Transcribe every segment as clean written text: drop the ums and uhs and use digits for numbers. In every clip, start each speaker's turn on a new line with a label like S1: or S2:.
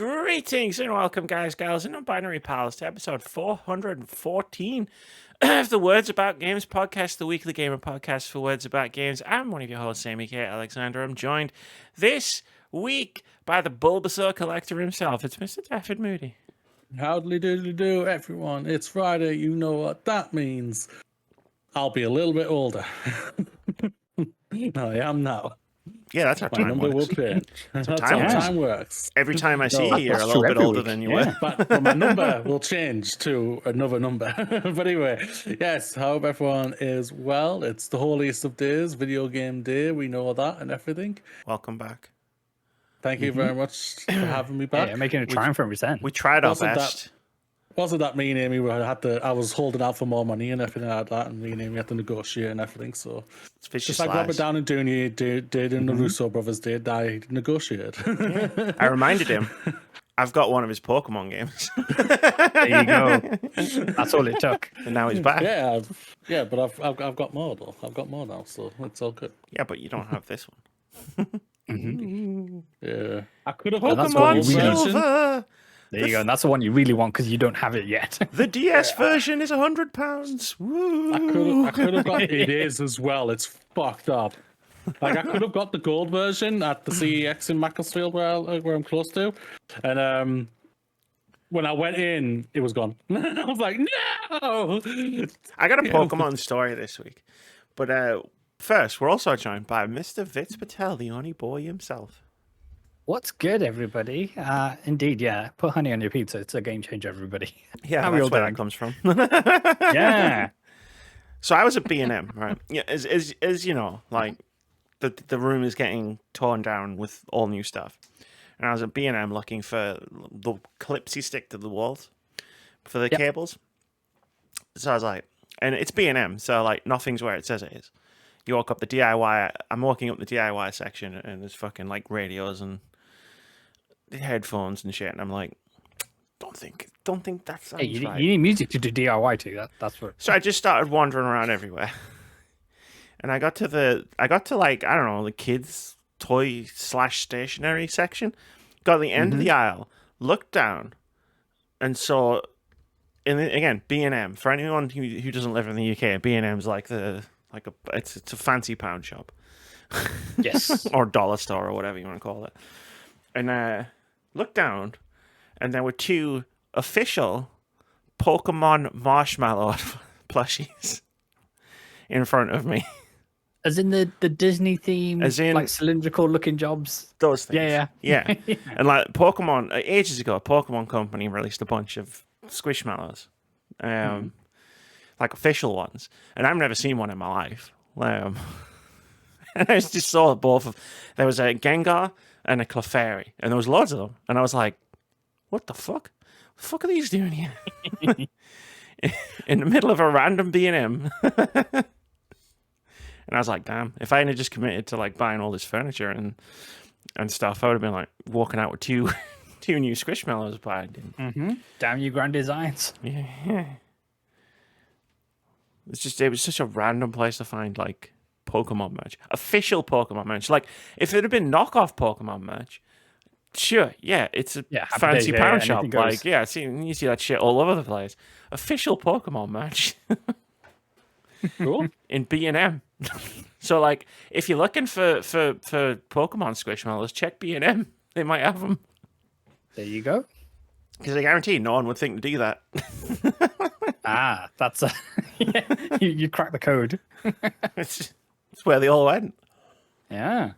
S1: Greetings and welcome, guys, gals, and non-binary pals, to episode 414 of the Words About Games podcast, the weekly gamer podcast for Words About Games. I'm one of your hosts, Amy K. Alexander. I'm joined this week by the Bulbasaur collector himself. It's Mr. Dafford Moody.
S2: Howdy doodly do, everyone. It's Friday. You know what that means. I'll be a little bit older. I am now.
S1: Yeah, that's how
S2: My
S1: time
S2: number
S1: works.
S2: will change. That's how
S1: time
S2: time works.
S1: Every time I see
S2: No,
S1: you, you're a
S3: that's
S1: little
S3: true
S1: bit
S3: every
S1: older
S3: week.
S1: than you
S3: Yeah.
S1: were.
S2: But my number will change to another number. But anyway, yes, I hope everyone is well. It's the holiest of days, video game day. We know that and everything.
S1: Welcome back.
S2: Thank you very much for having me back.
S3: Yeah, making a triumphant return.
S1: We tried our
S2: Wasn't
S1: best.
S2: Wasn't that me and Amy I was holding out for more money and everything like that, and me and Amy had to negotiate and everything, so
S1: It's vicious
S2: just like
S1: lies.
S2: Robert Downey Jr. did and the Russo brothers did, I negotiated.
S1: I reminded him, I've got one of his Pokemon games,
S3: There you go. That's all it took.
S1: and now he's back.
S2: yeah, but I've got more though. I've got more now, so it's all good.
S1: Yeah, but you don't have this one.
S2: Yeah, I could have
S3: that's what
S1: Pokemon
S3: you really-
S1: Silver!
S3: There you go. And that's the one you really want because you don't have it yet.
S1: The DS version is £100. Woo!
S2: I could have got it is as well. It's fucked up. Like I could have got the gold version at the CEX in Macclesfield where I'm close to, and when I went in, it was gone. I was like, no.
S1: I got a Pokemon story this week. But first, we're also joined by Mr. Vitz Patel, the only boy himself.
S3: What's good, everybody? Indeed, yeah. Put honey on your pizza. It's a game changer, everybody.
S1: Yeah,
S3: How we
S1: that's
S3: all
S1: where
S3: doing?
S1: that comes from.
S3: Yeah.
S1: So I was at B&M, right? Yeah, as you know, like the room is getting torn down with all new stuff. And I was at B&M looking for the clips you stick to the walls for the cables. So I was like, and it's B&M, so like nothing's where it says it is. You walk up the DIY, I'm walking up the DIY section and there's fucking like radios and headphones and shit. And I'm like, don't think that sounds
S3: Hey, you
S1: right.
S3: need music to do DIY too. That's what.
S1: So I just started wandering around everywhere. And I got to like, I don't know, the kids' toy / stationery section. Got to the end of the aisle, looked down, and saw, again, B&M. For anyone who doesn't live in the UK, B&M's like it's a fancy pound shop.
S3: Yes.
S1: Or dollar store or whatever you want to call it. And looked down, and there were two official Pokemon Marshmallow plushies in front of me.
S3: As in the Disney theme,
S1: As in-
S3: like cylindrical looking jobs.
S1: Those things.
S3: Yeah.
S1: Yeah. And like Pokemon, ages ago, a Pokemon company released a bunch of Squishmallows. Like official ones. And I've never seen one in my life. And I just saw both of, there was a Gengar and a Clefairy. And there was loads of them. And I was like, what the fuck? What the fuck are these doing here? In the middle of a random B&M. And I was like, damn, if I hadn't just committed to like buying all this furniture and stuff, I would have been like walking out with two new Squishmallows, but I didn't.
S3: Damn you, Grand Designs.
S1: Yeah. It was such a random place to find like Pokemon merch. Official Pokemon merch. Like if it had been knockoff Pokemon merch, sure, yeah, it's a
S3: Yeah, happy
S1: fancy
S3: days, yeah,
S1: pound shop.
S3: anything goes.
S1: Like, yeah, you see that shit all over the place. Official Pokemon merch.
S3: Cool.
S1: In B&M. So like if you're looking for Pokemon Squishmallows, check B&M. They might have them.
S3: There you go.
S1: Because I guarantee no one would think to do that.
S3: That's yeah, you cracked the code.
S1: It's where they all went.
S3: Yeah.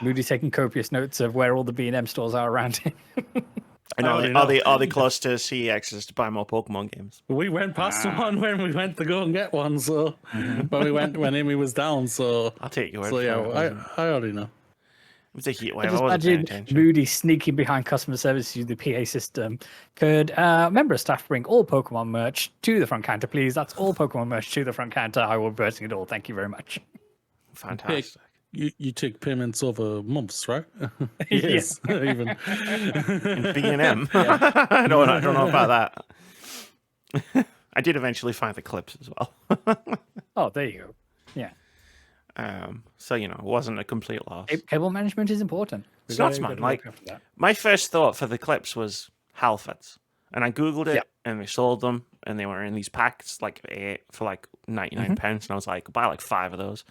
S3: Moody's taking copious notes of where all the B&M stores are around him.
S1: I know.
S2: already
S1: Are they close to CEXs to buy more Pokemon games?
S2: We went past one when we went to go and get one, so but we went when Amy was down, so
S1: I'll take your word
S2: so
S1: for
S2: yeah,
S1: it.
S2: I already know.
S1: It was a heat
S3: I
S1: wave. I
S3: just
S1: wasn't paying
S3: imagine
S1: attention.
S3: Moody sneaking behind customer service using the PA system. Could member of staff bring all Pokemon merch to the front counter, please? That's all Pokemon merch to the front counter. I will be bursting it all. Thank you very much.
S1: Fantastic.
S2: You take payments over months, right? Yes, even.
S1: In B&M. I don't know about that. I did eventually find the clips as well.
S3: Oh, there you go. Yeah.
S1: So it wasn't a complete loss.
S3: Cable management is important.
S1: It's nuts, man. Like, my first thought for the clips was Halfords, and I googled it, and they sold them, and they were in these packs, like 8 for like 99 pence, and I was like, buy like 5 of those.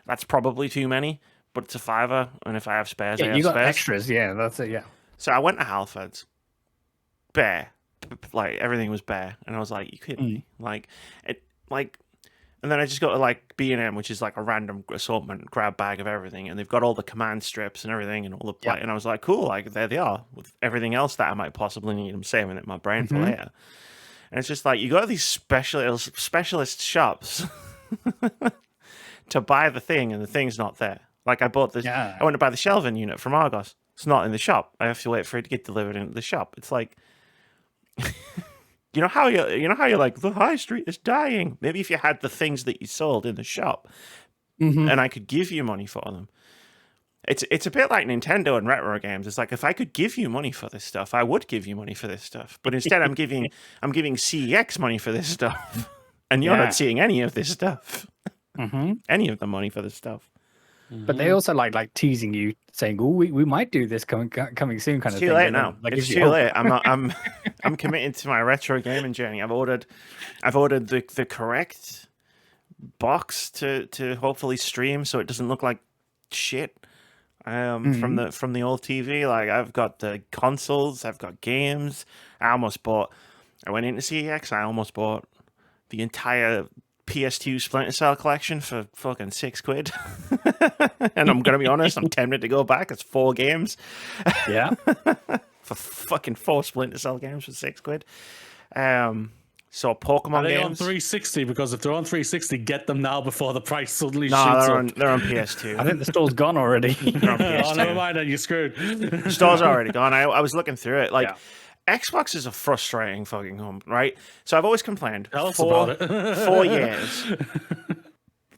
S1: That's probably too many, but it's a $5, and if I have spares, I have
S3: you got
S1: spares.
S3: extras. Yeah, that's it. Yeah.
S1: So I went to Halfords, bare, like everything was bare, and I was like, you kidding me? Like it, like. And then I just got to like B&M, which is like a random assortment grab bag of everything, and they've got all the command strips and everything, and all the and I was like, cool, like there they are with everything else that I might possibly need. I'm saving it in my brain for later. And it's just like you go to these specialist shops to buy the thing, and the thing's not there. Like I bought this, I went to buy the shelving unit from Argos. It's not in the shop. I have to wait for it to get delivered into the shop. It's like. You know how you're like, the high street is dying. Maybe if you had the things that you sold in the shop, and I could give you money for them. It's a bit like Nintendo and retro games. It's like if I could give you money for this stuff, I would give you money for this stuff. But instead, I'm giving CEX money for this stuff, and you're not seeing any of this stuff, any of the money for this stuff.
S3: But they also like teasing you, saying, "Oh, we might do this coming soon," kind of thing.
S1: Too late now. Like, it's too late. I'm committed to my retro gaming journey. I've ordered the correct box to hopefully stream, so it doesn't look like shit. From the old TV. Like I've got the consoles, I've got games. I went into CEX. I almost bought the entire PS2 Splinter Cell collection for fucking £6. And I'm gonna be honest, I'm tempted to go back. It's 4 games.
S3: Yeah.
S1: For fucking 4 Splinter Cell games for £6. So Pokemon
S2: Are they
S1: games
S2: on 360? Because if they're on 360, get them now before the price suddenly shoots up.
S1: They're on PS2.
S3: I think the store's gone already.
S1: They're on PS2.
S2: Oh, never mind, then you're screwed.
S1: The store's already gone. I was looking through it. Like Xbox is a frustrating fucking home, right? So I've always complained
S2: Tell us about it.
S1: 4 years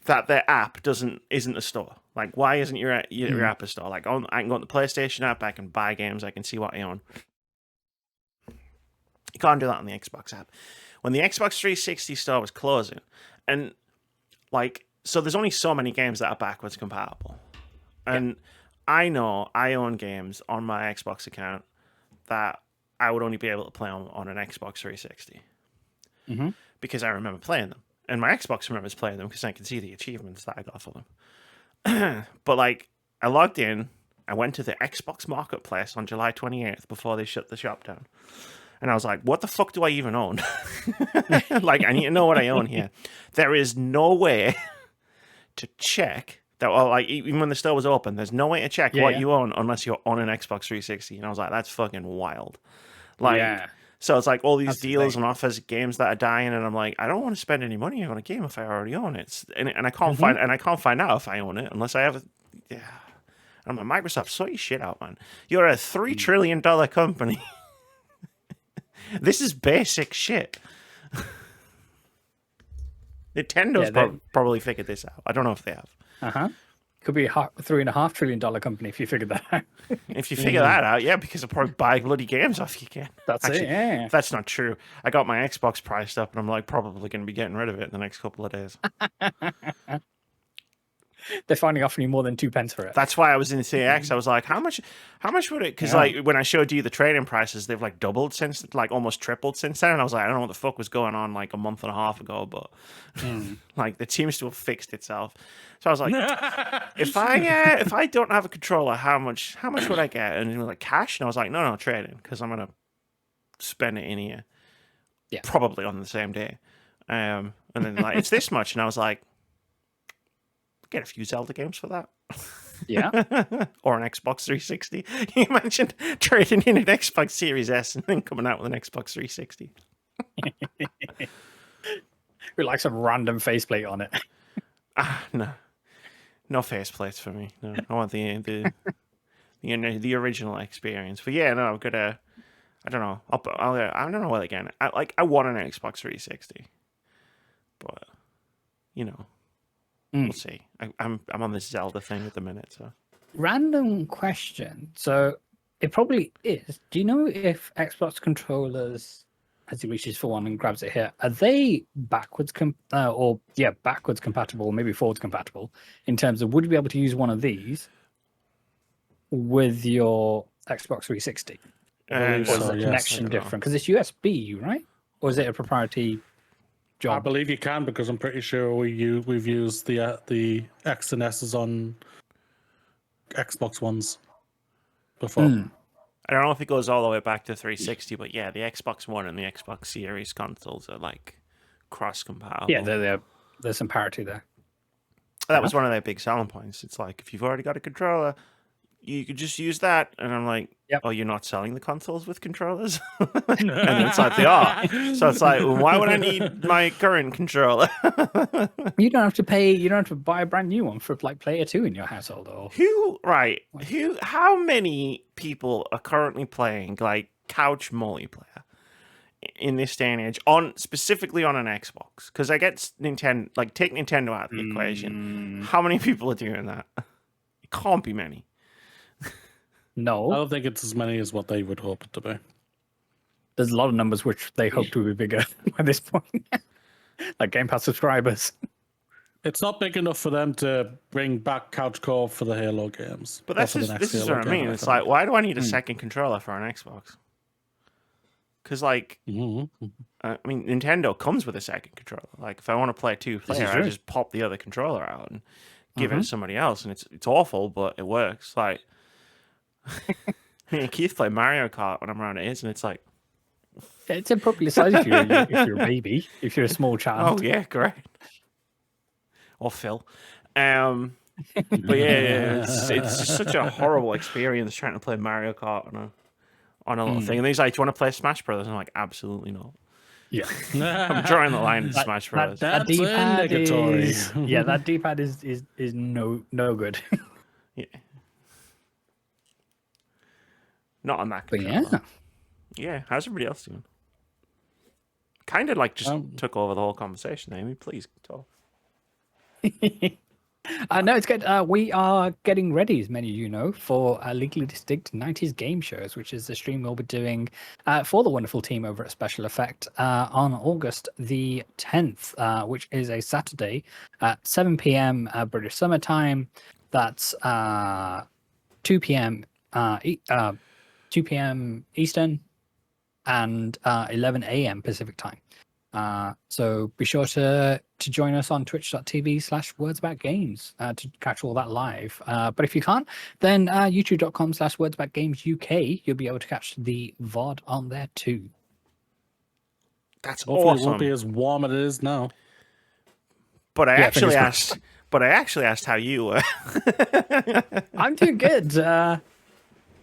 S1: that their app isn't a store. Like, why isn't your app a store? Like, I can go on the PlayStation app, I can buy games, I can see what I own. You can't do that on the Xbox app. When the Xbox 360 store was closing, and like, so there's only so many games that are backwards compatible. And I know I own games on my Xbox account that I would only be able to play on an Xbox 360 because I remember playing them, and my Xbox remembers playing them because I can see the achievements that I got for them. But like, I logged in, I went to the Xbox Marketplace on July 28th before they shut the shop down, and I was like, "What the fuck do I even own?" Like, I need to know what I own here. There is no way to check that. Well, like, even when the store was open, there's no way to check what you own unless you're on an Xbox 360. And I was like, "That's fucking wild." Like, so it's like all these deals and offers, games that are dying, and I'm like, I don't want to spend any money on a game if I already own it, and I can't find out if I own it unless I have it. Yeah, I'm like, Microsoft, sort your shit out, man. You're a $3 trillion company. This is basic shit. Nintendo's probably figured this out. I don't know if they have.
S3: Could be a $3.5 trillion company if you figure that out.
S1: If you figure that out, because I'll probably buy bloody games off you again.
S3: That's
S1: Actually,
S3: it, yeah.
S1: That's not true. I got my Xbox priced up, and I'm like probably going to be getting rid of it in the next couple of days.
S3: They're finally offering you more than 2 pence for it.
S1: That's why I was in CX. I was like, how much would it? Because like when I showed you the trading prices, they've like doubled since, like almost tripled since then. And I was like, I don't know what the fuck was going on like a month and a half ago, but like it seems to have fixed itself. So I was like, if I don't have a controller, how much would I get? And it was like cash, and I was like, no, trading, because I'm gonna spend it in here, probably on the same day. And then like it's this much, and I was like, get a few Zelda games for that.
S3: Yeah.
S1: Or an Xbox 360. You mentioned trading in an Xbox Series S and then coming out with an Xbox 360.
S3: With like some random faceplate on it.
S1: No. No faceplates for me. No. I want the original experience. But yeah, no, I'm gonna, I don't know. I don't know what again. I want an Xbox 360. But we'll see. I'm on this Zelda thing at the minute, so.
S3: Random question. So it probably is. Do you know if Xbox controllers as he reaches for one and grabs it here. Are they backwards backwards compatible, maybe forwards compatible, in terms of would you be able to use one of these with your Xbox 360? Or is
S2: so,
S3: the
S2: yes.
S3: connection different? Because it's USB, right? Or is it a proprietary job?
S2: I believe you can, because I'm pretty sure we've used the X and S's on Xbox Ones before.
S1: I don't know if it goes all the way back to 360, but yeah, the Xbox One and the Xbox Series consoles are like cross-compatible.
S3: Yeah, there's some parity there.
S1: That was one of their big selling points. It's like, if you've already got a controller, you could just use that. And I'm like, oh, you're not selling the consoles with controllers? And it's like, they are. So it's like, well, why would I need my current controller?
S3: You don't have to pay. You don't have to buy a brand new one for like Player 2 in your household, or
S1: how many people are currently playing like couch multiplayer in this day and age specifically on an Xbox? Because I get Nintendo, like take Nintendo out of the equation. How many people are doing that? It can't be many.
S3: No,
S2: I don't think it's as many as what they would hope it to be.
S3: There's a lot of numbers which they hope to be bigger by this point, like Game Pass subscribers.
S2: It's not big enough for them to bring back couch co-op for the Halo games.
S1: But this is what I mean. It's like, why do I need a second controller for an Xbox? Because, like, I mean, Nintendo comes with a second controller. Like, if I want to play two-player, I just pop the other controller out and give it to somebody else, and it's awful, but it works. Like, Keith played Mario Kart when I'm around his, and it's like,
S3: it's appropriately sized if you're a baby, if you're a small child.
S1: Oh yeah, correct. Or Phil. But yeah, it's just such a horrible experience trying to play Mario Kart on a little thing. And he's like, "Do you want to play Smash Brothers?" I'm like, "Absolutely not."
S3: Yeah,
S1: I'm drawing the line in Smash Brothers.
S3: That D-pad is, that D-pad is no good.
S1: Yeah. Not on that
S3: But
S1: controller. Yeah, how's everybody else doing? Kind of like just took over the whole conversation, Amy. Please talk.
S3: No, it's good. We are getting ready, as many of you know, for Legally Distinct 90s Game Shows, which is the stream we'll be doing for the wonderful team over at Special Effect on August the 10th, which is a Saturday at 7 p.m. British Summer Time. That's 2 p.m. 2 p.m. Eastern and 11 a.m. Pacific Time. So be sure to join us on twitch.tv/wordsaboutgames to catch all that live. But if you can't, then youtube.com/wordsaboutgamesuk, you'll be able to catch the VOD on there too.
S1: That's
S2: Hopefully
S1: awesome.
S2: It won't be as warm as it is now.
S1: But I actually asked how you were.
S3: I'm doing good.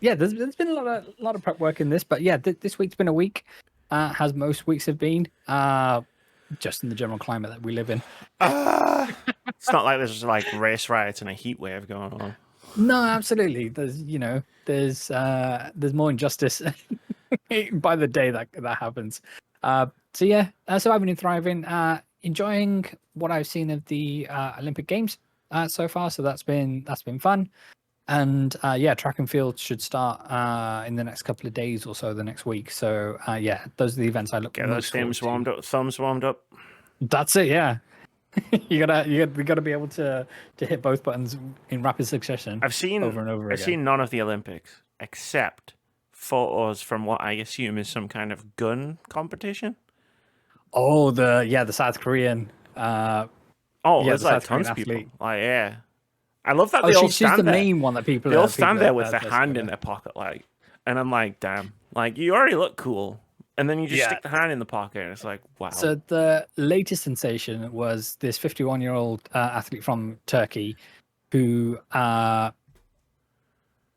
S3: There's been a lot of prep work in this, but yeah, this week's been a week, as most weeks have been, just in the general climate that we live in.
S1: It's not like there's like race riots and a heat wave going on.
S3: No, absolutely. There's more injustice by the day that happens. Surviving and thriving, enjoying what I've seen of the Olympic Games so far. So that's been fun. And track and field should start in the next couple of days or so, the next week. So those are the events I look.
S1: Get those thumbs warmed up.
S3: That's it. Yeah, we gotta be able to hit both buttons in rapid succession.
S1: I've seen
S3: over and over again.
S1: I've seen none of the Olympics except photos from what I assume is some kind of gun competition.
S3: Oh, the South Korean.
S1: There's like tons of people. Like, yeah. I love that they all stand there.
S3: She's the main one that people.
S1: They all stand there with their hand in their pocket, like, and I'm like, damn, like you already look cool, and then you just stick the hand in the pocket, and it's like, wow.
S3: So the latest sensation was this 51-year-old athlete from Turkey, who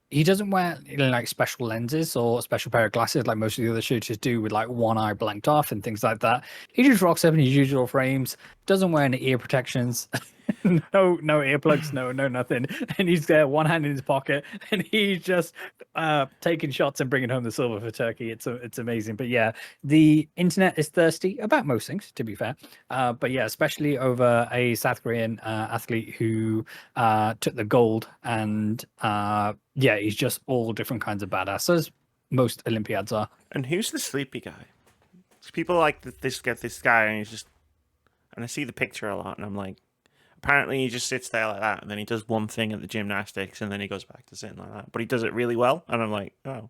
S3: he doesn't wear like special lenses or a special pair of glasses like most of the other shooters do, with like one eye blanked off and things like that. He just rocks up in his usual frames, doesn't wear any ear protections. no earplugs, no nothing, and he's there, one hand in his pocket, and he's just taking shots and bringing home the silver for Turkey. It's amazing. But yeah, the internet is thirsty about most things, to be fair. But yeah, especially over a South Korean athlete who took the gold, and he's just all different kinds of badass, as most Olympiads are.
S1: And who's the sleepy guy? People like this guy, and he's just, and I see the picture a lot, and I'm like, apparently he just sits there like that, and then he does one thing at the gymnastics, and then he goes back to sitting like that. But he does it really well, and I'm like, oh,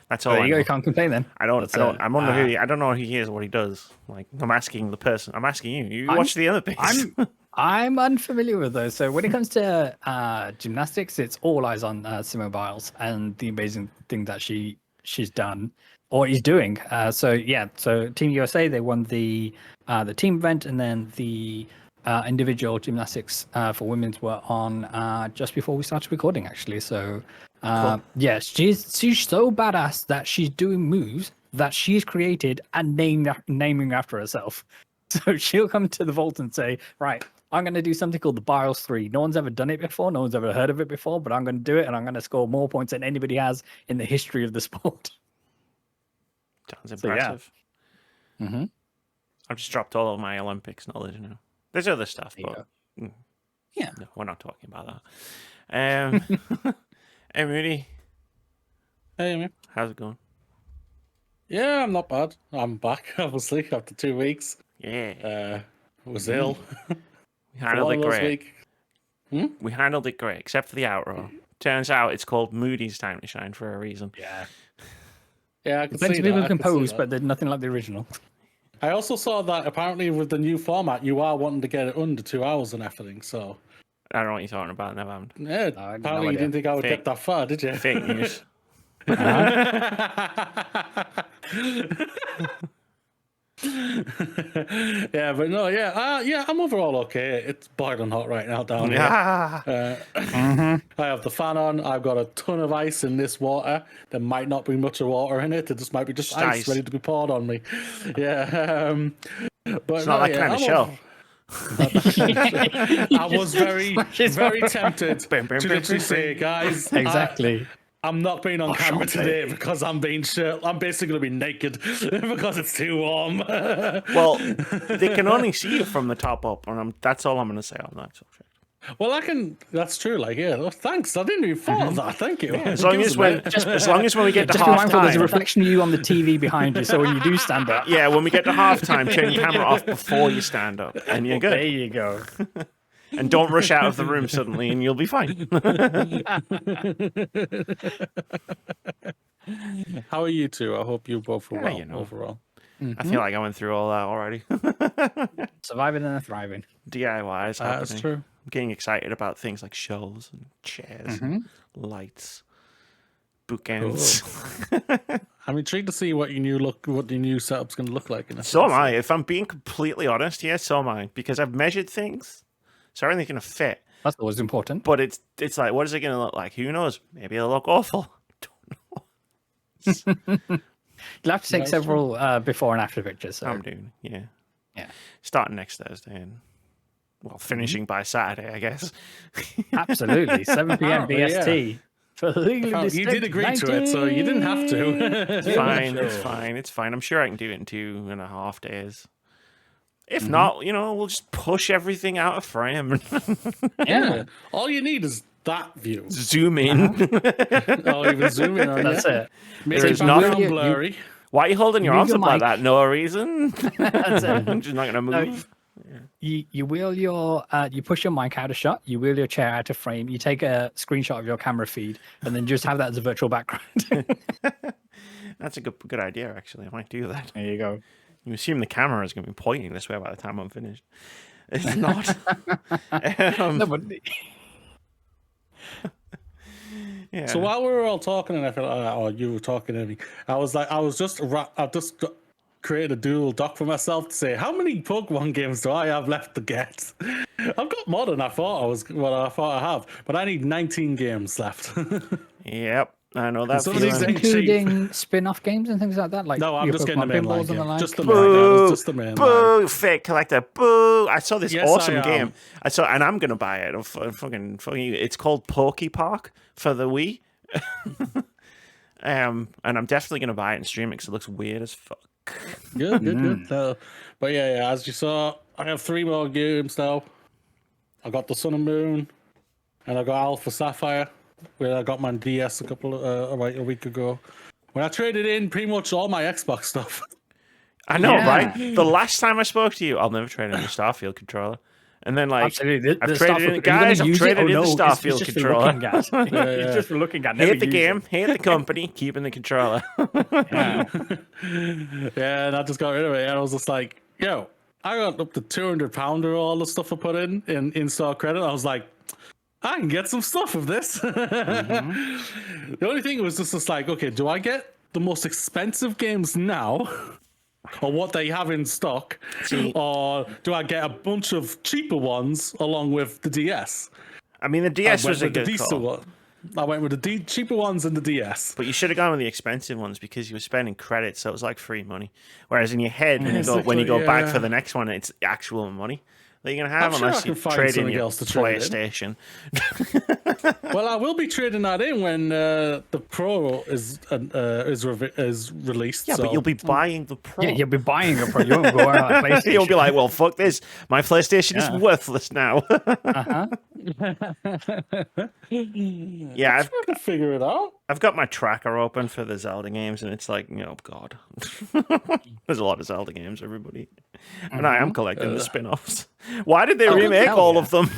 S1: that's all.
S3: There
S1: I
S3: you go.
S1: know.
S3: You can't complain then.
S1: I don't. I don't know who he is or what he does. Like, I'm asking the person. I'm asking you. You watch the Olympics.
S3: I'm unfamiliar with those. So when it comes to gymnastics, it's all eyes on Simone Biles and the amazing thing that she's done or is doing. So Team USA, they won the team event, and then the individual gymnastics for women's were on just before we started recording, actually. So
S1: Cool.
S3: yes, she's so badass that she's doing moves that she's created and naming after herself. So she'll come to the vault and say, right, I'm going to do something called the Biles 3. No one's ever done it before. No one's ever heard of it before, but I'm going to do it, and I'm going to score more points than anybody has in the history of the sport.
S1: Sounds impressive.
S3: So, yeah.
S1: I've just dropped all of my Olympics knowledge now. There's other stuff, but
S3: yeah,
S1: no, we're not talking about that. Hey, Moody.
S2: Hey, man.
S1: How's it going?
S2: Yeah, I'm not bad. I'm back, obviously, after 2 weeks.
S1: Yeah.
S2: Was ill.
S1: We handled it great.
S2: Week.
S1: We handled it great, except for the outro. Turns out it's called Moody's Time to Shine for a reason.
S2: Yeah. Yeah, I can
S3: plenty
S2: see
S3: of people
S2: that.
S3: composed, but they're nothing like the original.
S2: I also saw that apparently with the new format, you are wanting to get it under 2 hours and everything, so...
S1: I don't know what you're talking about, never mind.
S2: Yeah, apparently you didn't think I would get that far, did you?
S1: Fake news.
S2: Yeah, but no, yeah, I'm overall okay. It's boiling hot right now down here. I have the fan on. I've got a ton of ice in this water. There might not be much of water in it. It just might be just ice ready to be poured on me. Yeah, but
S1: it's not that kind of show.
S2: I was very tempted to literally say, guys,
S3: Exactly.
S2: I'm not being on camera today because I'm basically going to be naked because it's too warm.
S1: Well, they can only see you from the top up, and that's all I'm going to say on that subject.
S2: Well, that's true. Like, yeah, well, thanks. I didn't even thought of that. Thank you.
S1: Yeah, as long as when we get to
S3: just be mindful, there's a
S1: halftime,
S3: reflection of you on the TV behind you, so when you do stand up,
S1: yeah, when we get to halftime, turn your camera off before you stand up, and you're good.
S3: There you go.
S1: And don't rush out of the room suddenly, and you'll be fine.
S2: How are you two? I hope you both are well overall.
S1: I feel like I went through all that already.
S3: Surviving and thriving.
S1: DIY is happening.
S2: That's true.
S1: I'm getting excited about things like shelves and chairs, and lights, bookends.
S2: Cool. I'm intrigued to see what your new setup's going to look like.
S1: So am I. If I'm being completely honest, so am I, because I've measured things, so everything's going to fit.
S3: That's always important.
S1: But it's like, what is it going to look like? Who knows? Maybe it'll look awful. Don't know.
S3: You'll have to take several before and after pictures. So.
S1: I'm doing, yeah.
S3: Yeah.
S1: Starting next Thursday and finishing by Saturday, I guess.
S3: Absolutely. 7 p.m. BST. Yeah. For
S2: you did agree to it, so you didn't have to.
S1: It's fine. It's fine. It's fine. I'm sure I can do it in 2.5 days. If not, we'll just push everything out of frame.
S2: Yeah. All you need is that view.
S1: Zoom in.
S2: Even zoom in on
S3: That's it.
S2: Make it nothing blurry.
S1: Why are you holding your arms up like that? No reason.
S3: That's it.
S1: I'm just not going to move.
S3: You wheel you push your mic out of shot, you wheel your chair out of frame, you take a screenshot of your camera feed, and then just have that as a virtual background.
S1: That's a good idea, actually. I might do that.
S3: There you go.
S1: You assume the camera is going to be pointing this way by the time I'm finished. It's not.
S2: No, but...
S1: Yeah.
S2: So while we were all talking, and I felt or you were talking to me, I've just created a Google Doc for myself to say how many Pokemon games do I have left to get. I've got more than I thought I have, but I need 19 games left.
S1: Yep, I know that.
S3: Including spin-off games and things like that. Like
S2: no, I'm just getting the main line. Just the
S1: main.
S2: Just the main.
S1: Boo! Fake collector. Boo! I saw this awesome game. And I'm gonna buy it. Fucking. It's called Poke Park for the Wii. And I'm definitely gonna buy it and stream it because it looks weird as fuck.
S2: Good. But yeah, as you saw, I have 3 more games now. I got the Sun and Moon, and I got Alpha Sapphire, where I got my DS a week ago. When I traded in pretty much all my Xbox stuff.
S1: I know,
S3: Yeah.
S1: right? The last time I spoke to you, I'll never trade in the Starfield controller. And then, like,
S3: Absolutely.
S1: I've
S3: The
S1: traded
S3: Starfield-
S1: in,
S3: are you
S1: guys,
S3: gonna
S1: I've
S3: use it?
S1: traded
S3: Oh,
S1: in
S3: no,
S1: the
S3: it's
S1: Starfield
S3: just for
S1: controller.
S3: looking at. It's just for looking at.
S1: Hate the
S3: never use
S1: game,
S3: it.
S1: hate the company, keeping the controller.
S3: Yeah.
S2: Yeah, and I just got rid of it. And I was just like, yo, I got up to £200 or all the stuff I put in store credit. I was like, I can get some stuff with this. The only thing was just like, okay, do I get the most expensive games now? Or what they have in stock,
S1: See-
S2: or do I get a bunch of cheaper ones along with the DS?
S1: I mean, the DS was a
S2: with the
S1: good
S2: diesel
S1: call.
S2: one. I went with the cheaper ones and the DS.
S1: But you should have gone with the expensive ones because you were spending credits, so it was like free money. Whereas in your head, when you go back
S2: yeah.
S1: for the next one, it's actual money that you're gonna have
S2: I'm sure
S1: unless
S2: I
S1: you
S2: can find
S1: trade in
S2: something
S1: your
S2: else to trade in.
S1: PlayStation.
S2: Well, I will be trading that in when the Pro is released.
S1: Yeah,
S2: so.
S1: but you'll be buying the Pro.
S3: Yeah, you'll be buying it for you won't go out on PlayStation.
S1: You'll be like, well, fuck this. My PlayStation
S3: Yeah.
S1: is worthless now.
S3: uh-huh.
S1: Yeah,
S2: I can figure it out.
S1: I've got my tracker open for the Zelda games, and it's like, oh god, there's a lot of Zelda games, everybody, and I am collecting the spin-offs. Why did they remake
S3: hell
S1: all
S3: yeah.
S1: of them?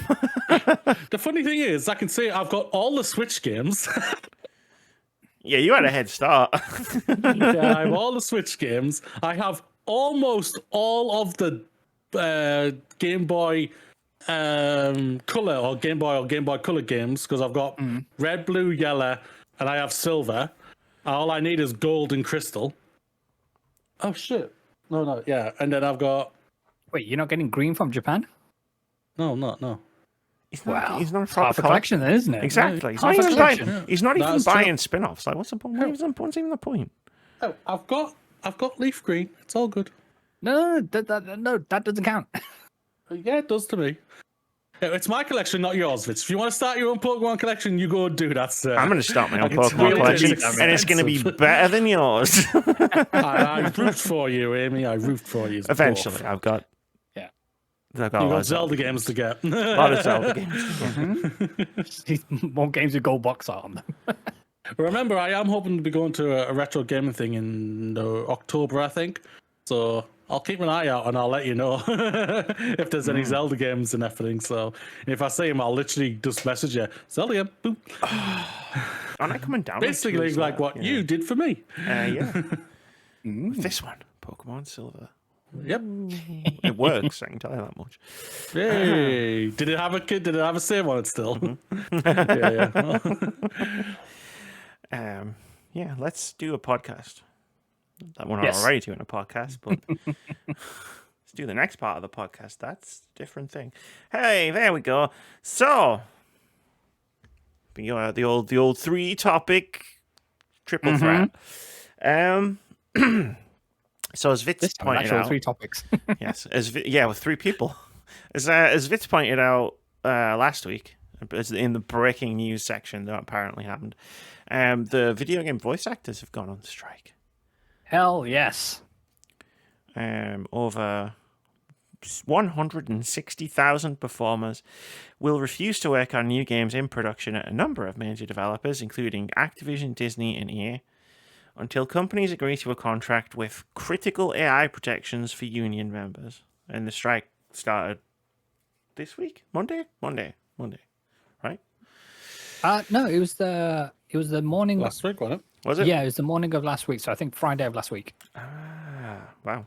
S2: The funny thing is, I can say I've got all the Switch games.
S1: Yeah, you had a head start.
S2: Yeah, I have all the Switch games. I have almost all of the Game Boy Color or Game Boy Color games because I've got red, blue, yellow, and I have silver. All I need is gold and crystal. Oh shit! No, yeah, and then I've got
S3: Wait, you're not getting green from Japan?
S2: no.
S1: He's
S3: Wow.
S1: He's not a
S3: Half
S1: proper
S3: a collection, then, isn't it?
S1: Exactly. He's
S3: Half
S1: not
S3: a
S1: even
S3: collection.
S1: buying. He's not even
S2: That's true.
S1: buying spin-offs. Like, what's the point? What's even the point?
S2: Oh, I've got leaf green. It's all good.
S3: No, that doesn't count.
S2: Yeah, it does to me. It's my collection, not yours, Vitz. If you want to start your own Pokemon collection, you go and do that, sir.
S1: I'm going to start my own
S2: It's
S1: Pokemon
S2: really
S1: collection,
S2: expensive.
S1: and it's going to be better than yours.
S2: I root for you, Amy. I root for you.
S1: Eventually, I've got.
S3: Yeah.
S1: I've got a
S2: You've
S1: lot
S2: got
S1: of
S2: Zelda games to get.
S1: A lot of Zelda games.
S3: More games with gold box art on them.
S2: Remember, I am hoping to be going to a retro gaming thing in October, I think. So I'll keep an eye out and I'll let you know if there's any Zelda games and everything. So if I see them, I'll literally just message you. Zelda game, boom.
S1: Aren't I coming down?
S2: Basically, like what you did for me.
S1: Yeah. With this one, Pokemon Silver.
S2: Yep.
S1: It works. I can tell you that much.
S2: Hey, did it have a kid? Did it have a save on it still? Yeah.
S1: Yeah. Let's do a podcast. That we're not
S3: Yes.
S1: already doing a podcast, but let's do the next part of the podcast. That's a different thing. Hey, there we go. So, the old 3-topic triple threat. So as Vitz pointed out,
S3: 3 topics.
S1: yes, with 3 people. As Vitz pointed out last week, in the breaking news section that apparently happened, the video game voice actors have gone on strike.
S3: Hell yes.
S1: Over 160,000 performers will refuse to work on new games in production at a number of major developers, including Activision, Disney, and EA, until companies agree to a contract with critical AI protections for union members. And the strike started this week, Monday, right?
S3: No, it was the morning.
S2: Last week, wasn't it?
S1: Was it?
S3: Yeah, it was the morning of last week. So I think Friday of last week.
S1: Wow.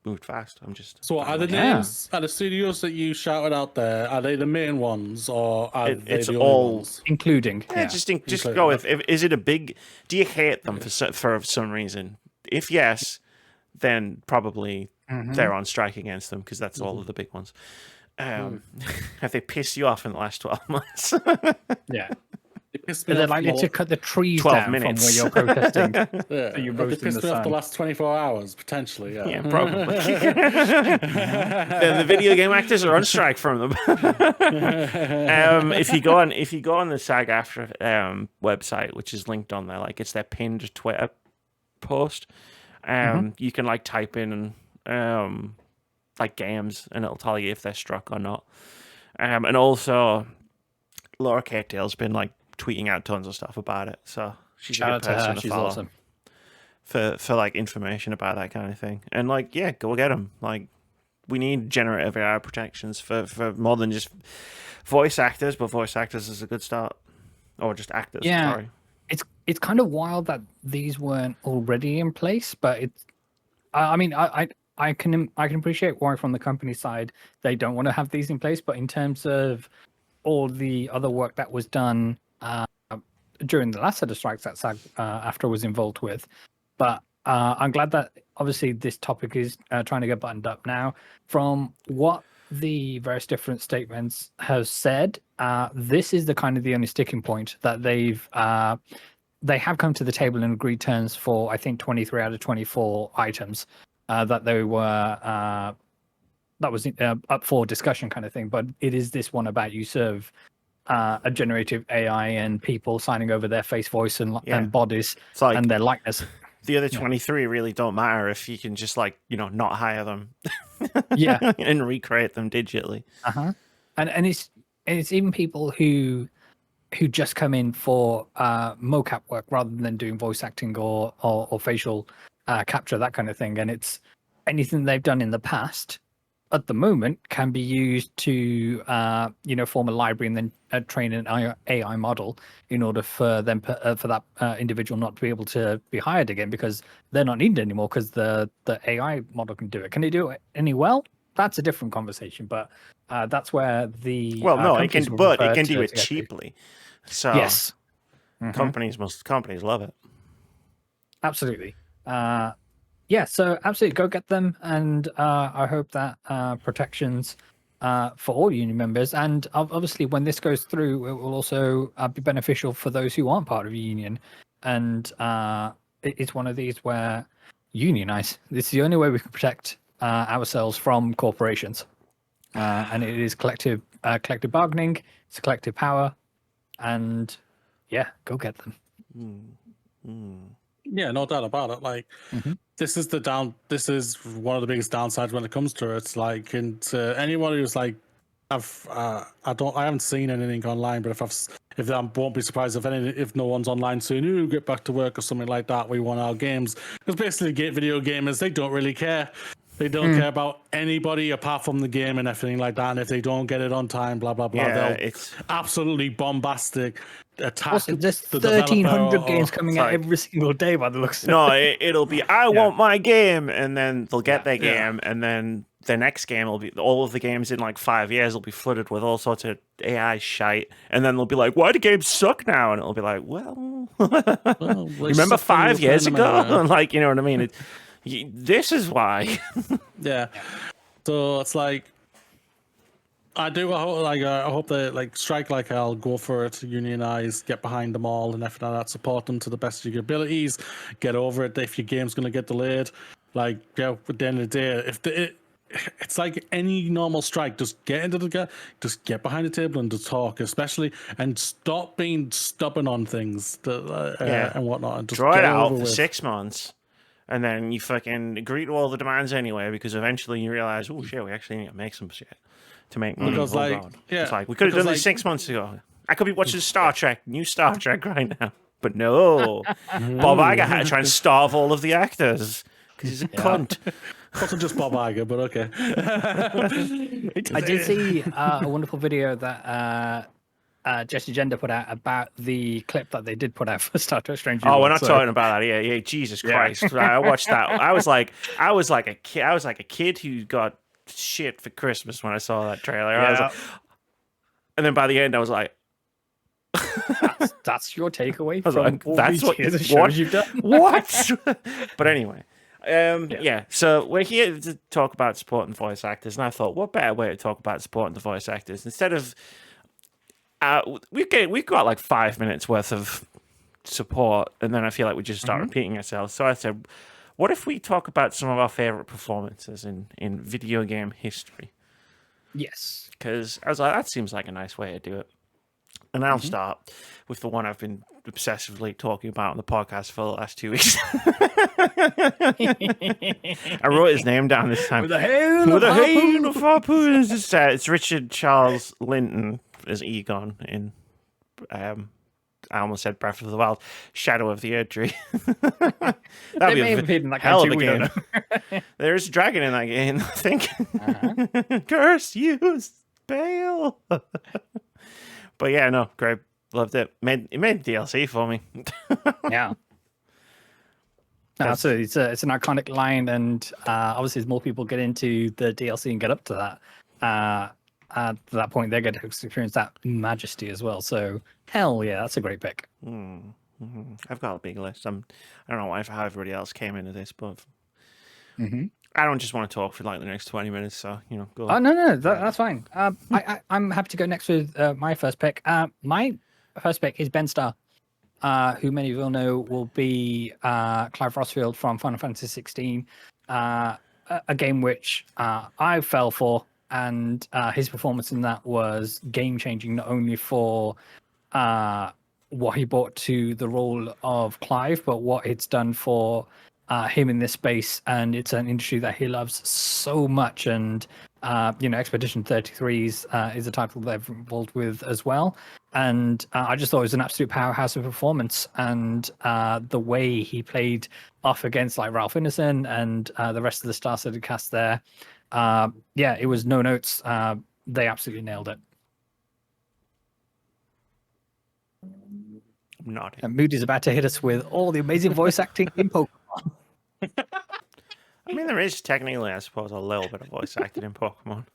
S1: Moved fast. I'm just.
S2: So are the names, are the studios that you shouted out there, are they the main ones or are they
S1: It's
S2: the only
S1: all-
S2: ones?
S3: Including.
S1: Yeah, just go with. Is it a big? Do you hate them for some reason? If yes, then probably they're on strike against them because that's all of the big ones. Have they pissed you off in the last 12 months?
S3: Yeah.
S2: They pissed me
S3: They're
S2: off
S3: likely to cut the trees
S1: 12
S3: down
S1: minutes.
S3: from where you're protesting.
S2: Yeah.
S3: you
S2: They
S3: roast in
S2: pissed
S3: the
S2: me off the
S3: sun.
S2: last 24 hours, potentially, yeah.
S1: Yeah, probably. the video game actors are on strike from them. If you go on the SAG-AFTRA website, which is linked on there, like it's their pinned Twitter post. You can like type in like games, and it'll tell you if they're struck or not. And also, Laura Cattell's been like tweeting out tons of stuff about it, so she's
S3: Shout
S1: a
S3: out
S1: good
S3: to
S1: person
S3: her.
S1: to
S3: She's
S1: follow.
S3: awesome.
S1: for like information about that kind of thing. And like, yeah, go get them. Like, we need generative AI protections for more than just voice actors, but voice actors is a good start, or just actors.
S3: Yeah.
S1: Sorry.
S3: It's kind of wild that these weren't already in place, but it's. I mean, I can appreciate why from the company side they don't want to have these in place, but in terms of all the other work that was done during the last set of strikes that SAG-AFTRA was involved with, but I'm glad that obviously this topic is trying to get buttoned up now. From what the various different statements have said, this is the only sticking point that they have come to the table and agreed terms for, I think, 23 out of 24 items that they were that was up for discussion kind of thing. But it is this one about use of a generative AI and people signing over their face, voice, and bodies
S1: like,
S3: and their likeness.
S1: The other 23 really don't matter if you can just not hire them.
S3: Yeah.
S1: And recreate them digitally.
S3: And it's even people who just come in for mocap work rather than doing voice acting or facial capture, that kind of thing. And it's anything they've done in the past at the moment can be used to form a library and then train an AI model in order for them for that individual not to be able to be hired again, because they're not needed anymore because the AI model can do it. Can they do it any well? That's a different conversation, but that's where the
S1: it can do it cheaply. So
S3: yes,
S1: companies love it.
S3: Absolutely. Yeah, so absolutely go get them, and I hope that protections for all union members, and obviously when this goes through, it will also be beneficial for those who aren't part of a union. And it's one of these where unionize. This is the only way we can protect ourselves from corporations, and it is collective bargaining. It's collective power, and yeah, go get them.
S2: Yeah, no doubt about it. Like, this is one of the biggest downsides when it comes to it. It's like, and anyone who's like, I haven't seen anything online, but if I won't be surprised if no one's online soon. Ooh, get back to work or something like that. We want our games, because basically, video gamers, they don't really care. They don't care about anybody apart from the game and everything like that. And if they don't get it on time, blah blah blah,
S1: It's
S2: absolutely bombastic attack.
S3: Also, there's 1,300 games coming out every single day by the looks of it.
S1: No, it'll be, I want my game, and then they'll get their game, and then the next game will be, all of the games in like 5 years will be flooded with all sorts of AI shite, and then they'll be like, why do games suck now? And it'll be like, well remember 5 years ago? Like, you know what I mean? This is why.
S2: Yeah. So it's like, I hope they like strike like hell, go for it, unionize, get behind them all and everything like that, support them to the best of your abilities, get over it if your game's going to get delayed. Like, yeah, at the end of the day, it's like any normal strike, just get behind the table and just talk, especially, and stop being stubborn on things and whatnot. And just
S1: draw it out for 6 months. And then you fucking agree to all the demands anyway, because eventually you realize, oh shit, we actually need to make some shit to make money.
S2: Because
S1: it's like, we could have done this 6 months ago. I could be watching new Star Trek right now. But no. Bob Iger had to try and starve all of the actors because he's a cunt.
S2: Wasn't just Bob Iger, but okay.
S3: I did see a wonderful video that Jesse Gender put out about the clip that they did put out for Star Trek Strange New
S1: Worlds.
S3: Worlds.
S1: We're not talking about that. Yeah, Jesus Christ. I watched that. I was like a kid who got shit for Christmas when I saw that trailer. I was like, and then by the end I was like,
S3: that's your takeaway from all
S1: that's
S3: these years of shows you've done.
S1: What? But anyway. So we're here to talk about supporting voice actors, and I thought, what better way to talk about supporting the voice actors instead of we've got like 5 minutes worth of support, and then I feel like we just start repeating ourselves. So I said, what if we talk about some of our favorite performances in video game history?
S3: Yes,
S1: because I was like, that seems like a nice way to do it. And I'll start with the one I've been obsessively talking about on the podcast for the last 2 weeks. I wrote his name down this time.
S3: With a hail of
S1: harpoons. It's Richard Charles Linton as Egon in I almost said Breath of the Wild, Shadow of the Erdtree.
S3: They
S1: That'd be
S3: may
S1: a
S3: have hidden that
S1: hell of
S3: game
S1: a
S3: too, we don't
S1: game.
S3: know.
S1: There is a dragon in that game, I think.
S3: Uh-huh.
S1: Curse you, Bale. But yeah, no, great. Loved it. It made DLC for me.
S3: Yeah. No, so it's an iconic line, and obviously, as more people get into the DLC and get up to that, at that point, they get to experience that majesty as well. So, hell yeah, that's a great pick.
S1: I've got a big list. I don't know how everybody else came into this, but
S3: Mm-hmm.
S1: I don't just want to talk for like the next 20 minutes. So go.
S3: Oh no, that's fine. I'm happy to go next with my first pick. My first pick is Ben Starr, who many of you will know will be Clive Rossfield from Final Fantasy 16, a game which I fell for, and his performance in that was game changing, not only for what he brought to the role of Clive, but what it's done for him in this space. And it's an industry that he loves so much. And Expedition 33 is a title they're involved with as well. And I just thought it was an absolute powerhouse of performance. And the way he played off against like Ralph Ineson and the rest of the star-studded cast there, it was no notes. They absolutely nailed it.
S1: I'm not.
S3: And Moody's about to hit us with all the amazing voice acting in Pokemon.
S1: I mean, there is technically, I suppose, a little bit of voice acting in Pokemon.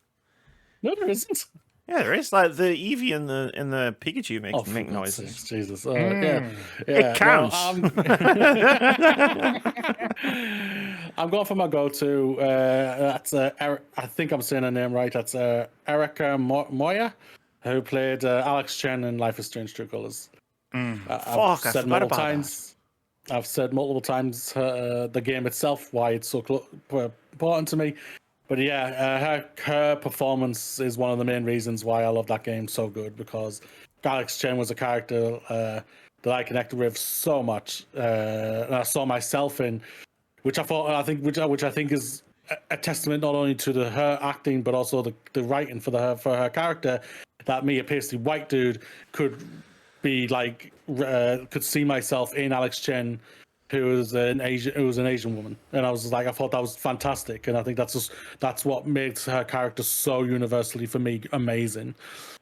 S2: No, there isn't.
S1: Yeah, there is. Like the Eevee and the Pikachu make noises.
S2: Sakes, Jesus. Yeah.
S1: It counts.
S2: No, I'm going for my go-to. That's I think I'm saying her name right. That's Erica Moya, who played Alex Chen in Life is Strange: True Colors.
S1: Fuck, I forgot about that.
S2: I've said multiple times the game itself, why it's so important to me. But yeah, her performance is one of the main reasons why I love that game so good, because Alex Chen was a character that I connected with so much, and I saw myself in, which I think is a testament not only to her acting but also the writing for her character, that me, a pasty white dude, could be like could see myself in Alex Chen, who was an Asian woman, and I thought that was fantastic, and I think that's what makes her character so universally for me amazing.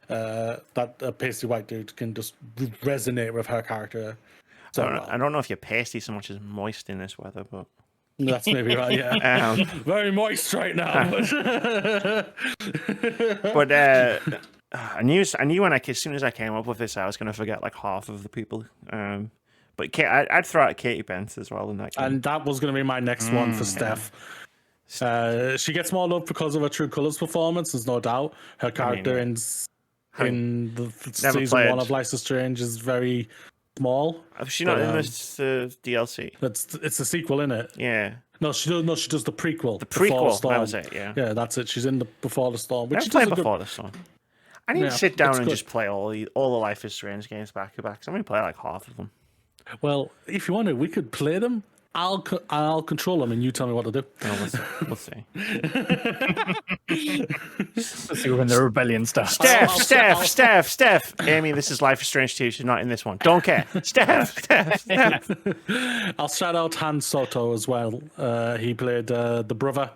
S2: That a pasty white dude can just resonate with her character.
S1: I don't know if you're pasty so much as moist in this weather, but
S2: that's maybe right. Yeah, very moist right now.
S1: But I knew as soon as I came up with this, I was going to forget like half of the people. But I'd throw out Katie Bent as well in that game.
S2: And that was going to be my next one for Steph. She gets more love because of her True Colors performance, there's no doubt. Her character in the season 1 of Life is Strange is very small.
S1: Is she not in this DLC?
S2: It's a sequel, isn't it?
S1: Yeah.
S2: No, she does the prequel.
S1: The prequel,
S2: Storm.
S1: that was it, yeah.
S2: Yeah, that's it. She's in the Before the Storm.
S1: Which I played Before the Storm. I need to sit down and just play all the Life is Strange games back to back. So I'm going to play like half of them.
S2: Well, if you want to, we could play them. I'll control them, and you tell me what to do.
S1: No, we'll see.
S3: Let's see when the rebellion starts.
S1: Steph. Amy, this is Life is Strange 2. She's not in this one. Don't care. Steph.
S2: I'll shout out Han Soto as well. He played the brother,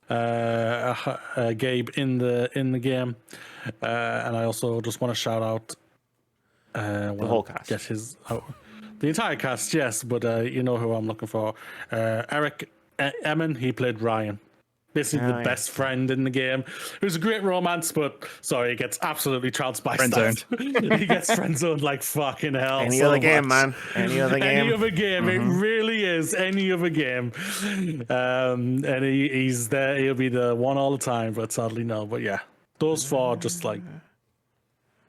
S2: Gabe, in the game, and I also just want to shout out
S1: the whole cast.
S2: Get his. The entire cast, yes, but you know who I'm looking for. Eric Emmon, he played Ryan. Basically the best friend in the game. It was a great romance, but sorry, it gets absolutely trounced by
S3: friend-zoned.
S2: He gets friend-zoned like fucking hell.
S1: Any other game, man. Any other game.
S2: Any other game. Mm-hmm. It really is any other game. And he's there. He'll be the one all the time, but sadly no. But yeah, those four just like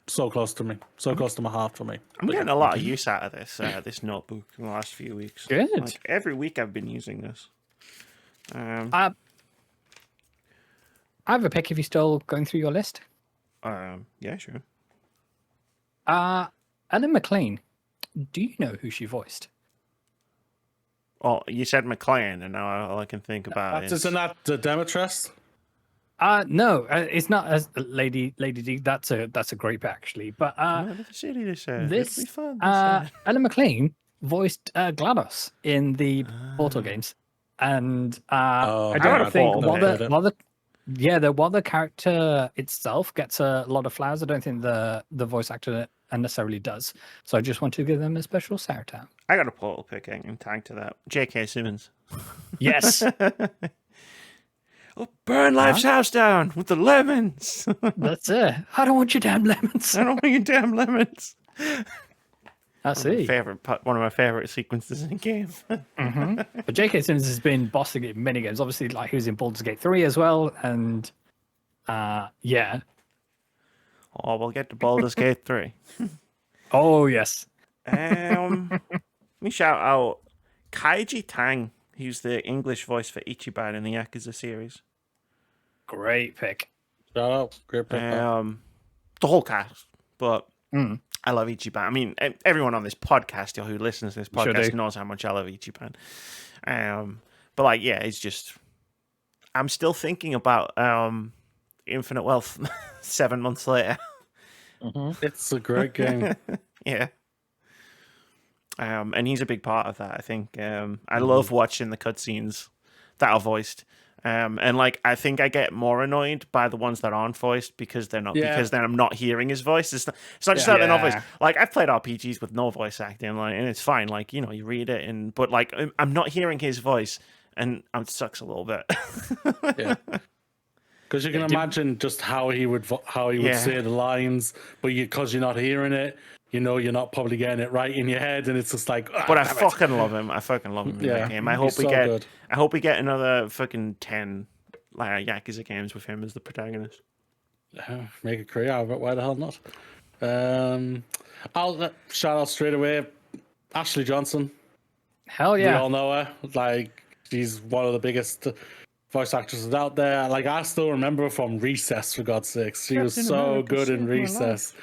S2: so close to me, so close to my heart for me.
S1: I'm getting a lot of use out of this notebook in the last few weeks.
S3: Good.
S1: Like, every week I've been using this.
S3: I have a pick if you're still going through your list.
S1: Yeah, sure.
S3: Ellen McLean. Do you know who she voiced?
S1: Oh, you said McLean, and now all I can think about is...
S2: Isn't that the Demetress?
S3: No, it's not as Lady D. That's a great pick actually. But
S1: Come out of the city, they said. It'll
S3: this
S1: be fun. They said.
S3: Ellen McLean voiced GLaDOS in the Portal
S1: Ah.
S3: games, and
S2: Oh,
S3: I
S1: got a
S3: don't think
S1: Portal pick.
S3: while the character itself gets a lot of flowers, I don't think the voice actor necessarily does. So I just want to give them a special shout out.
S1: I got a Portal pick and tag to that. J.K. Simmons.
S3: Yes,
S1: Oh, burn Life's house down with the lemons.
S3: that's it. I don't want your damn lemons.
S1: I don't want your damn lemons.
S3: I see.
S1: One of my favorite sequences in a game.
S3: But J.K. Simmons has been bossing it in many games. Obviously, like he was in Baldur's Gate 3 as well, and yeah.
S1: Oh, we'll get to Baldur's Gate 3.
S3: Oh yes.
S1: Let me shout out Kaiji Tang. He's the English voice for Ichiban in the Yakuza series.
S3: Great pick.
S2: Shout out. Great pick.
S1: The whole cast, but I love Ichiban. I mean, everyone on this podcast or who listens to this
S3: Sure
S1: podcast
S3: do.
S1: knows how much I love Ichiban. But like, yeah, it's just I'm still thinking about Infinite Wealth 7 months later.
S2: It's a great game.
S1: Yeah. And he's a big part of that, I think. I love watching the cutscenes that are voiced. And like I think I get more annoyed by the ones that aren't voiced because they're not because then I'm not hearing his voice. It's not just that they're not voiced. Like I've played RPGs with no voice acting, like, and it's fine. Like you read it, but like I'm not hearing his voice, and it sucks a little bit.
S2: Yeah. Because you can imagine just how he would say the lines, but because you're not hearing it, you're not probably getting it right in your head, and it's just like.
S1: But I fucking love him. I fucking love him in that game. I hope
S2: good.
S1: I hope we get another fucking 10 Yakuza games with him as the protagonist.
S2: Make a career out of it. Why the hell not? I'll shout out straight away, Ashley Johnson.
S3: Hell
S2: We
S3: yeah.
S2: all know her. Like she's one of the biggest voice actresses out there. Like I still remember her from Recess, for God's sakes. She was so good in Recess.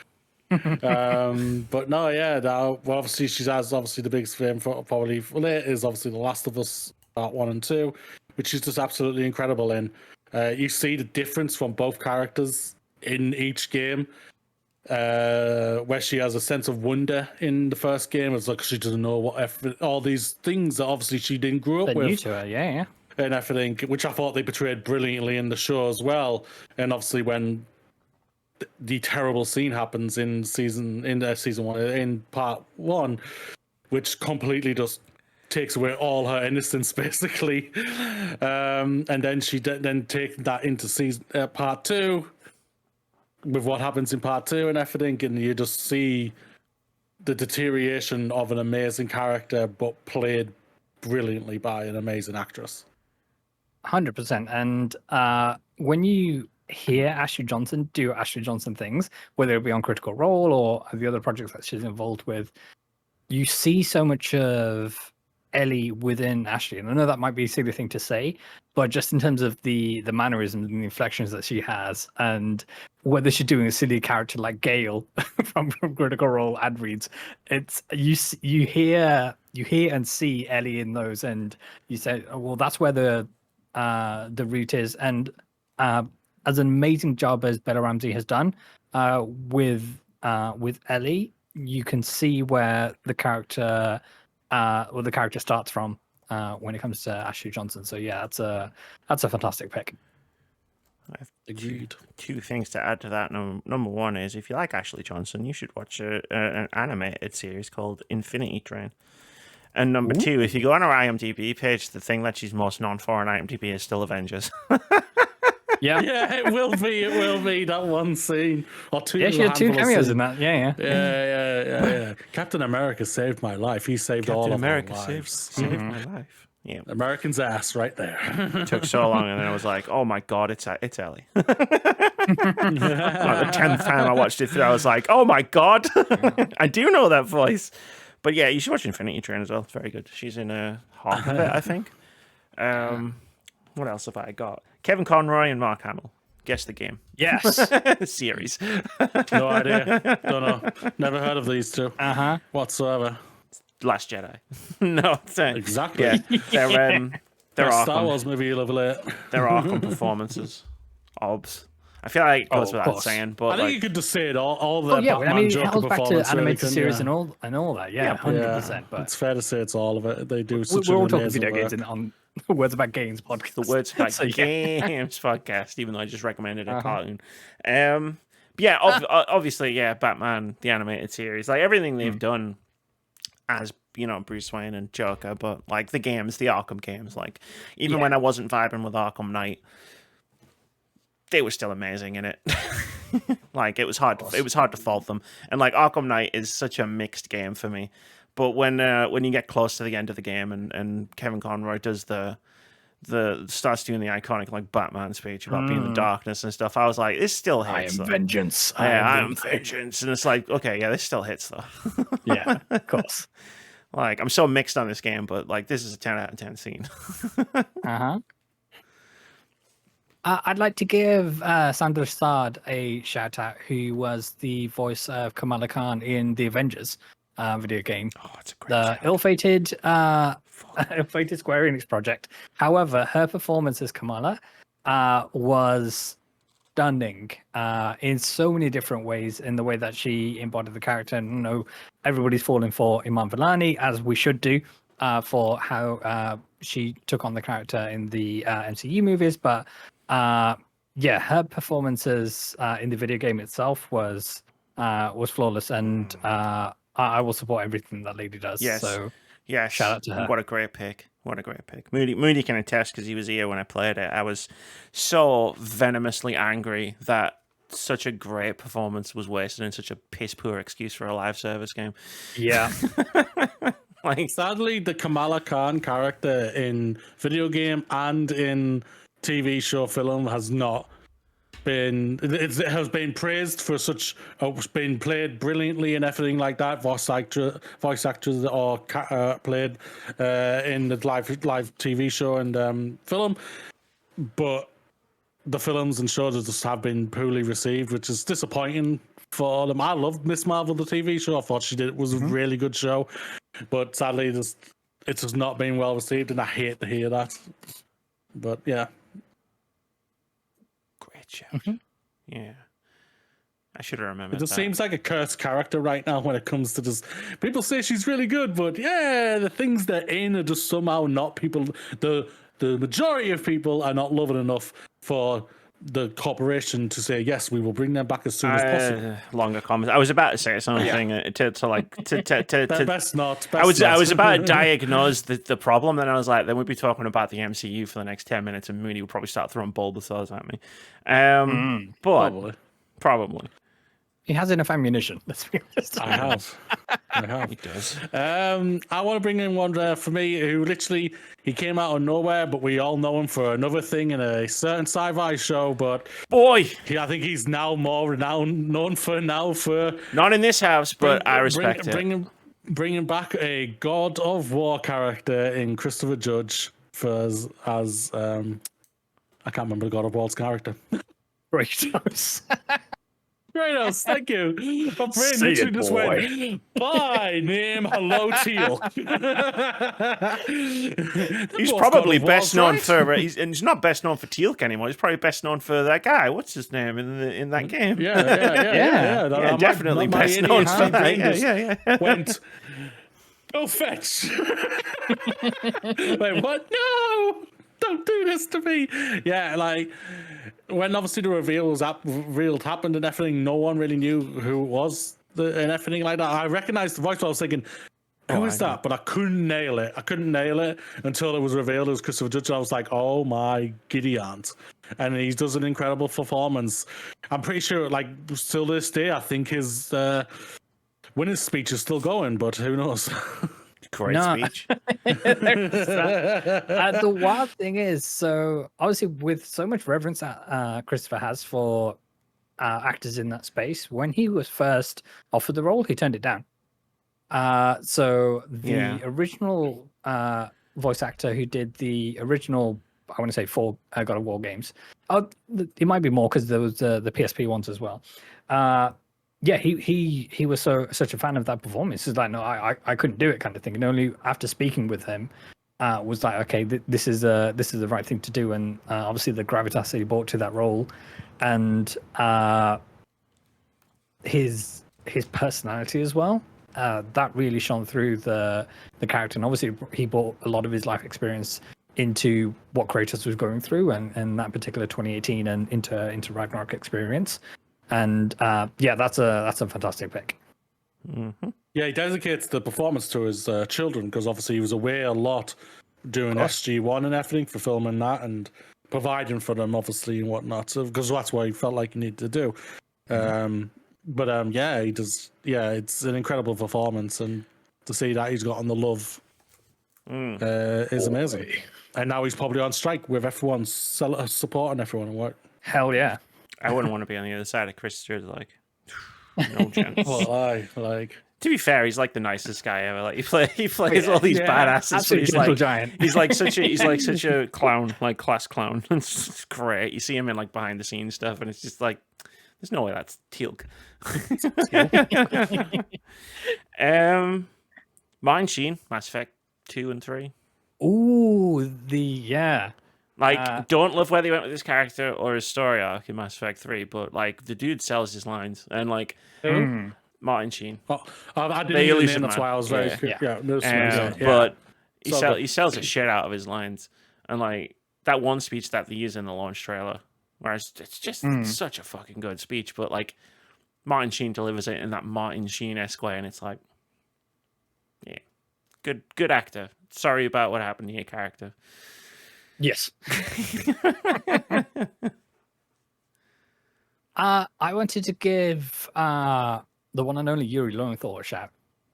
S2: But no, yeah. Well, obviously she has the biggest fame for probably is obviously The Last of Us Part 1 and 2, which is just absolutely incredible in. You see the difference from both characters in each game. Where she has a sense of wonder in the first game, it's like she doesn't know all these things that obviously she didn't grow up
S3: They're
S2: with.
S3: new to her, yeah.
S2: And everything, which I thought they portrayed brilliantly in the show as well. And obviously, when the terrible scene happens in season 1, in part 1, which completely just takes away all her innocence, basically. And then she then takes that into season part 2 with what happens in part 2 and everything, and you just see the deterioration of an amazing character, but played brilliantly by an amazing actress.
S3: 100%. And when you hear Ashley Johnson do Ashley Johnson things, whether it be on Critical Role or the other projects that she's involved with, you see so much of Ellie within Ashley. And I know that might be a silly thing to say, but just in terms of the mannerisms and the inflections that she has, and whether she's doing a silly character like Gale from Critical Role ad reads, it's you hear and see Ellie in those, and you say, oh, well, that's where the root is. And as an amazing job as Bella Ramsey has done with Ellie, you can see where the character starts from when it comes to Ashley Johnson. So yeah, that's a fantastic pick.
S2: Agreed.
S1: Two things to add to that. Number one is, if you like Ashley Johnson, you should watch an animated series called Infinity Train. And number two, if you go on her IMDb page, the thing that she's most known for on IMDb is still Avengers.
S3: Yeah,
S2: Yeah, it will be that one scene or two.
S3: yeah, she had 2 cameos
S2: scenes.
S3: in that. Yeah.
S2: Yeah. Captain America saved my life. He saved all
S1: Captain
S2: of
S1: America
S2: our lives.
S1: saved my life. Yeah,
S2: American's ass right there.
S1: took so long, and then I was like, "Oh my god, it's Ellie." Like the 10th time I watched it through, I was like, "Oh my god, I do know that voice." But yeah, you should watch Infinity Train as well. It's very good. She's in half of it, I think. What else have I got? Kevin Conroy and Mark Hamill. Guess the game.
S3: Yes.
S1: Series.
S2: No idea. Don't know. Never heard of these two whatsoever.
S1: Last Jedi. No,
S2: Exactly.
S1: Yeah, they're
S2: Best Star
S1: awesome.
S2: Wars movie you'll ever let.
S1: They're awesome performances. obs. I feel like it goes
S3: of
S1: without
S3: course.
S1: saying, but
S2: I think
S1: like,
S2: you could just say it all the
S3: Yeah,
S2: Batman
S3: I mean, it
S2: Joker
S3: holds back to
S2: performance. Really,
S3: animated series
S2: yeah.
S3: and all that. Yeah,
S1: Yeah,
S3: 100%. But
S2: it's fair to say it's all of it. They do
S3: we're
S2: such
S3: all
S2: an
S3: talking
S2: amazing
S3: video games
S2: work.
S3: and on Words About Games podcast.
S1: the Words About
S3: So, yeah.
S1: Games podcast, even though I just recommended a
S3: Uh-huh.
S1: cartoon. But yeah, obviously, yeah, Batman the animated series, like everything they've done as Bruce Wayne and Joker, but like the Arkham games, like even when I wasn't vibing with Arkham Knight, they were still amazing in it. Like it was hard to fault them, and like Arkham Knight is such a mixed game for me. But when you get close to the end of the game and Kevin Conroy does starts doing the iconic like Batman speech about being the darkness and stuff, I was like, this still hits.
S3: I am vengeance.
S1: I am vengeance, and it's like, okay, yeah, this still hits though.
S3: Yeah, of course.
S1: Like I'm so mixed on this game, but like this is a 10 out of 10 scene.
S3: Uh-huh. I'd like to give Sandra Sard a shout out, who was the voice of Kamala Khan in the Avengers video game.
S1: Oh, it's a great
S3: The
S1: shout.
S3: ill-fated Square Enix project. However, her performance as Kamala was stunning in so many different ways, in the way that she embodied the character. And everybody's falling for Iman Vellani, as we should do, for how she took on the character in the MCU movies. But yeah, her performances in the video game itself was flawless, and I will support everything that lady does.
S1: Yes.
S3: So
S1: Yes.
S3: shout out to her.
S1: What a great pick. What a great pick. Moody can attest because he was here when I played it. I was so venomously angry that such a great performance was wasted in such a piss poor excuse for a live service game.
S3: Yeah.
S1: Like,
S2: Sadly, the Kamala Khan character in video game and in TV show film has not been. It has been praised for such. It's been played brilliantly and everything like that. Voice actors or played in the live TV show and film, but the films and shows just have been poorly received, which is disappointing for them. I loved Miss Marvel, the TV show. I thought it was a really good show, but sadly, it's just not been well received, and I hate to hear that. But yeah.
S1: great shout. Yeah. I should have remembered
S2: It just
S1: that.
S2: seems like a cursed character right now when it comes to just people say she's really good, but yeah, the things they're in are just somehow not people. The majority of people are not loving enough for the corporation to say yes, we will bring them back as soon as possible.
S1: Longer comments. I was about to say something to
S2: Best not.
S1: I was about to diagnose the problem, then I was like, then we'd be talking about the MCU for the next 10 minutes, and Moody would probably start throwing Bulbasaurs at me. But probably.
S3: He has enough ammunition. Let's be honest.
S2: I have.
S1: He does.
S2: I want to bring in one for me who literally he came out of nowhere, but we all know him for another thing in a certain sci-fi show. But
S1: Boy,
S2: I think he's now more known for
S1: not in this house, but I respect it.
S2: Bringing back a God of War character in Christopher Judge as I can't remember the God of War's character.
S3: Kratos.
S2: Kratos, thank you. My brain
S3: Say
S2: literally
S3: it,
S2: just
S3: boy.
S2: went, bye, name, hello, Teal.
S1: He's probably best known for. He's not best known for Teal'c anymore. He's probably best known for that guy. What's his name in that game?
S2: Yeah.
S1: Definitely best known for that. Yeah.
S2: Went, go fetch. Wait, what? No, don't do this to me. Yeah, like when obviously the reveal happened and everything, no one really knew who it was and everything like that. I recognized the voice, but I was thinking, who is that? But I couldn't nail it. I couldn't nail it until it was revealed it was Christopher Judge. And I was like, oh my giddy aunt. And he does an incredible performance. I'm pretty sure, like, still this day, I think his winner's speech is still going, but who knows?
S1: Great speech.
S3: The wild thing is, so obviously with so much reverence that Christopher has for actors in that space, when he was first offered the role, he turned it down. So the original voice actor who did the original, I want to say 4 God of War games, it might be more because there was the PSP ones as well. Yeah, he was such a fan of that performance. It's like, no, I couldn't do it, kind of thing. And only after speaking with him was like, okay, this is the right thing to do, and obviously the gravitas that he brought to that role, and his personality as well. That really shone through the character, and obviously he brought a lot of his life experience into what Kratos was going through, and that particular 2018 and into Ragnarok experience. And yeah, that's a fantastic pick.
S1: Mm-hmm.
S2: Yeah, he dedicates the performance to his children because obviously he was away a lot doing SG1 and everything for filming that and providing for them, obviously, and whatnot. So, because that's what he felt like he needed to do. But yeah, he does. Yeah, it's an incredible performance, and to see that he's gotten the love is amazing. And now he's probably on strike with everyone supporting everyone and what.
S3: Hell yeah.
S1: I wouldn't want to be on the other side of Chris Stewart, like, no chance.
S2: Well, I like.
S1: To be fair, he's like the nicest guy ever. Like he plays all these badasses, but he's like such a clown, like class clown. It's great. You see him in like behind the scenes stuff, and it's just like, there's no way that's Teal'c. Mine Sheen, Mass Effect 2 and 3.
S3: Ooh,
S1: Like, don't love where they went with this character or his story arc in Mass Effect 3, but like the dude sells his lines, and like Martin Sheen.
S2: Oh, I didn't even name, that's why I was very
S1: But he sells the shit out of his lines, and like that one speech that they use in the launch trailer, where it's just such a fucking good speech, but like Martin Sheen delivers it in that Martin Sheen-esque way, and it's like, yeah, good actor. Sorry about what happened to your character.
S3: Yes. I wanted to give the one and only Yuri Lowenthal a shout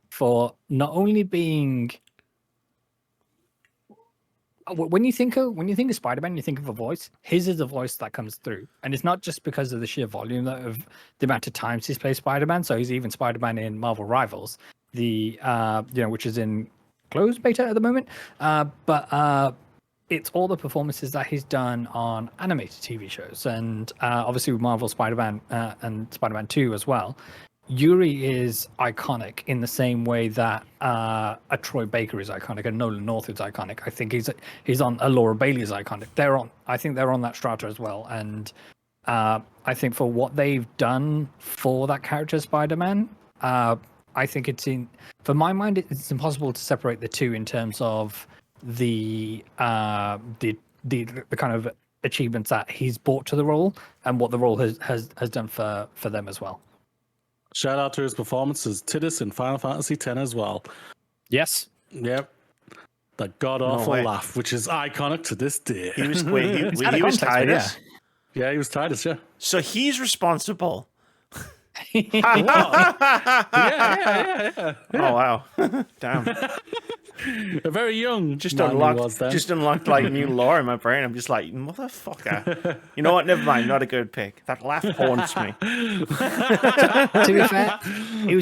S3: for not only being. When you think of Spider-Man, you think of a voice. His is a voice that comes through, and it's not just because of the sheer volume of the amount of times he's played Spider-Man. So he's even Spider-Man in Marvel Rivals, which is in closed beta at the moment. But it's all the performances that he's done on animated TV shows, and obviously with Marvel Spider-Man and Spider-Man 2 as well. Yuri is iconic in the same way that a Troy Baker is iconic, and Nolan North is iconic. I think he's on a Laura Bailey is iconic. I think they're on that strata as well, and I think for what they've done for that character Spider-Man, I think for my mind it's impossible to separate the two in terms of the kind of achievements that he's brought to the role and what the role has done for them as well.
S2: Shout out to his performances, Tidus in Final Fantasy X as well.
S3: Yes.
S2: Yep. The god awful laugh, which is iconic to this day.
S1: He was Tidus.
S2: Yeah, he was Tidus. Yeah.
S1: So he's responsible.
S2: Yeah.
S1: Oh wow! Damn.
S2: A very young.
S1: Just unlocked like new lore in my brain. I'm just like, motherfucker. You know what? Never mind. Not a good pick. That laugh haunts me.
S3: To be fair, it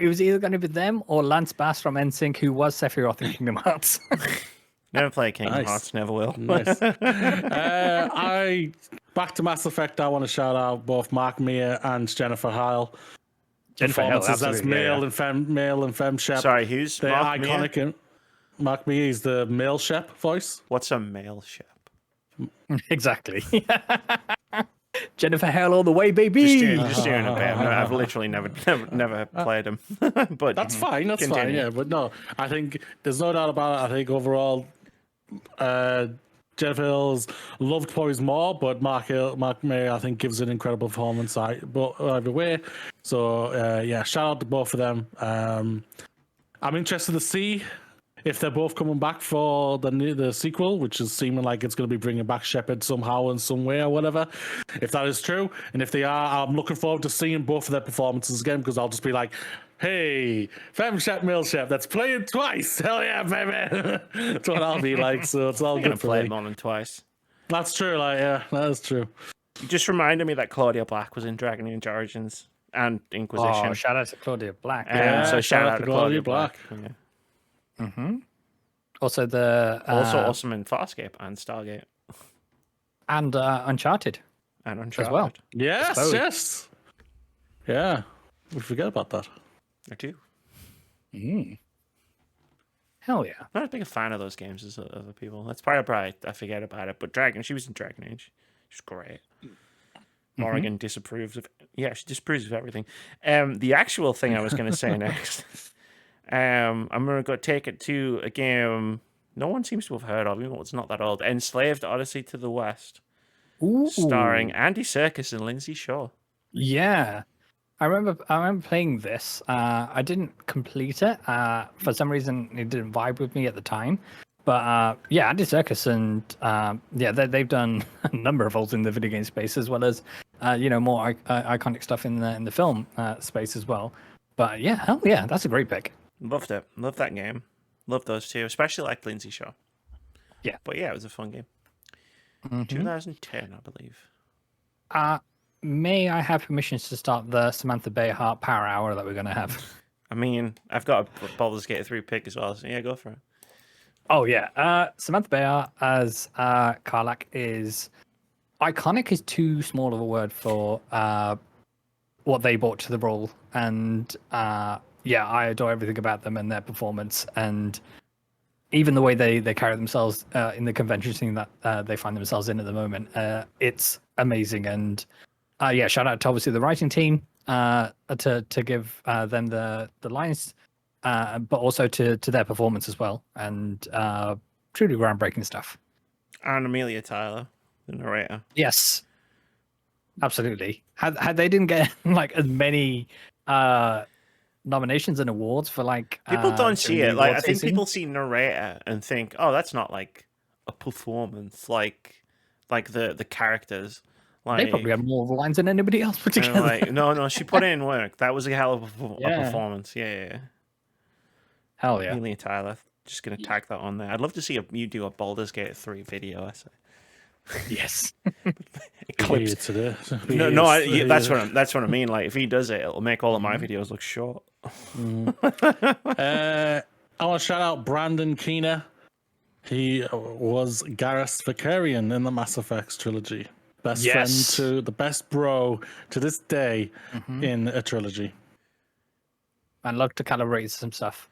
S3: was either going to be them or Lance Bass from NSYNC, who was Sephiroth in Kingdom Hearts.
S1: Never play Kingdom Hearts. Never will.
S2: Nice. Back to Mass Effect. I want to shout out both Mark Meir and Jennifer Hale. Performances as male and femme Shep.
S1: Sorry, who's
S2: they're
S1: Mark
S2: iconic.
S1: Meir?
S2: Mark Meir is the male Shep voice.
S1: What's a male Shep?
S3: Exactly. Jennifer Hale all the way, baby.
S1: Just doing a bit. I've literally never played him. But
S2: that's fine. That's
S1: continue.
S2: fine. Yeah, but no, I think there's no doubt about it. I think overall, Jennifer Hale's loved poise more, but Mark May I think gives an incredible performance either way. So yeah, shout out to both of them. I'm interested to see if they're both coming back for the sequel, which is seeming like it's going to be bringing back Shepard somehow in some way or whatever. If that is true, and if they are, I'm looking forward to seeing both of their performances again, because I'll just be like, hey, femme Shep, male Shep, that's playing twice. Hell yeah, baby. That's what I'll be like. So it's all good for
S1: play
S2: me.
S1: more than twice.
S2: That's true. Like, yeah, that is true.
S1: You just reminded me that Claudia Black was in Dragon Age Origins and Inquisition.
S3: Oh, shout out to Claudia Black.
S1: So shout out to Claudia Black. Yeah.
S3: Mm-hmm. Also
S1: also awesome in Farscape and Stargate
S3: and Uncharted as well.
S2: Yes. Yeah, we forget about that.
S1: I do.
S3: Hell yeah.
S1: Not as big a fan of those games as other people. That's probably I forget about it. But she was in Dragon Age. She's great. Morrigan disapproves of. Yeah, she disapproves of everything. The actual thing I was going to say next. I'm going to take it to a game no one seems to have heard of, even though it's not that old. Enslaved: Odyssey to the West.
S3: Ooh.
S1: Starring Andy Serkis and Lindsay Shaw.
S3: Yeah. I remember playing this. I didn't complete it. For some reason, it didn't vibe with me at the time. But yeah, Andy Serkis and they've done a number of roles in the video game space, as well as more iconic stuff in the film space as well. But yeah, hell yeah, that's a great pick.
S1: Loved it. Loved that game. Loved those two, especially like Lindsay Shaw.
S3: Yeah.
S1: But yeah, it was a fun game. 2010, I believe.
S3: May I have permissions to start the Samantha Bayhart Power Hour that we're going to have?
S1: I mean, I've got a Baldur's Gate 3 pick as well, so yeah, go for it.
S3: Oh, yeah. Samantha Bayhart as Karlach is... Iconic is too small of a word for what they brought to the role. And yeah, I adore everything about them and their performance. And even the way they carry themselves in the convention scene that they find themselves in at the moment. It's amazing. And yeah, shout out to obviously the writing team to give them the lines, but also to their performance as well. And truly groundbreaking stuff.
S1: And Amelia Tyler, the narrator.
S3: Yes, absolutely. Had they didn't get like as many nominations and awards for like
S1: people don't see it. Like I think
S3: season.
S1: people see narrator and think, oh, that's not like a performance, like the characters. Like,
S3: they probably had more lines than anybody else put together.
S1: Like, no, she put in work. That was a hell of a performance. Yeah.
S3: Hell yeah.
S1: Amelia Tyler. Just gonna tag that on there. I'd love to see you do a Baldur's Gate 3 video essay.
S3: Yes.
S1: Clips. That's what I mean. Like if he does it, it'll make all of my videos look short.
S2: I want to shout out Brandon Keener. He was Garrus Vakarian in the Mass Effect trilogy. Best friend to the best bro to this day in a trilogy.
S3: And love to calibrate some stuff.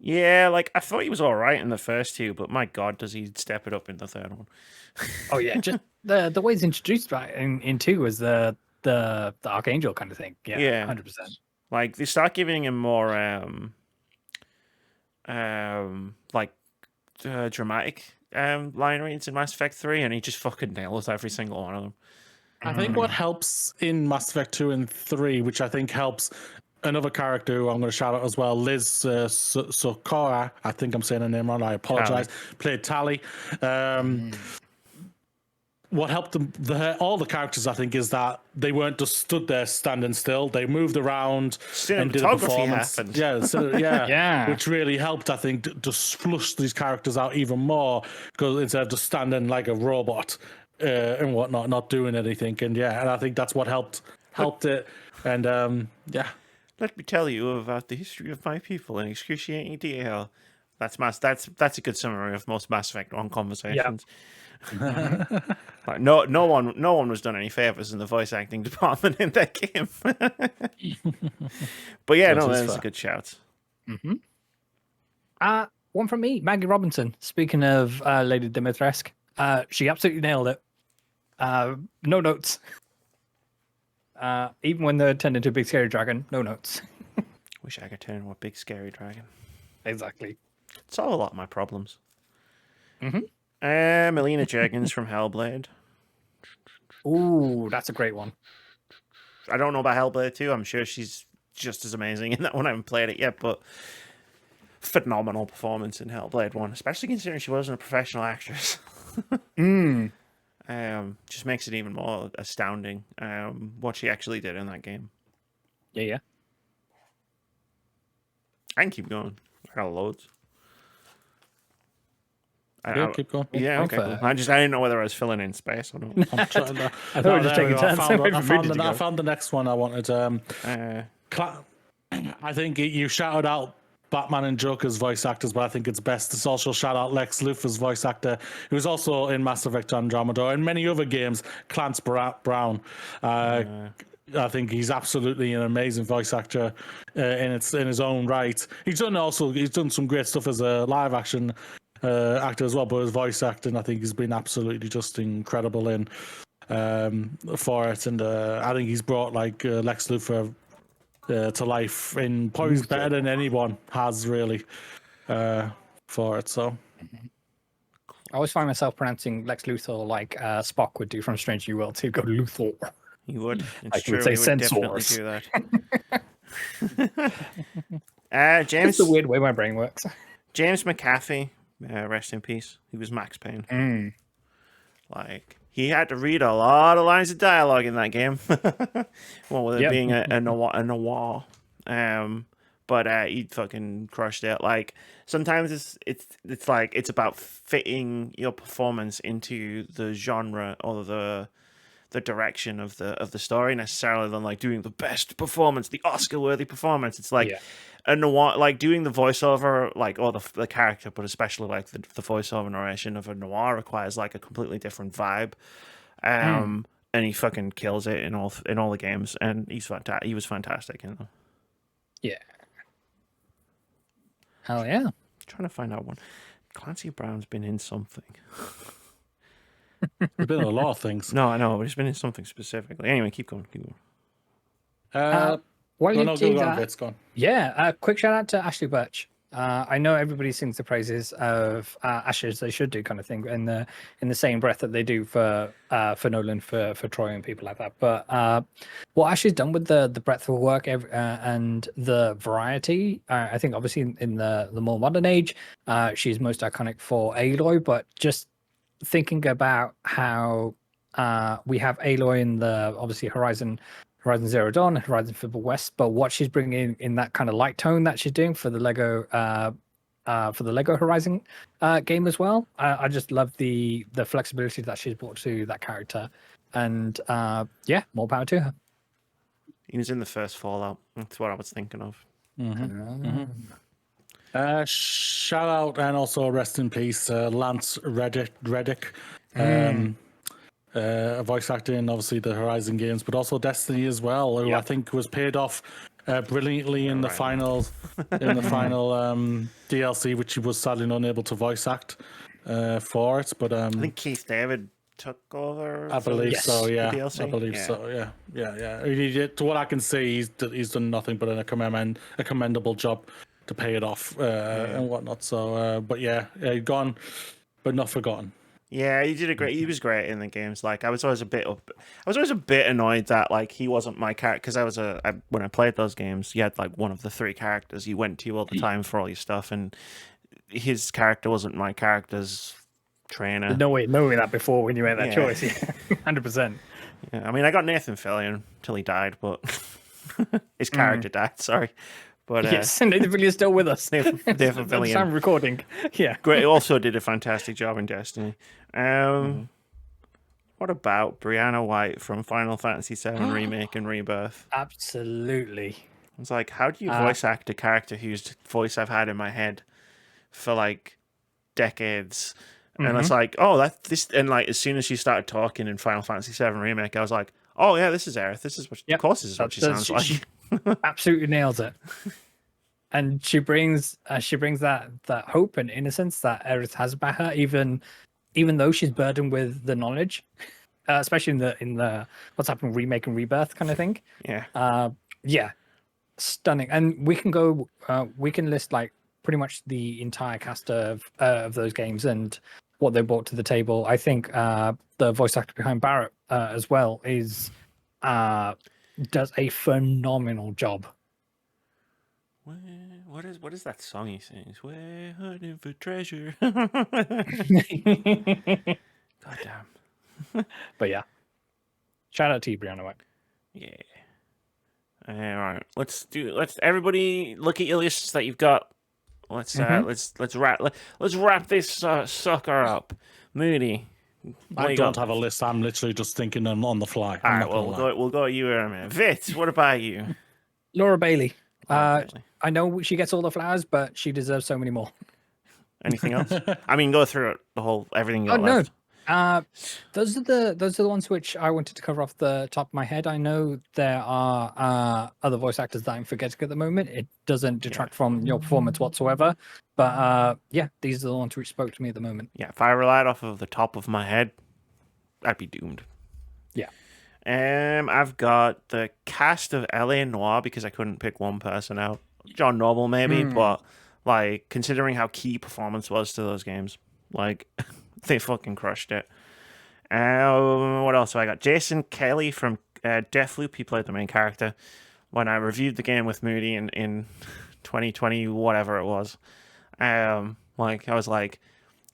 S1: Yeah, like I thought he was all right in the first two, but my God, does he step it up in the third one?
S3: Oh yeah, just the way it's introduced right in two was the Archangel kind of thing. Yeah, 100%.
S1: Like they start giving him more dramatic line reads in Mass Effect 3, and he just fucking nails every single one of them.
S2: I think what helps in Mass Effect 2 and 3, which I think helps another character who I'm going to shout out as well, Liz Sokora, I think I'm saying her name wrong, I apologize, played Tali. What helped them, all the characters, I think, is that they weren't just stood there standing still. They moved around and did a performance.
S1: Happened.
S3: Yeah,
S2: which really helped, I think, just flush these characters out even more, because instead of just standing like a robot and whatnot, not doing anything. And I think that's what helped it. And
S1: let me tell you about the history of my people in excruciating detail. That's a good summary of most Mass Effect 1 conversations.
S3: Yep.
S1: Like no one was done any favors in the voice acting department in that game. But yeah, that's a good shout.
S3: One from me, Maggie Robinson. Speaking of Lady Dimitrescu, she absolutely nailed it. No notes. Even when they turned into a big scary dragon, no notes.
S1: Wish I could turn into a big scary dragon.
S3: Exactly.
S1: Solve a lot of my problems. Melina Juergens from Hellblade.
S3: Ooh, that's a great one.
S1: I don't know about Hellblade 2. I'm sure she's just as amazing in that one. I haven't played it yet, but phenomenal performance in Hellblade 1, especially considering she wasn't a professional actress. Just makes it even more astounding what she actually did in that game.
S3: Yeah.
S1: I can keep going. I got loads.
S2: Keep going.
S1: Yeah, okay. Cool. I didn't know whether I was filling in space or not.
S3: I thought we were just taking turns.
S2: I found the next one I wanted. I think you shouted out Batman and Joker's voice actors, but I think it's best to also shout out Lex Luthor's voice actor, who's also in Mass Effect Andromeda and many other games, Clance Brown. I think he's absolutely an amazing voice actor in his own right. He's done some great stuff as a live action actor as well, but his voice acting, I think he's been absolutely just incredible in for it. And I think he's brought like Lex Luthor to life in probably better than anyone has really for it. So
S3: I always find myself pronouncing Lex Luthor like Spock would do from Strange New World to go Luthor.
S1: You would. It's
S3: Like you
S1: true.
S3: would say
S1: He would definitely
S3: sensors.
S1: do that.
S3: It's the weird way my brain works.
S1: James McAfee, rest in peace. He was Max Payne. Like, he had to read a lot of lines of dialogue in that game. Well, with it being a noir. But he fucking crushed it. Like, sometimes it's like it's about fitting your performance into the genre or the direction of the story necessarily than like doing the best performance, the Oscar-worthy performance. It's like a noir, like doing the voiceover, like or the character, but especially like the voiceover narration of a noir requires like a completely different vibe. And he fucking kills it in all the games, and he was fantastic in them.
S3: Yeah. Hell yeah.
S1: Trying to find out one. Clancy Brown's been in something.
S2: there's been a lot of things.
S1: No, I know, but he's been in something specifically. Anyway, keep going.
S3: While
S2: no,
S3: you
S2: go
S3: do
S2: on,
S3: that,
S2: Vitz, go on.
S3: yeah, quick shout out to Ashley Birch. I know everybody sings the praises of Ashley as they should do, kind of thing, in the same breath that they do for Nolan, for Troy, and people like that. But what Ashley's done with the breadth of work and the variety, I think obviously in the more modern age, she's most iconic for Aloy. But just thinking about how we have Aloy in the obviously Horizon Zero Dawn, Horizon Forbidden West, but what she's bringing in that kind of light tone that she's doing for the Lego Horizon game as well. I just love the flexibility that she's brought to that character, and yeah, more power to her.
S1: He was in the first Fallout. That's what I was thinking of.
S2: Shout out and also rest in peace, Lance Reddick. Voice actor in obviously the Horizon games, but also Destiny as well, who I think was paid off brilliantly in the final DLC, which he was sadly unable to voice act for it. But
S1: I think Keith David took over.
S2: I believe so. Yeah,
S1: DLC?
S2: I believe so. Yeah. He did, to what I can see, he's done nothing but a commendable job to pay it off and whatnot. So, but gone, but not forgotten.
S1: Yeah, he was great in the games. Like, I was always a bit annoyed that like he wasn't my character, because when I played those games, you had like one of the three characters you went to all the time for all your stuff, and his character wasn't my character's trainer.
S3: No way knowing that before when you made that choice. Yeah, 100%.
S1: Yeah, I mean, I got Nathan Fillion until he died, but his character died. Sorry. But,
S3: yes, Nathan Fillion is still with us.
S1: Nathan Fillion.
S3: I'm recording. Yeah.
S1: Great. Also did a fantastic job in Destiny. What about Brianna White from Final Fantasy VII Remake and Rebirth?
S3: Absolutely.
S1: It's like, how do you voice act a character whose voice I've had in my head for like decades? And it's like, and like as soon as she started talking in Final Fantasy VII Remake, I was like, oh yeah, this is Aerith. This is what, of course, this is what she sounds like.
S3: Absolutely nails it. And she brings that hope and innocence that Aerith has about her, even though she's burdened with the knowledge, especially in the what's happened remake and rebirth kind of thing. Yeah, stunning. And we can list like pretty much the entire cast of those games and what they brought to the table. I think the voice actor behind Barrett as well does a phenomenal job.
S1: What is that song he sings? We're hunting for treasure. Goddamn.
S3: But yeah, shout out to you, Brianna White.
S1: Yeah. All right. Let's everybody look at your lists that you've got. Let's wrap this sucker up. Moody.
S2: I don't have a list. I'm literally just thinking on the fly.
S1: All right. Well, we'll go to you in a minute. Vitz, what about you?
S3: Laura Bailey. I know she gets all the flowers, but she deserves so many more.
S1: Anything else? I mean, go through it, everything you got left.
S3: Those are the ones which I wanted to cover off the top of my head. I know there are other voice actors that I'm forgetting at the moment. It doesn't detract from your performance whatsoever. But yeah, these are the ones which spoke to me at the moment.
S1: Yeah, if I relied off of the top of my head, I'd be doomed.
S3: Yeah.
S1: I've got the cast of LA Noire because I couldn't pick one person out. John Noble maybe, but like considering how key performance was to those games, like they fucking crushed it. What else have I got? Jason Kelly from Deathloop. He played the main character when I reviewed the game with Moody in 2020, whatever it was. Like I was like,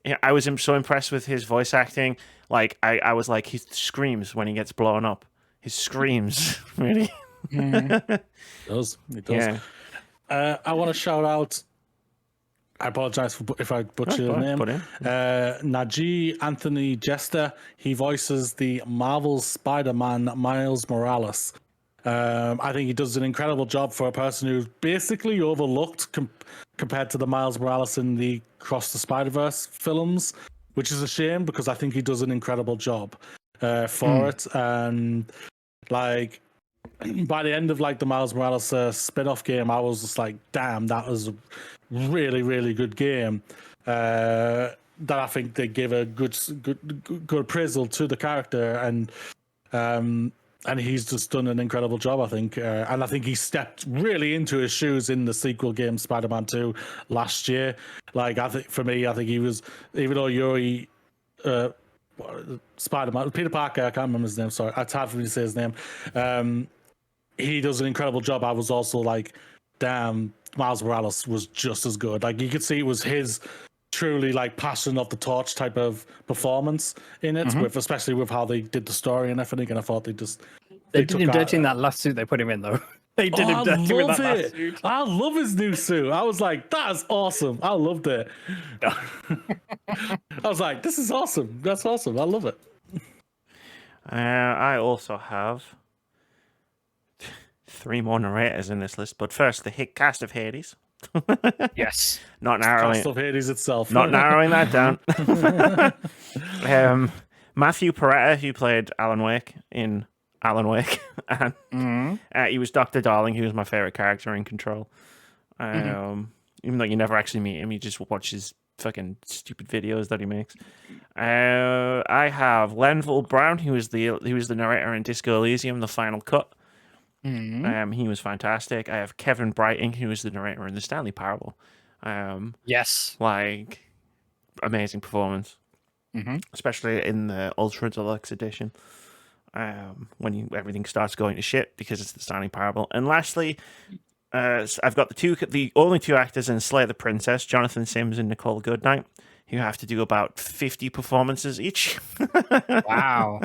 S1: yeah, I was so impressed with his voice acting. Like I was like, he screams when he gets blown up. His screams, really.
S2: It does.
S1: Yeah.
S2: I want to shout out. I apologize if I butcher your name. Najee Anthony Jester. He voices the Marvel Spider-Man Miles Morales. I think he does an incredible job for a person who's basically overlooked compared to the Miles Morales in the Cross the Spider-Verse films, which is a shame because I think he does an incredible job for it. And like by the end of like the Miles Morales spin-off game, I was just like, damn, that was a really, really good game. That I think they give a good appraisal to the character, and he's just done an incredible job, I think. And I think he stepped really into his shoes in the sequel game Spider-Man 2 last year. Like I think for me, I think he was, even though Yuri Spider-Man, Peter Parker, I can't remember his name, sorry, it's hard for me to say his name. He does an incredible job. I was also like, damn, Miles Morales was just as good. Like you could see it was his truly like passion of the torch type of performance in it, with especially with how they did the story and everything. And I thought they
S3: did him dirty in that last suit they put him in though. They did him dirty with that last suit.
S2: I love his new suit. I was like, that is awesome. I loved it. I was like, this is awesome. That's awesome. I love it.
S1: I also have 3 more narrators in this list, but first the hit cast of Hades.
S3: Yes.
S1: Not narrowing.
S2: Cast of Hades itself.
S1: Not narrowing that down. Matthew Peretta, who played Alan Wake in Alan Wake, and he was Dr. Darling, who was my favorite character in Control. Even though you never actually meet him, you just watch his fucking stupid videos that he makes. I have Lenville Brown, who was the narrator in Disco Elysium, The Final Cut. He was fantastic. I have Kevin Brighting, who was the narrator in the Stanley Parable.
S3: Yes.
S1: Like, amazing performance. Especially in the Ultra Deluxe edition. When everything starts going to shit because it's the Stanley Parable. And lastly, I've got the only 2 actors in Slay the Princess, Jonathan Sims and Nicole Goodnight, who have to do about 50 performances each.
S3: Wow.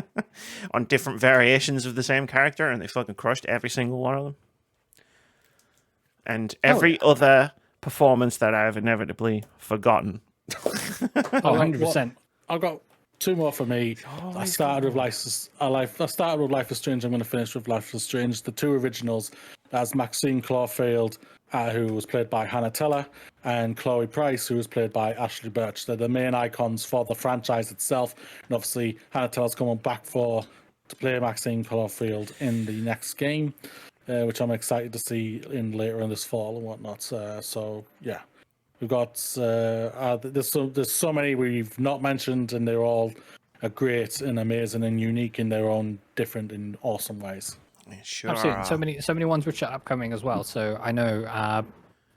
S1: On different variations of the same character, and they fucking crushed every single one of them. And every other performance that I've inevitably forgotten.
S3: 100%.
S2: I've got 2 more for me. I started with Life is Strange. I'm going to finish with Life is Strange. The 2 originals, as Maxine Clawfield, who was played by Hannah Teller, and Chloe Price, who was played by Ashley Birch. They're the main icons for the franchise itself. And obviously, Hannah Teller's coming back to play Maxine Clawfield in the next game, which I'm excited to see later in this fall and whatnot. So yeah, we've got there's so many we've not mentioned, and they're all great and amazing and unique in their own different and awesome ways.
S1: Sure.
S3: Absolutely. So many ones which are upcoming as well. So I know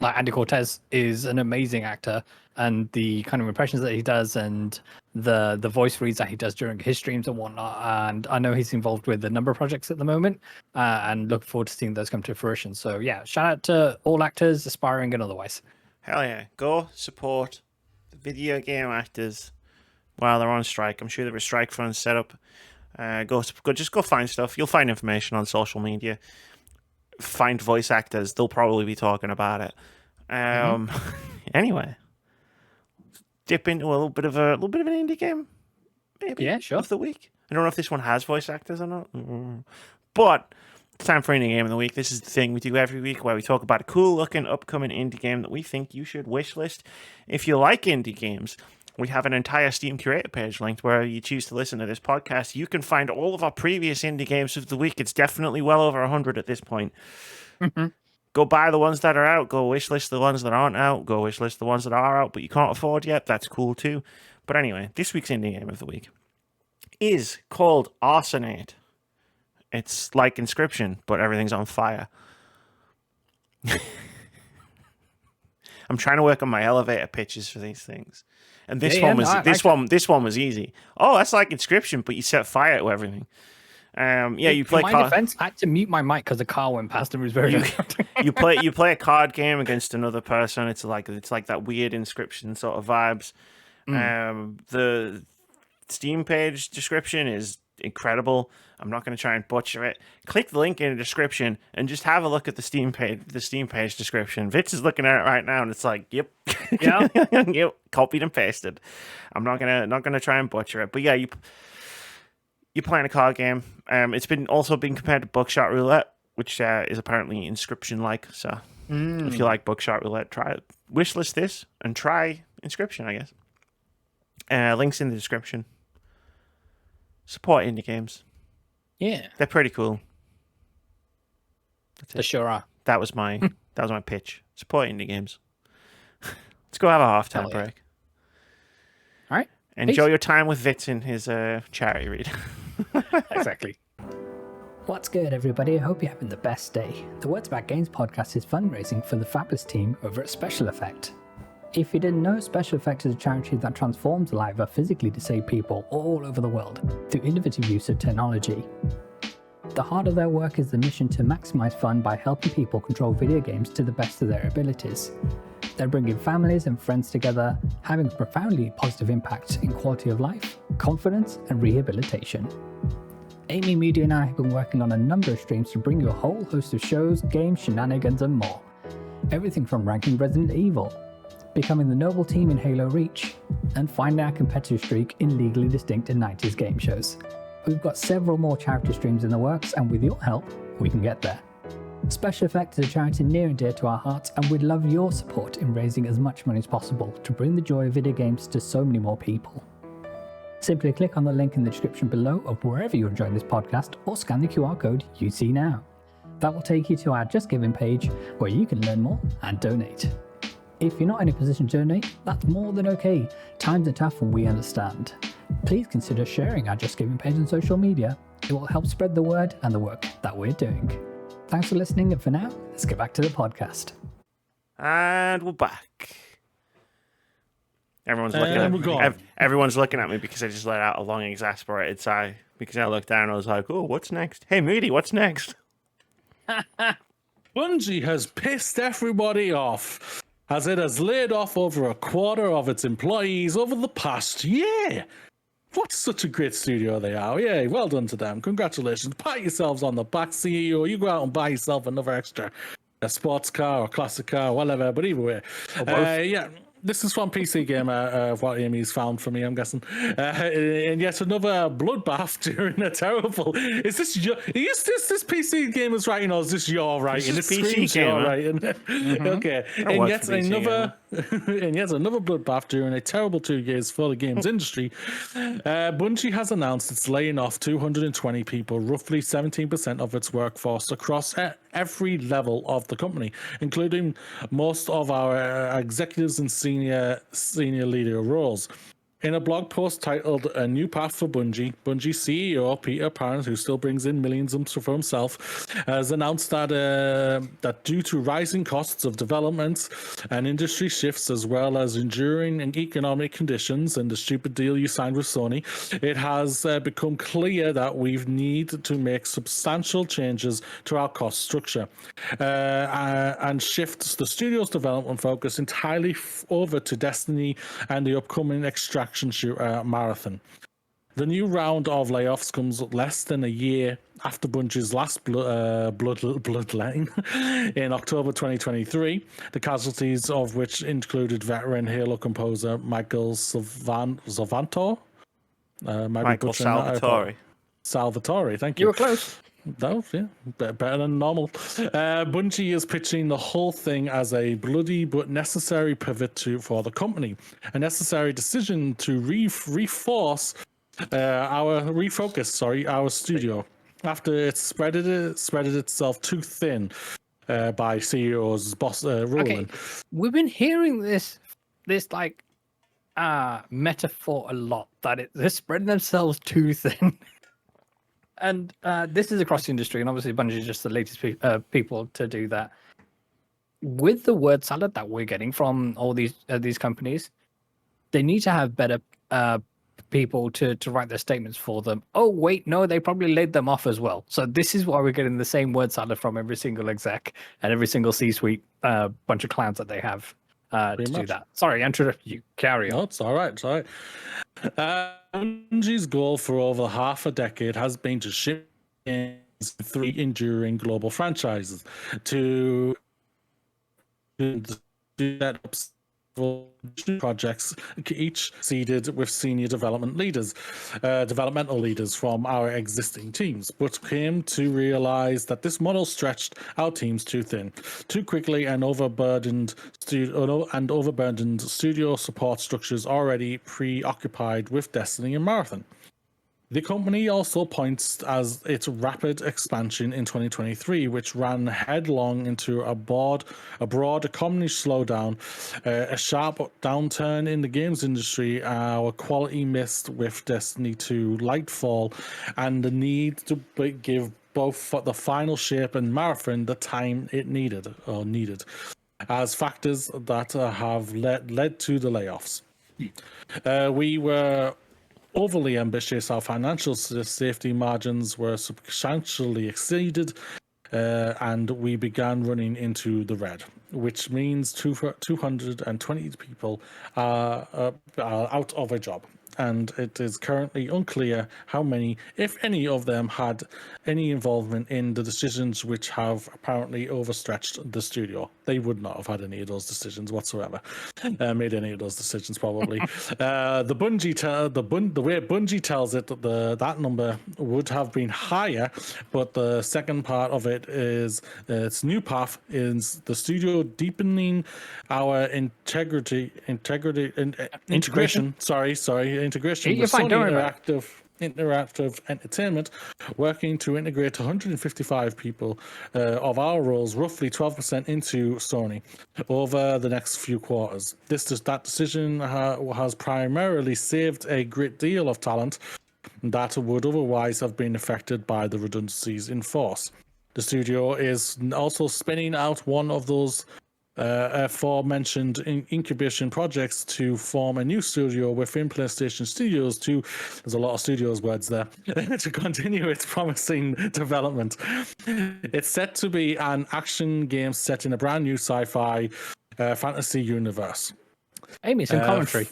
S3: like Andy Cortez is an amazing actor, and the kind of impressions that he does and the voice reads that he does during his streams and whatnot. And I know he's involved with a number of projects at the moment, and look forward to seeing those come to fruition. So yeah, shout out to all actors, aspiring and otherwise.
S1: Hell yeah. Go support the video game actors while they're on strike. I'm sure there are strike funds set up. Just go find stuff. You'll find information on social media. Find voice actors. They'll probably be talking about it. Anyway, dip into a little bit of an indie game, maybe.
S3: Yeah, sure.
S1: Of the week. I don't know if this one has voice actors or not, but it's time for indie game of the week. This is the thing we do every week where we talk about a cool looking upcoming indie game that we think you should wishlist. If you like indie games, we have an entire Steam Curator page linked where you choose to listen to this podcast. You can find all of our previous indie games of the week. It's definitely well over 100 at this point. Go buy the ones that are out. Go wishlist the ones that aren't out. Go wishlist the ones that are out, but you can't afford yet. That's cool too. But anyway, this week's indie game of the week is called Arsonate. It's like Inscription, but everything's on fire. I'm trying to work on my elevator pitches for these things. And this one was easy. Oh, that's like Inscription, but you set fire to everything. You play.
S3: In my defense, I had to mute my mic because the car went past and it was very.
S1: you play a card game against another person. It's like that weird Inscription sort of vibes. The Steam page description is incredible. I'm not going to try and butcher it. Click the link in the description and just have a look at the Steam page description. Vitz is looking at it right now and it's like, yep,
S3: yeah,
S1: yep, copied and pasted. I'm not gonna try and butcher it, but yeah, you're playing a card game. It's also been compared to Buckshot Roulette, which is apparently Inscription-like. So if you like Buckshot Roulette, try it. Wishlist this and try Inscription, I guess. Links in the description. Support indie games.
S3: Yeah,
S1: they're pretty cool.
S3: They sure are.
S1: That was my pitch. Support indie games. Let's go have a halftime break.
S3: All right.
S1: Enjoy your time with Vitz in his charity read.
S3: Exactly. What's good, everybody? I hope you're having the best day. The Words About Games podcast is fundraising for the fabulous team over at Special Effect. If you didn't know, Special Effect is a charity that transforms the lives of physically disabled people all over the world through innovative use of technology. The heart of their work is the mission to maximize fun by helping people control video games to the best of their abilities. They're bringing families and friends together, having a profoundly positive impact in quality of life, confidence, and rehabilitation. Amy, Moody, and I have been working on a number of streams to bring you a whole host of shows, games, shenanigans, and more. Everything from ranking Resident Evil, becoming the noble team in Halo Reach, and finding our competitive streak in legally distinct and 90s game shows. We've got several more charity streams in the works, and with your help, we can get there. Special Effect is a charity near and dear to our hearts, and we'd love your support in raising as much money as possible to bring the joy of video games to so many more people. Simply click on the link in the description below of wherever you're enjoying this podcast, or scan the QR code you see now. That will take you to our Just Giving page, where you can learn more and donate. If you're not in a position to donate, that's more than okay. Times are tough and we understand. Please consider sharing our Just Giving page on social media. It will help spread the word and the work that we're doing. Thanks for listening, and for now, let's get back to the podcast.
S1: And we're back. Everyone's looking at me because I just let out a long, exasperated sigh. Because I looked down and I was like, oh, what's next? Hey, Moody, what's next?
S2: Bungie has pissed everybody off, as it has laid off over a quarter of its employees over the past year. What such a great studio they are. Yeah, well done to them. Congratulations. Pat yourselves on the back, CEO. You go out and buy yourself another extra, a sports car or classic car, whatever. But either way, yeah. This is from PC Gamer, what Amy's found for me, I'm guessing. And yet another bloodbath during a terrible... Is this this PC Gamer's writing, or is this your writing?
S1: This is PC Gamer.
S2: Writing. Mm-hmm. Okay. And yet another bloodbath during a terrible 2 years for the games industry. Bungie has announced it's laying off 220 people, roughly 17% of its workforce across every level of the company, including most of our executives and senior leader roles. In a blog post titled "A New Path for Bungie," Bungie CEO Peter Parent, who still brings in millions for himself, has announced that due to rising costs of development and industry shifts, as well as enduring economic conditions and the stupid deal you signed with Sony, it has become clear that we need to make substantial changes to our cost structure and shift the studio's development focus entirely over to Destiny and the upcoming Extraction shooter Marathon. The new round of layoffs comes less than a year after Bungie's last bloodline in October 2023, the casualties of which included veteran Halo composer Michael Salvatore.
S1: Michael Salvatore.
S2: Salvatore, thank you.
S3: You were close.
S2: No, yeah, better than normal. Bungie is pitching the whole thing as a bloody but necessary pivot for the company, a necessary decision to refocus our studio after it spreaded itself too thin by CEO's boss ruling.
S3: Okay, we've been hearing this like metaphor a lot, that they're spreading themselves too thin. And this is across the industry, and obviously Bungie is just the latest people to do that. With the word salad that we're getting from all these companies, they need to have better people to write their statements for them. Oh wait, no, they probably laid them off as well. So this is why we're getting the same word salad from every single exec and every single C-suite bunch of clowns that they have to do that. Sorry, I interrupted you. Carry on.
S2: No, it's all right. It's all right. Bungie's goal for over half a decade has been to ship in 3 enduring global franchises to set up projects, each seeded with senior developmental leaders from our existing teams, but came to realize that this model stretched our teams too thin, too quickly, and overburdened studio support structures already preoccupied with Destiny and Marathon. The company also points as its rapid expansion in 2023, which ran headlong into a broad economic slowdown, a sharp downturn in the games industry, our quality missed with Destiny 2 Lightfall, and the need to give both the final shape and Marathon the time it needed, as factors that have led to the layoffs. We were overly ambitious. Our financial safety margins were substantially exceeded, and we began running into the red, which means 220 people are out of a job. And it is currently unclear how many, if any of them, had any involvement in the decisions which have apparently overstretched the studio. They would not have had any of those decisions whatsoever. Made any of those decisions probably. The way Bungie tells it, that number would have been higher, but the second part of it is its new path is the studio deepening our integration
S3: You're
S2: with
S3: fine, don't
S2: Sony
S3: worry about it.
S2: Interactive Entertainment, working to integrate 155 people of our roles, roughly 12% into Sony, over the next few quarters. That decision has primarily saved a great deal of talent that would otherwise have been affected by the redundancies in force. The studio is also spinning out one of those aforementioned incubation projects to form a new studio within PlayStation Studios there's a lot of studios words there, to continue its promising development. It's set to be an action game set in a brand new sci-fi fantasy universe.
S3: Amy, some commentary.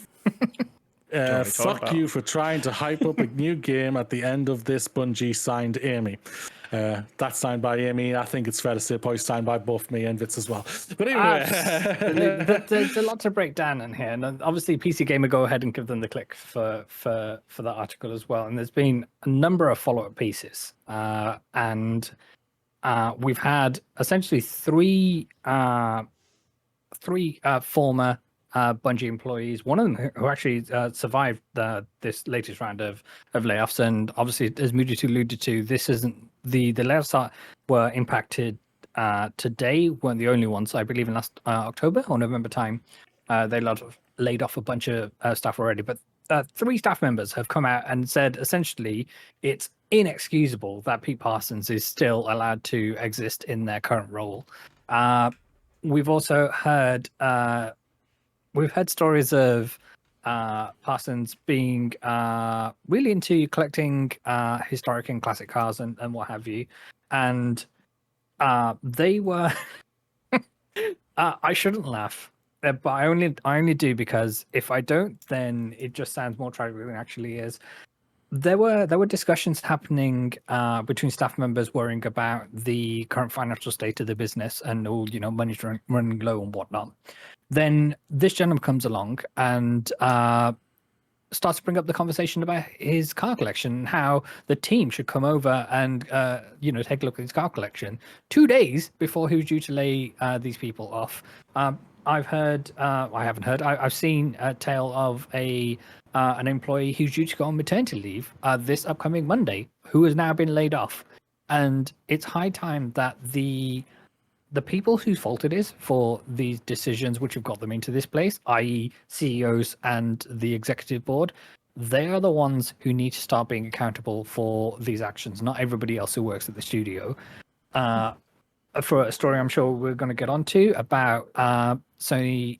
S2: Fuck you for trying to hype up a new game at the end of this. Bungie signed Amy. That's signed by Amy. I think it's fair to say probably signed by both me and Vitz as well. But anyway,
S3: there's a lot to break down in here, and obviously PC Gamer go ahead and give them the click for that article as well. And there's been a number of follow-up pieces, and we've had essentially three former Bungie employees, one of them who actually survived this latest round of layoffs. And obviously, as Moody alluded to, this isn't the layoffs were impacted today, weren't the only ones. I believe in last October or November time, they laid off a bunch of staff already. But 3 staff members have come out and said essentially it's inexcusable that Pete Parsons is still allowed to exist in their current role. We've also heard stories of Parsons being really into collecting historic and classic cars and what have you. And they were I shouldn't laugh, but I only do because if I don't, then it just sounds more tragic than it actually is. There were discussions happening between staff members worrying about the current financial state of the business and all, money's running low and whatnot. Then this gentleman comes along and starts to bring up the conversation about his car collection and how the team should come over and take a look at his car collection 2 days before he was due to lay these people off. I've heard, I haven't heard, I've seen a tale of an employee who's due to go on maternity leave this upcoming Monday, who has now been laid off. And it's high time that the people whose fault it is for these decisions which have got them into this place, i.e. CEOs and the executive board, they are the ones who need to start being accountable for these actions, not everybody else who works at the studio. For a story I'm sure we're going to get onto about Sony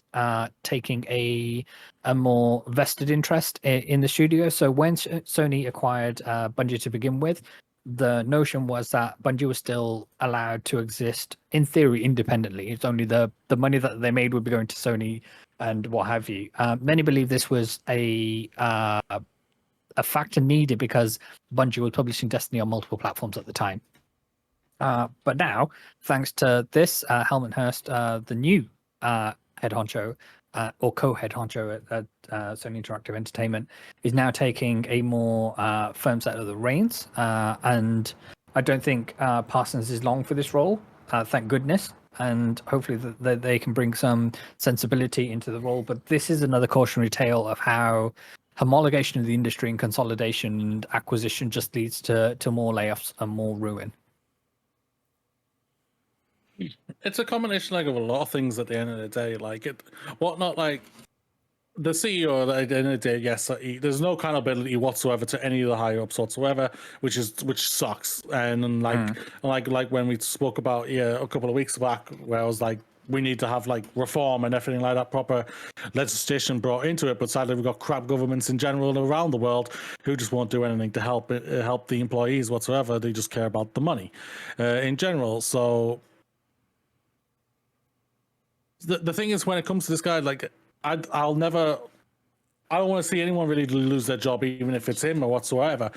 S3: taking a more vested interest in the studio. So when Sony acquired Bungie to begin with, the notion was that Bungie was still allowed to exist in theory independently. It's only the money that they made would be going to Sony and what have you. Many believe this was a factor needed because Bungie was publishing Destiny on multiple platforms at the time. But now, thanks to this, Helmut Hurst, the new head honcho, or co-head honcho at Sony Interactive Entertainment, is now taking a more firm set of the reins. And I don't think Parsons is long for this role, thank goodness. And hopefully that they can bring some sensibility into the role. But this is another cautionary tale of how homologation of the industry and consolidation and acquisition just leads to more layoffs and more ruin.
S2: It's a combination of a lot of things at the end of the day. The CEO at the end of the day, yes, there's no accountability whatsoever to any of the higher ups whatsoever, which sucks. And like when we spoke about a couple of weeks back, where I was like, we need to have reform and everything like that, proper legislation brought into it. But sadly, we've got crap governments in general around the world who just won't do anything to help the employees whatsoever. They just care about the money in general. So the thing is, when it comes to this guy, I don't want to see anyone really lose their job, even if it's him or whatsoever.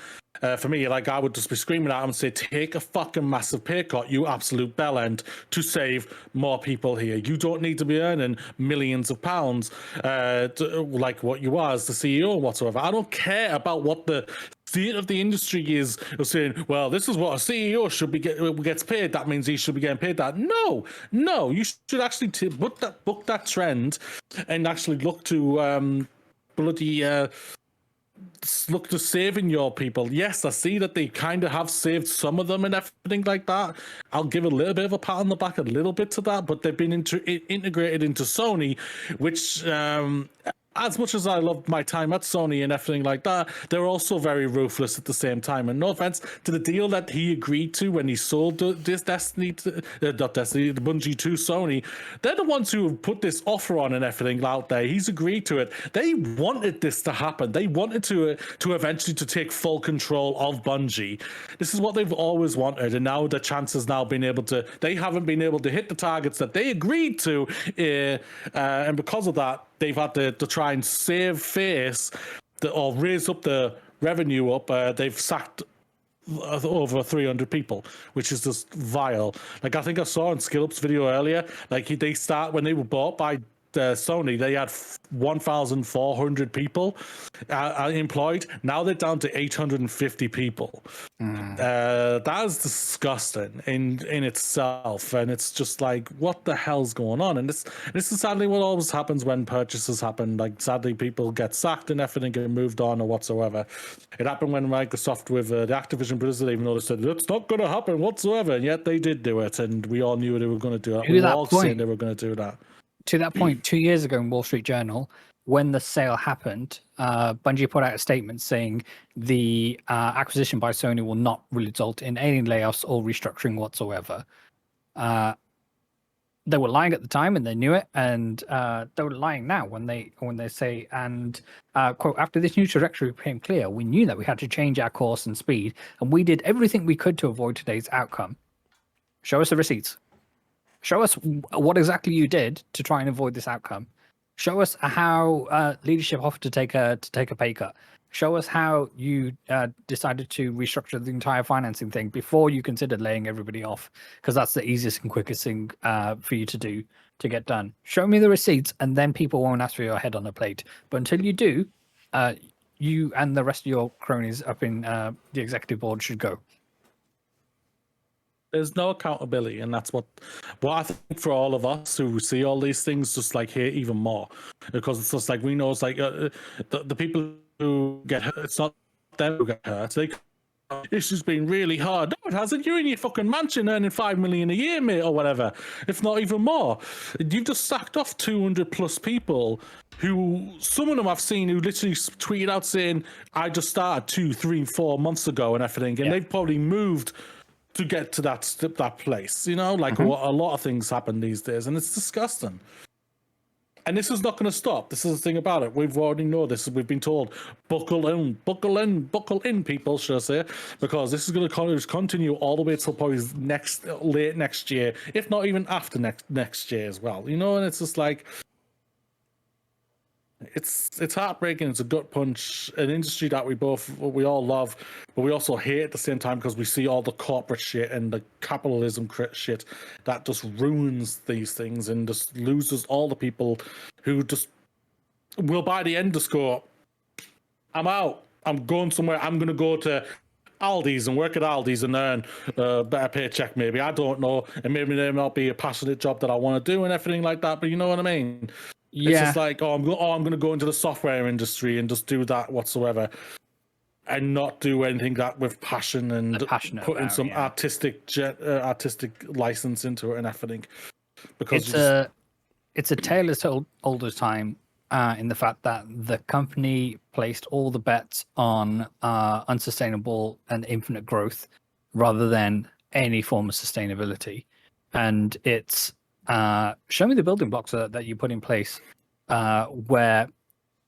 S2: For me, I would just be screaming at him and say, take a fucking massive pay cut, you absolute bellend, to save more people here. You don't need to be earning millions of pounds like what you are as the CEO or whatsoever. I don't care about what the state of the industry is saying, well, this is what a CEO gets paid. That means he should be getting paid that. No, you should actually book that trend and actually look to look to saving your people. Yes, I see that they kind of have saved some of them and everything like that. I'll give a little bit of a pat on the back, a little bit to that, but they've been integrated into Sony, which as much as I love my time at Sony and everything like that, they're also very ruthless at the same time. And no offense to the deal that he agreed to when he sold this Bungie to Sony, they're the ones who have put this offer on and everything out there. He's agreed to it. They wanted this to happen. They wanted to eventually to take full control of Bungie. This is what they've always wanted, and now the chance has now been able to. They haven't been able to hit the targets that they agreed to, and because of that, they've had to try and save face or raise up the revenue up. They've sacked over 300 people, which is just vile. I think I saw in SkillUp's video earlier, when they were bought by Sony, they had 1,400 people employed. Now they're down to 850 people. That is disgusting in itself, and it's just what the hell's going on? And this is sadly what always happens when purchases happen. Sadly, people get sacked and everything get moved on or whatsoever. It happened when Microsoft with the Activision Blizzard, even though they said it's not going to happen whatsoever, and yet they did do it, and we all knew they were going to do it. We were all saying they were going to do that.
S3: To that point, 2 years ago in Wall Street Journal, when the sale happened, Bungie put out a statement saying the acquisition by Sony will not result in any layoffs or restructuring whatsoever. They were lying at the time, and they knew it, and they were lying now when they say, and quote, after this new trajectory became clear, we knew that we had to change our course and speed, and we did everything we could to avoid today's outcome. Show us the receipts. Show us what exactly you did to try and avoid this outcome. Show us how leadership offered to take a pay cut. Show us how you decided to restructure the entire financing thing before you considered laying everybody off, because that's the easiest and quickest thing for you to do to get done. Show me the receipts, and then people won't ask for your head on a plate. But until you do, you and the rest of your cronies up in the executive board should go.
S2: There's no accountability, and that's what I think for all of us who see all these things just like hate even more, because it's just like we know it's like the people who get hurt, it's not them who get hurt. This has been really hard. No, it hasn't. You're in your fucking mansion earning $5 million a year, mate, or whatever, if not even more. You've just sacked off 200 plus people who, some of them I've seen who literally tweeted out saying, I just started 2, 3, 4 months ago and everything, and they've probably moved to get to that place, you know, like what a lot of things happen these days, and it's disgusting. And this is not going to stop. This is the thing about it. We've already know this. We've been told, buckle in, people, should I say, because this is going to continue all the way till probably late next year, if not even after next year as well. You know, and it's just like, it's heartbreaking. It's a gut punch. An industry that we all love, but we also hate at the same time because we see all the corporate shit and the capitalism shit that just ruins these things and just loses all the people who just will by the end just go, I'm out. I'm going somewhere. I'm going to go to Aldi's and work at Aldi's and earn a better paycheck maybe. I don't know. And maybe there not be a passionate job that I want to do and everything like that. But you know what I mean? Yeah. It's just like, I'm going to go into the software industry and just do that whatsoever, and not do anything that with passion and putting some artistic license into it and everything. Because
S3: it's a tale as old as time, in the fact that the company placed all the bets on unsustainable and infinite growth rather than any form of sustainability. And it's show me the building blocks that you put in place where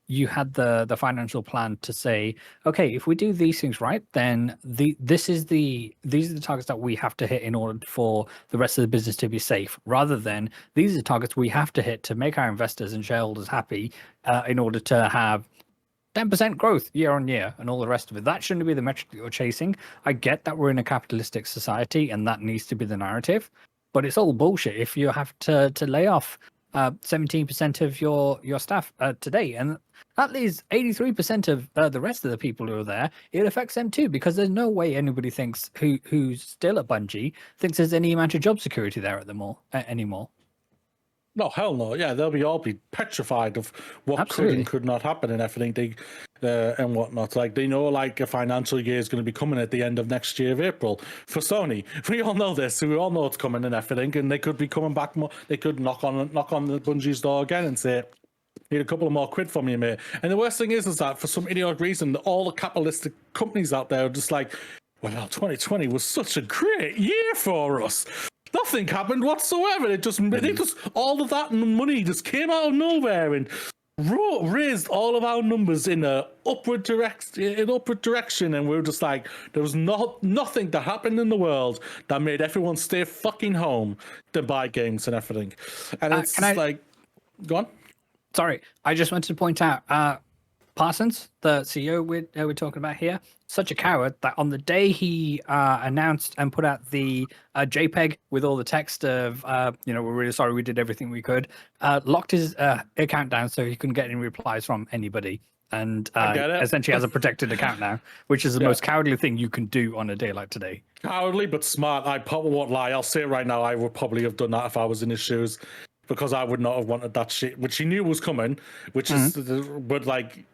S3: you had the financial plan to say, okay, if we do these things right, then these are the targets that we have to hit in order for the rest of the business to be safe, rather than these are the targets we have to hit to make our investors and shareholders happy in order to have 10% growth year on year and all the rest of it. That shouldn't be the metric that you're chasing. I get that we're in a capitalistic society and that needs to be the narrative, but it's all bullshit if you have to lay off 17% of your staff today, and that leaves 83% of the rest of the people who are there. It affects them too, because there's no way anybody thinks who's still at Bungie thinks there's any amount of job security there anymore.
S2: No, hell no. Yeah, they'll all be petrified of what could and could not happen and everything, and whatnot. Like, they know, like, a financial year is going to be coming at the end of next year of April for Sony. We all know this. We all know it's coming and everything, and they could be coming back more. They could knock on the Bungie's door again and say, need a couple of more quid from you, mate. And the worst thing is that for some idiotic reason, all the capitalistic companies out there are just like, well, 2020 was such a great year for us. Nothing happened whatsoever. They just all of that money just came out of nowhere and raised all of our numbers in an upward direction, and we were just like, there was nothing that happened in the world that made everyone stay fucking home to buy games and everything. And it's like, go on.
S3: Sorry, I just wanted to point out, Parsons, the CEO we're talking about here, such a coward that on the day he announced and put out the JPEG with all the text of, we're really sorry, we did everything we could, locked his account down so he couldn't get any replies from anybody. And essentially has a protected account now, which is the most cowardly thing you can do on a day like today.
S2: Cowardly, but smart. I probably won't lie. I'll say it right now, I would probably have done that if I was in his shoes, because I would not have wanted that shit, which he knew was coming, which is, but like,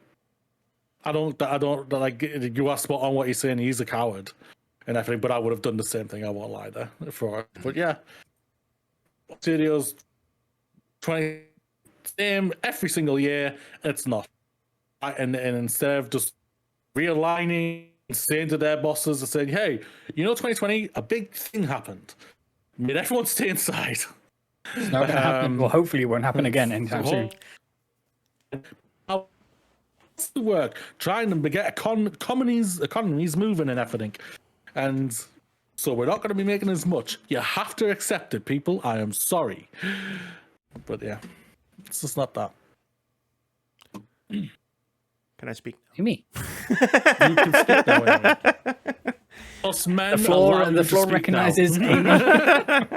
S2: I don't like, you are spot on what he's saying. He's a coward and everything, but I would have done the same thing. I won't lie there for it. But yeah, studios 20 same every single year. It's not, and instead of just realigning and saying to their bosses and saying, hey, 2020, a big thing happened. Made everyone stay inside.
S3: It's not going to happen. Well, hopefully it won't happen again anytime soon.
S2: The work trying to get economies moving and everything, and so we're not going to be making as much. You have to accept it, people. I am sorry, but yeah, it's just not that.
S1: Can I speak?
S3: Me.
S2: You can speak now. Us men,
S3: the floor recognizes Amy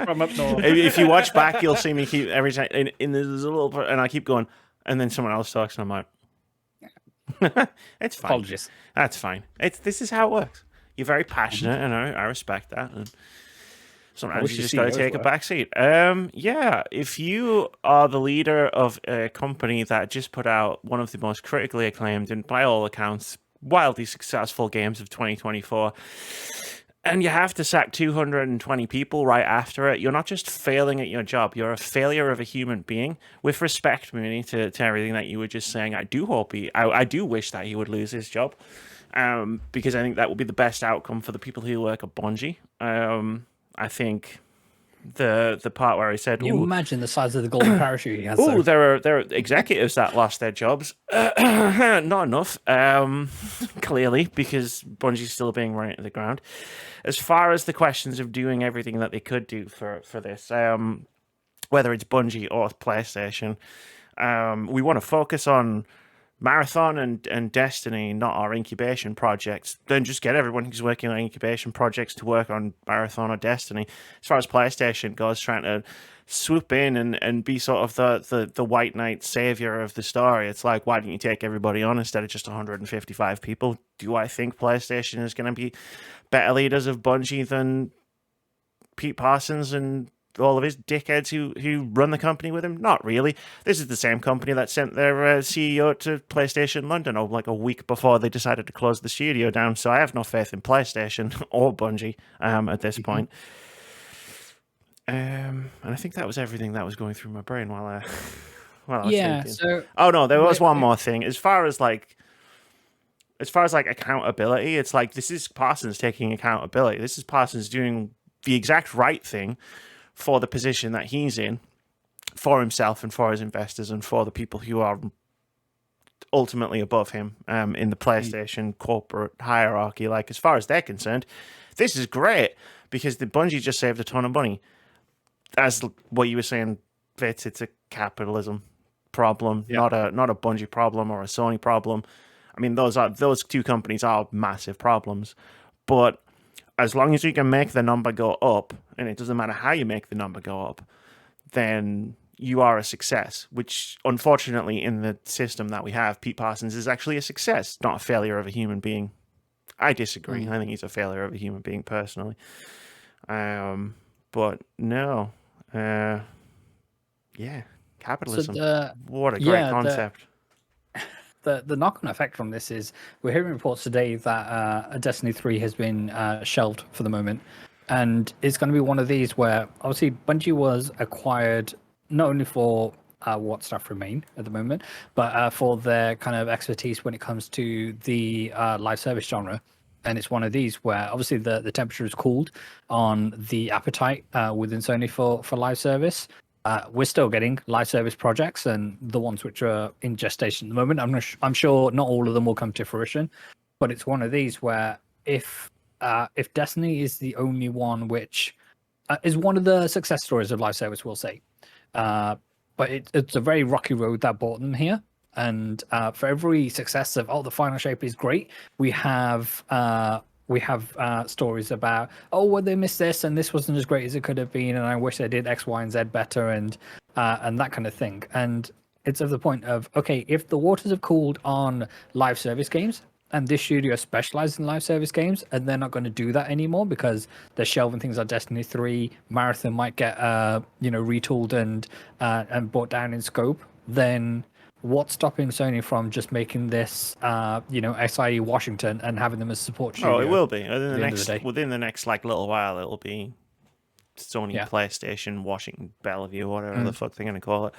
S3: from up north.
S1: If you watch back, you'll see me keep every time, and there's a little, and I keep going, and then someone else talks, and I'm like, It's fine.
S3: Apologies.
S1: That's fine. This is how it works. You're very passionate, and I respect that. And sometimes you just got to take a back seat. Yeah, if you are the leader of a company that just put out one of the most critically acclaimed and, by all accounts, wildly successful games of 2024, and you have to sack 220 people right after it, you're not just failing at your job, you're a failure of a human being. With respect, Moody, to everything that you were just saying, I do wish that he would lose his job, because I think that would be the best outcome for the people who work at Bungie. I think the part where he said,
S3: Can you imagine the size of the golden parachute he has?
S1: Oh, there are executives that lost their jobs. Not enough, clearly, because Bungie's still being run into the ground. As far as the questions of doing everything that they could do for this, whether it's Bungie or PlayStation, we want to focus on Marathon and Destiny, not our incubation projects. Then just get everyone who's working on incubation projects to work on Marathon or Destiny. As far as PlayStation goes, trying to swoop in and be sort of the white knight savior of the story. It's like, why didn't you take everybody on instead of just 155 people? Do I think PlayStation is going to be better leaders of Bungie than Pete Parsons and all of his dickheads who run the company with him? Not really. This is the same company that sent their CEO to PlayStation London like a week before they decided to close the studio down. So I have no faith in PlayStation or Bungie at this point. And I think that was everything that was going through my brain while I was thinking.
S3: So
S1: oh no, there was one more thing. As far as accountability, it's like, this is Parsons taking accountability. This is Parsons doing the exact right thing for the position that he's in, for himself and for his investors and for the people who are ultimately above him in the PlayStation corporate hierarchy. Like, as far as they're concerned, this is great because the Bungie just saved a ton of money. As what you were saying, Vitz, it's a capitalism problem, not a Bungie problem or a Sony problem. I mean, those two companies are massive problems, but as long as you can make the number go up, and it doesn't matter how you make the number go up, then you are a success, which unfortunately in the system that we have, Pete Parsons is actually a success, not a failure of a human being. I disagree. I think he's a failure of a human being personally. But no. Yeah, capitalism.
S3: So
S1: what a great concept.
S3: The knock-on effect from this is we're hearing reports today that Destiny 3 has been shelved for the moment, and it's going to be one of these where obviously Bungie was acquired not only for what stuff remain at the moment, but for their kind of expertise when it comes to the live service genre. And it's one of these where obviously the temperature is cooled on the appetite within Sony for live service. We're still getting live service projects, and the ones which are in gestation at the moment, I'm sure not all of them will come to fruition, but it's one of these where if Destiny is the only one which is one of the success stories of live service, we'll say, but it's a very rocky road that brought them here. And for every success of the final shape is great, we have stories about, well, they missed this and this wasn't as great as it could have been, and I wish they did X, Y, and Z better, and that kind of thing. And it's of the point of, okay, if the waters have cooled on live service games, and this studio specializes in live service games, and they're not going to do that anymore because they're shelving things like Destiny 3, Marathon might get retooled and brought down in scope, then what's stopping Sony from just making this, SIE Washington and having them as support studio?
S1: Oh, it will be within the next like little while. It'll be Sony, PlayStation, Washington, Bellevue, whatever the fuck they're gonna call it.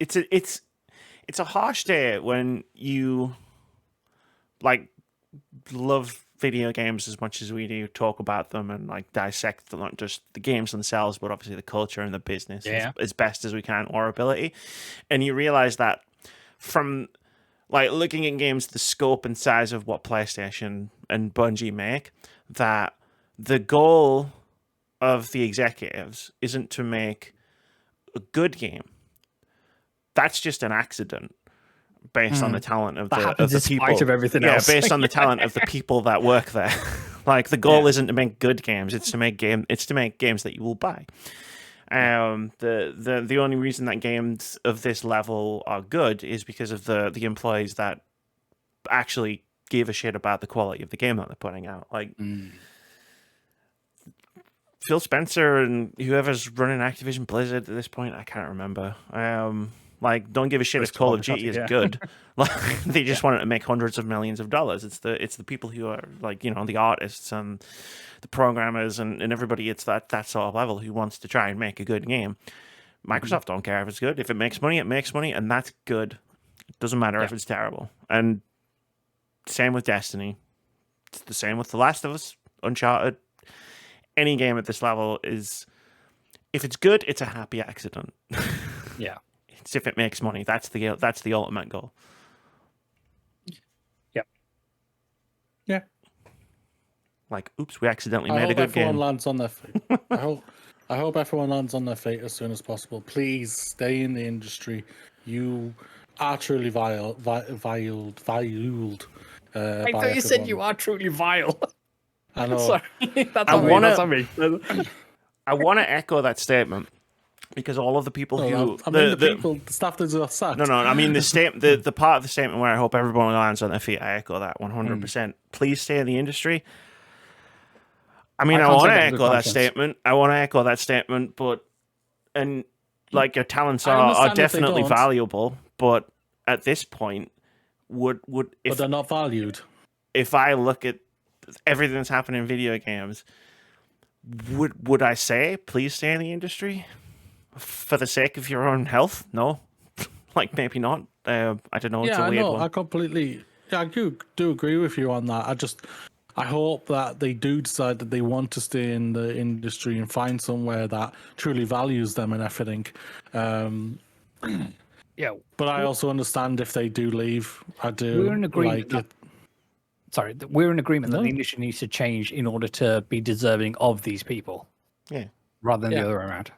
S1: It's a harsh day when you like love video games as much as we do, talk about them and like dissect not just the games themselves, but obviously the culture and the business as best as we can, our ability. And you realize that from like looking at games, the scope and size of what PlayStation and Bungie make, that the goal of the executives isn't to make a good game. That's just an accident. Based on the talent of the people,
S3: of everything else.
S1: Based on the talent of the people that work there. Like the goal isn't to make good games; it's to make games that you will buy. The only reason that games of this level are good is because of the employees that actually give a shit about the quality of the game that they're putting out. Like Phil Spencer and whoever's running Activision Blizzard at this point, I can't remember. Like, don't give a shit if Call of Duty is good. Like, they just want it to make hundreds of millions of dollars. It's the people who are like, the artists and the programmers and everybody. It's that sort of level who wants to try and make a good game. Microsoft don't care if it's good. If it makes money, it makes money, and that's good. It doesn't matter if it's terrible. And same with Destiny. It's the same with The Last of Us, Uncharted. Any game at this level is, if it's good, it's a happy accident.
S3: Yeah.
S1: It's if it makes money. That's the ultimate goal.
S3: Yep.
S2: Yeah.
S1: Like, oops, we accidentally
S2: I
S1: made a
S2: hope
S1: good
S2: everyone
S1: game.
S2: lands on their feet. I hope everyone lands on their feet as soon as possible. Please stay in the industry. You are truly valued.
S3: I thought you said you are truly vile.
S2: I know.
S3: Sorry, that's
S1: I
S3: on
S1: wanna-
S3: me.
S1: I want to echo that statement because all of the people who
S2: the staff that are sacked.
S1: No, I mean the part of the statement where I hope everyone lands on their feet. I echo that 100%. Please stay in the industry. I mean, I want to echo that statement. But like your talents are definitely valuable. But at this point,
S2: but they're not valued.
S1: If I look at everything that's happening in video games, would I say please stay in the industry for the sake of your own health? No, like maybe not. I don't know. It's a weird one.
S2: I completely. Yeah, I do agree with you on that. I hope that they do decide that they want to stay in the industry and find somewhere that truly values them and everything.
S3: Yeah,
S2: but I also understand if they do leave. I do.
S3: We're in agreement. We're in agreement that the industry needs to change in order to be deserving of these people.
S1: Yeah,
S3: rather than the other way around.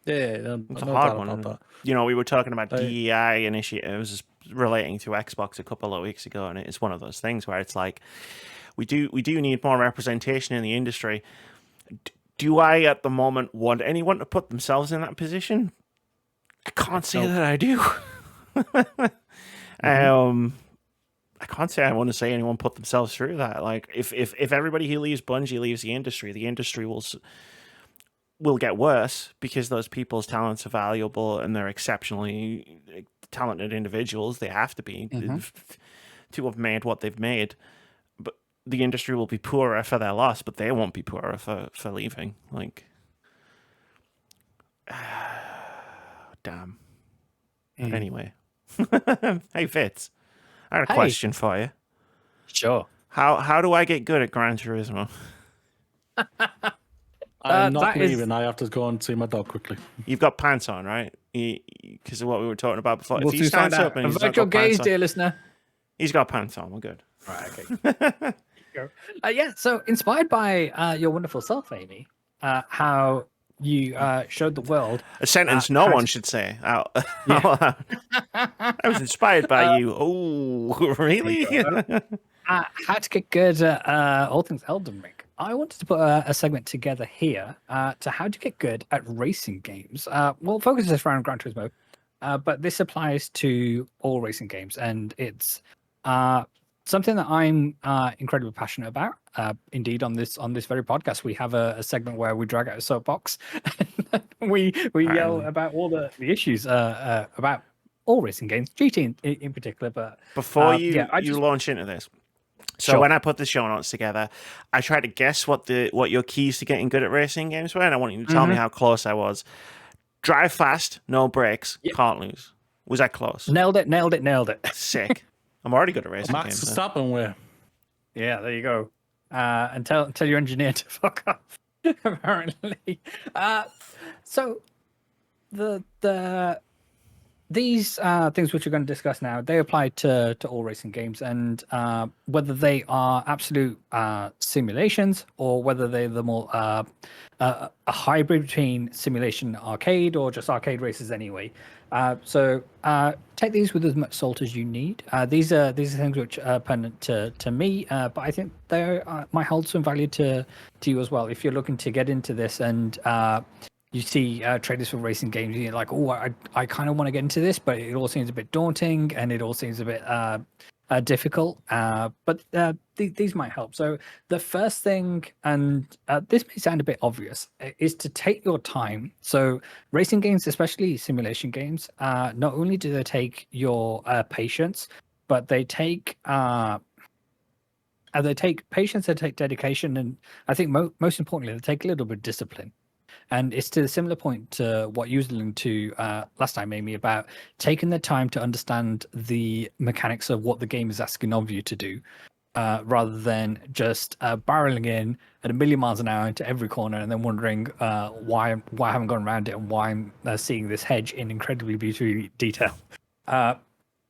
S2: Yeah,
S1: it's a hard one. We were talking about DEI initiatives relating to Xbox a couple of weeks ago, and it's one of those things where it's like, we do need more representation in the industry. Do I, at the moment, want anyone to put themselves in that position? I can't say that I do. I can't say I want to say anyone put themselves through that. Like, if everybody who leaves Bungie leaves the industry will get worse because those people's talents are valuable and they're exceptionally talented individuals. They have to be to have made what they've made. But the industry will be poorer for their loss, but they won't be poorer for leaving. Like, damn. Anyway. Hey, Vitz. I had a question for you.
S3: Sure.
S1: How do I get good at Gran Turismo?
S2: I'm not leaving. I have to go and see my dog quickly.
S1: You've got pants on, right? Because of what we were talking about before.
S3: If he stands up and he's not got pants on, dear listener.
S1: He's got pants on. We're good.
S3: Right, okay. Yeah, so inspired by your wonderful self, Amy, how you showed the world
S1: a sentence no one should say out. I was inspired by you. Oh, really?
S3: How to get good at all things Elden Ring. I wanted to put a segment together here to how to get good at racing games. We'll focus this around Gran Turismo, but this applies to all racing games, and it's something that I'm incredibly passionate about. Indeed, on this very podcast, we have a segment where we drag out a soapbox and we yell about all the issues about all racing games, GT in particular. But
S1: before you launch into this, so when I put the show notes together, I tried to guess what your keys to getting good at racing games were, and I want you to tell me how close I was. Drive fast, no brakes, can't lose. Was that close?
S3: Nailed it.
S1: Sick. I'm already good at racing games.
S2: Max Verstappen where?
S3: Yeah, there you go. And tell your engineer to fuck off. Apparently. So these things which we're going to discuss now, they apply to all racing games, and whether they are absolute simulations or whether they're the more a hybrid between simulation and arcade, or just arcade races anyway. So take these with as much salt as you need. These are things which are pertinent to me, but I think they might hold some value to you as well if you're looking to get into this and you see trailers for racing games, and you're like, oh, I kind of want to get into this, but it all seems a bit daunting and it all seems a bit difficult. But these might help. So the first thing, and this may sound a bit obvious, is to take your time. So racing games, especially simulation games, not only do they take your patience, but they take patience, they take dedication, and I think most importantly, they take a little bit of discipline. And it's to a similar point to what you were alluding to last time, Amy, about taking the time to understand the mechanics of what the game is asking of you to do, rather than just barreling in at 1,000,000 miles an hour into every corner and then wondering why I haven't gone around it and why I'm seeing this hedge in incredibly beautiful detail.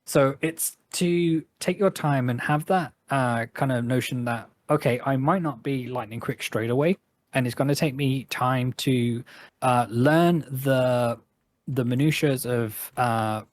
S3: So it's to take your time and have that kind of notion that, okay, I might not be lightning quick straight away, and it's going to take me time to learn the minutiae of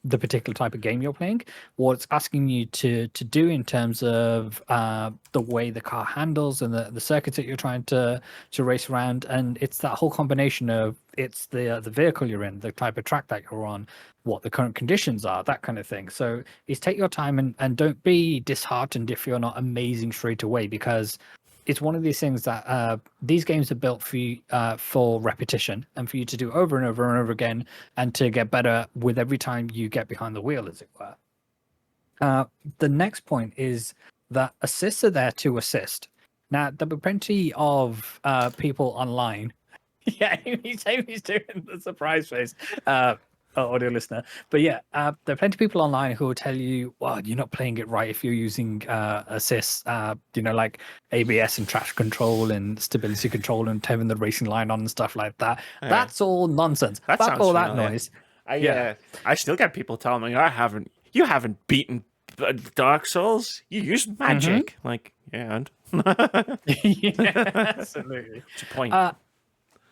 S3: the particular type of game you're playing, what it's asking you to do in terms of the way the car handles and the circuits that you're trying to race around. And it's that whole combination of it's the vehicle you're in, the type of track that you're on, what the current conditions are, that kind of thing. So it's take your time and don't be disheartened if you're not amazing straight away, because it's one of these things that these games are built for you, for repetition and for you to do over and over and over again, and to get better with every time you get behind the wheel, as it were. The next point is that assists are there to assist. Now, there were plenty of people online. Yeah, Amy's doing the surprise face. Audio listener, but yeah, there are plenty of people online who will tell you, well, you're not playing it right if you're using assists, like ABS and traction control and stability control and having the racing line on and stuff like that.
S1: Yeah.
S3: That's all nonsense.
S1: That
S3: Fuck
S1: sounds
S3: all that
S1: familiar.
S3: noise.
S1: I still get people telling me, you haven't beaten Dark Souls, you use magic. Like, yeah, and
S3: Yeah, absolutely.
S1: what's your point?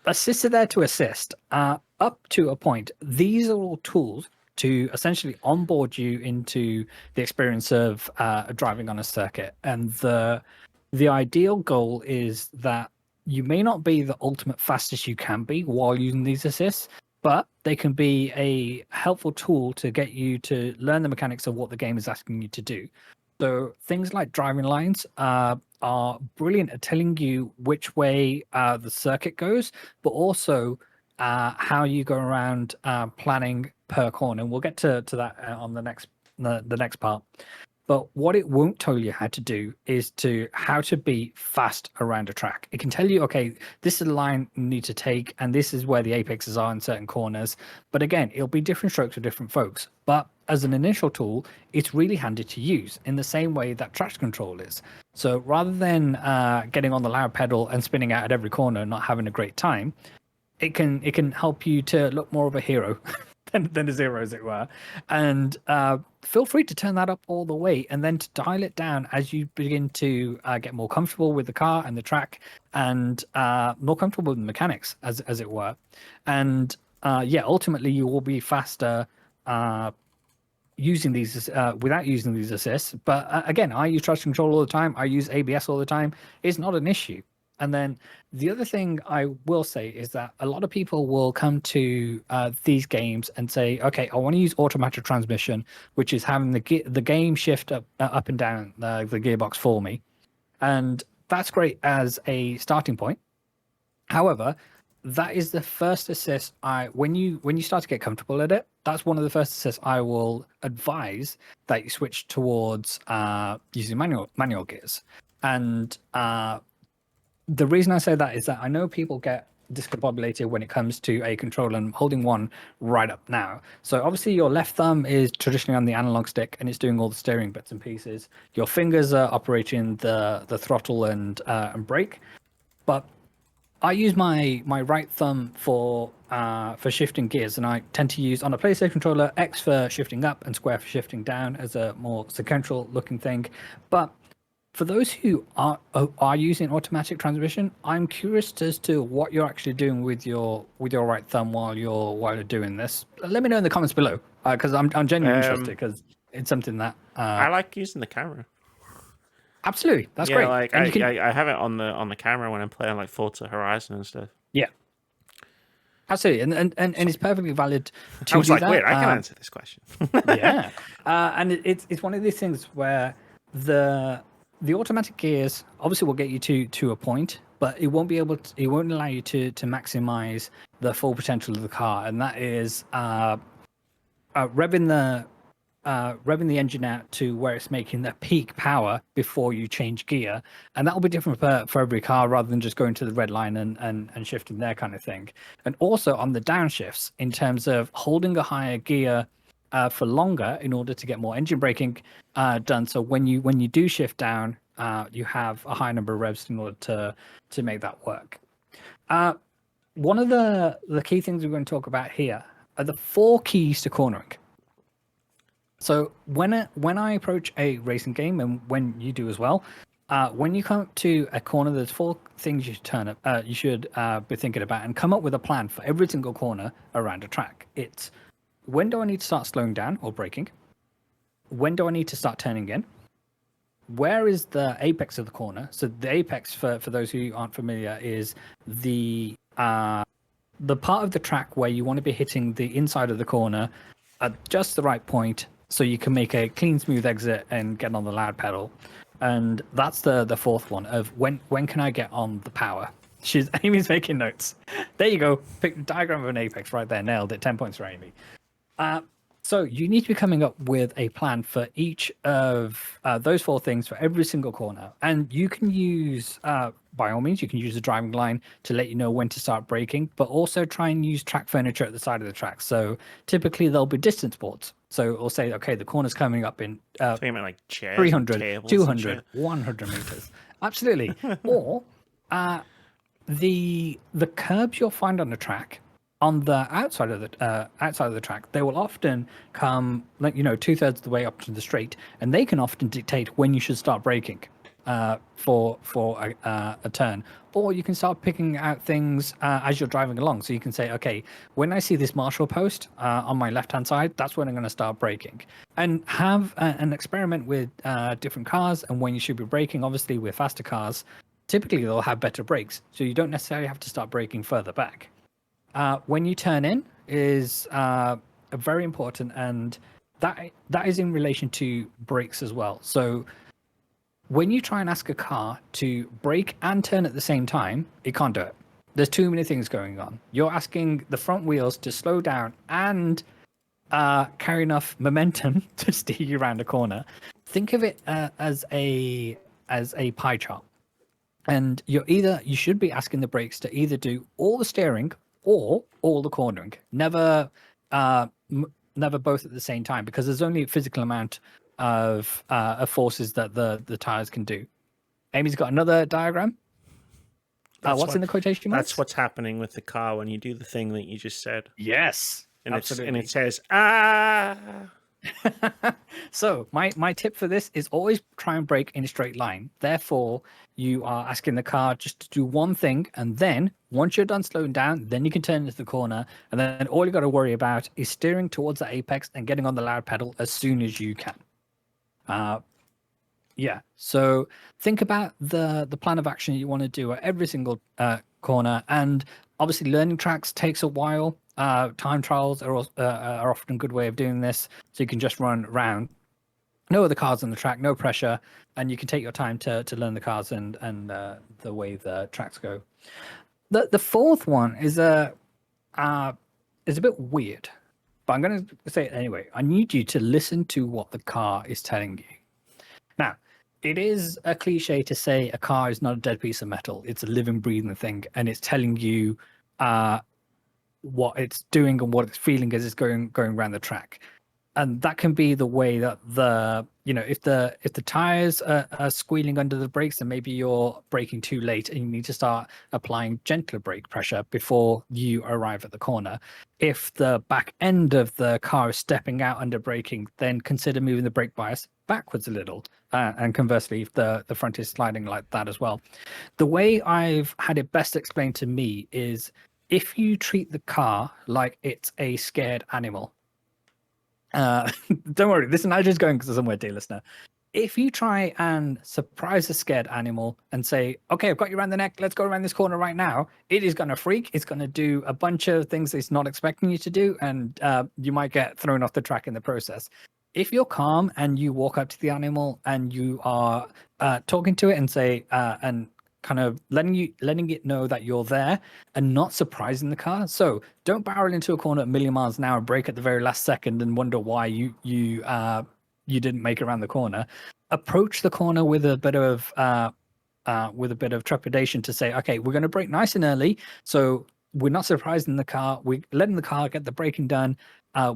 S3: Assists are there to assist up to a point. These are all tools to essentially onboard you into the experience of driving on a circuit. And the ideal goal is that you may not be the ultimate fastest you can be while using these assists, but they can be a helpful tool to get you to learn the mechanics of what the game is asking you to do. So things like driving lines are brilliant at telling you which way the circuit goes, but also how you go around planning per corner. And we'll get to that on the next part. But what it won't tell you how to do is how to be fast around a track. It can tell you, okay, this is the line you need to take, and this is where the apexes are in certain corners. But again, it'll be different strokes for different folks. But as an initial tool, it's really handy to use in the same way that traction control is. So rather than getting on the loud pedal and spinning out at every corner and not having a great time, it can help you to look more of a hero than a zero, as it were. And feel free to turn that up all the way and then to dial it down as you begin to get more comfortable with the car and the track, and more comfortable with the mechanics, as it were. And ultimately you will be faster using these without using these assists. But again, I use traction control all the time. I use ABS all the time. It's not an issue. And then the other thing I will say is that a lot of people will come to these games and say, okay, I want to use automatic transmission, which is having the game shift up and down the gearbox for me. And that's great as a starting point. However, that is the first assist when you start to get comfortable at it, that's one of the first assists I will advise that you switch towards using manual gears. And the reason I say that is that I know people get discombobulated when it comes to a controller, and I'm holding one right up now. So obviously your left thumb is traditionally on the analog stick and it's doing all the steering bits and pieces. Your fingers are operating the throttle and brake. But I use my right thumb for shifting gears, and I tend to use on a PlayStation controller X for shifting up and square for shifting down as a more sequential looking thing. But for those who are using automatic transmission, I'm curious as to what you're actually doing with your right thumb while you're doing this. Let me know in the comments below, because I'm genuinely interested, because it's something that
S1: I like using the camera.
S3: Absolutely, that's great.
S1: Like I have it on the camera when I'm playing like Forza Horizon and stuff.
S3: Yeah. Absolutely, and it's perfectly valid to
S1: I was
S3: do
S1: like,
S3: that.
S1: wait, I can answer this question.
S3: Yeah, and it's one of these things where the automatic gears obviously will get you to a point, but it won't allow you to maximize the full potential of the car, and that is revving the engine out to where it's making the peak power before you change gear, and that'll be different for every car rather than just going to the red line and shifting there kind of thing. And also on the downshifts, in terms of holding a higher gear for longer in order to get more engine braking done. So when you do shift down, you have a high number of revs in order to make that work. One of the key things we're going to talk about here are the 4 keys to cornering. So when I approach a racing game, and when you do as well, when you come up to a corner, there's 4 things you should be thinking about and come up with a plan for every single corner around a track. It's when do I need to start slowing down or braking? When do I need to start turning in? Where is the apex of the corner? So the apex, for those who aren't familiar, is the part of the track where you want to be hitting the inside of the corner at just the right point, so you can make a clean, smooth exit and get on the loud pedal. And that's the 4th one of when can I get on the power? Amy's making notes. There you go. Pick the diagram of an apex right there. Nailed it. 10 points for Amy. So you need to be coming up with a plan for each of those 4 things for every single corner. And you can use, by all means, you can use the driving line to let you know when to start braking, but also try and use track furniture at the side of the track. So typically there'll be distance boards. So it'll say, okay, the corner's coming up in
S1: Like chairs,
S3: 300, 200, 100 meters. Absolutely. Or the curbs you'll find on the track, on the outside of the track, they will often come 2/3 of the way up to the straight, and they can often dictate when you should start braking for a turn. Or you can start picking out things as you're driving along. So you can say, okay, when I see this marshal post on my left-hand side, that's when I'm going to start braking. And have an experiment with different cars and when you should be braking. Obviously, with faster cars, typically they'll have better brakes, so you don't necessarily have to start braking further back. When you turn in is very important, and that is in relation to brakes as well. So when you try and ask a car to brake and turn at the same time, it can't do it. There's too many things going on. You're asking the front wheels to slow down and carry enough momentum to steer you around a corner. Think of it as a pie chart. And you should be asking the brakes to either do all the steering or all the cornering. Never both at the same time, because there's only a physical amount of forces that the tires can do. Amy's got another diagram. What's in the quotation marks?
S1: That's what's happening with the car when you do the thing that you just said.
S3: Yes,
S1: And
S3: absolutely.
S1: it says, ah.
S3: So my tip for this is always try and brake in a straight line. Therefore, you are asking the car just to do one thing, and then once you're done slowing down, then you can turn into the corner, and then all you got to worry about is steering towards the apex and getting on the loud pedal as soon as you can. Yeah. So think about the plan of action you want to do at every single corner, and obviously learning tracks takes a while. Time trials are often a good way of doing this, so you can just run around. No other cars on the track, no pressure, and you can take your time to learn the cars and the way the tracks go. The 4th one is a bit weird, but I'm going to say it anyway. I need you to listen to what the car is telling you. Now, it is a cliche to say a car is not a dead piece of metal. It's a living, breathing thing, and it's telling you what it's doing and what it's feeling as it's going around the track. And that can be the way that if the tires are squealing under the brakes, then maybe you're braking too late and you need to start applying gentler brake pressure before you arrive at the corner. If the back end of the car is stepping out under braking, then consider moving the brake bias backwards a little. And conversely, if the front is sliding like that as well. The way I've had it best explained to me is if you treat the car like it's a scared animal. Don't worry, this analogy is going somewhere, dear listener. if you try and surprise a scared animal and say, okay, I've got you around the neck, let's go around this corner right now, it is going to freak. It's going to do a bunch of things it's not expecting you to do, and you might get thrown off the track in the process. If you're calm and you walk up to the animal and you are talking to it and say, and kind of letting it know that you're there and not surprising the car. So don't barrel into a corner at a million miles an hour, brake at the very last second, and wonder why you didn't make it around the corner. Approach the corner with a bit of trepidation to say, okay, we're going to brake nice and early, so we're not surprising the car. We're letting the car get the braking done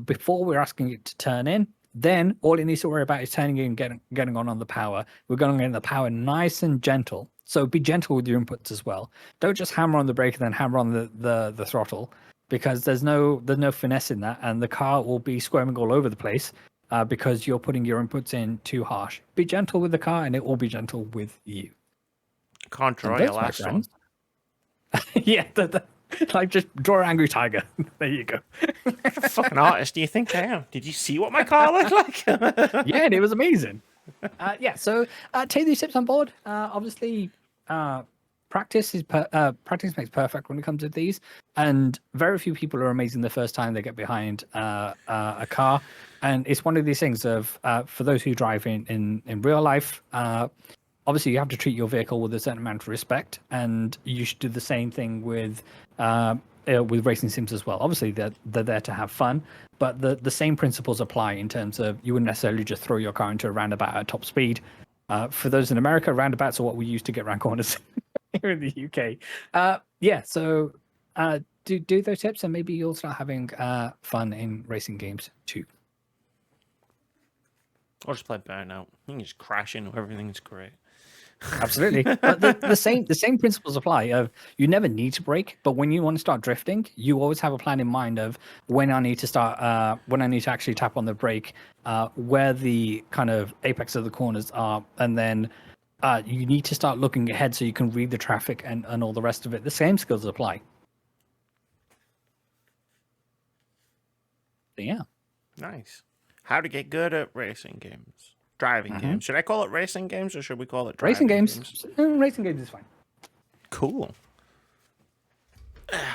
S3: before we're asking it to turn in. Then all it needs to worry about is turning in and getting on the power. We're going to get the power nice and gentle. So be gentle with your inputs as well. Don't just hammer on the brake and then hammer on the throttle, because there's no finesse in that, and the car will be squirming all over the place because you're putting your inputs in too harsh. Be gentle with the car, and it will be gentle with you.
S1: Contra, your last one.
S3: Yeah, like just draw an angry tiger. There you go.
S1: Fucking artist, do you think I am? Did you see what my car looked like?
S3: Yeah, and it was amazing. So take these tips on board. Obviously, practice makes perfect when it comes to these, and very few people are amazing the first time they get behind a car. And it's one of these things of for those who drive in real life, obviously you have to treat your vehicle with a certain amount of respect, and you should do the same thing with racing sims as well. Obviously they're there to have fun, but the same principles apply in terms of you wouldn't necessarily just throw your car into a roundabout at top speed. For those in America, roundabouts are what we use to get around corners here in the UK. So do those tips, and maybe you'll start having fun in racing games too.
S1: Or just play Burnout. You can just crash into everything. It's great.
S3: Absolutely. But the same principles apply. Of you never need to brake, but when you want to start drifting, you always have a plan in mind of when I need to start, when I need to actually tap on the brake, where the kind of apex of the corners are, and then you need to start looking ahead so you can read the traffic and all the rest of it. The same skills apply. So, yeah.
S1: Nice. How to get good at racing games. Driving games. Should I call it racing games, or should we call it driving
S3: racing games? Racing games is fine.
S1: Cool.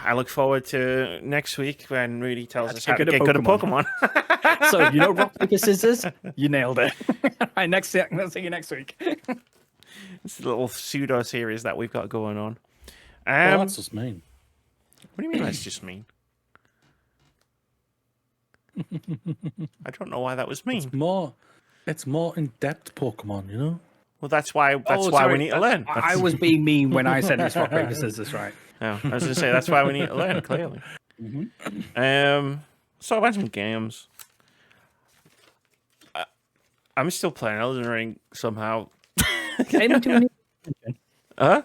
S1: I look forward to next week when Moody tells us how to get good at Pokemon.
S3: So, rock, paper, scissors? You nailed it. All right, I'll see you next week.
S1: It's a little pseudo series that we've got going on.
S2: That's just mean.
S1: What do you mean that's just mean? I don't know why that was mean.
S2: It's more in-depth Pokemon,
S1: Well, that's why we need to learn.
S3: I was being mean when I said it's rock, paper, scissors, right?
S1: Oh, I was going to say, that's why we need to learn, clearly. So I went some games. I'm still playing Elden Ring somehow.
S3: Maybe do we need
S1: Huh?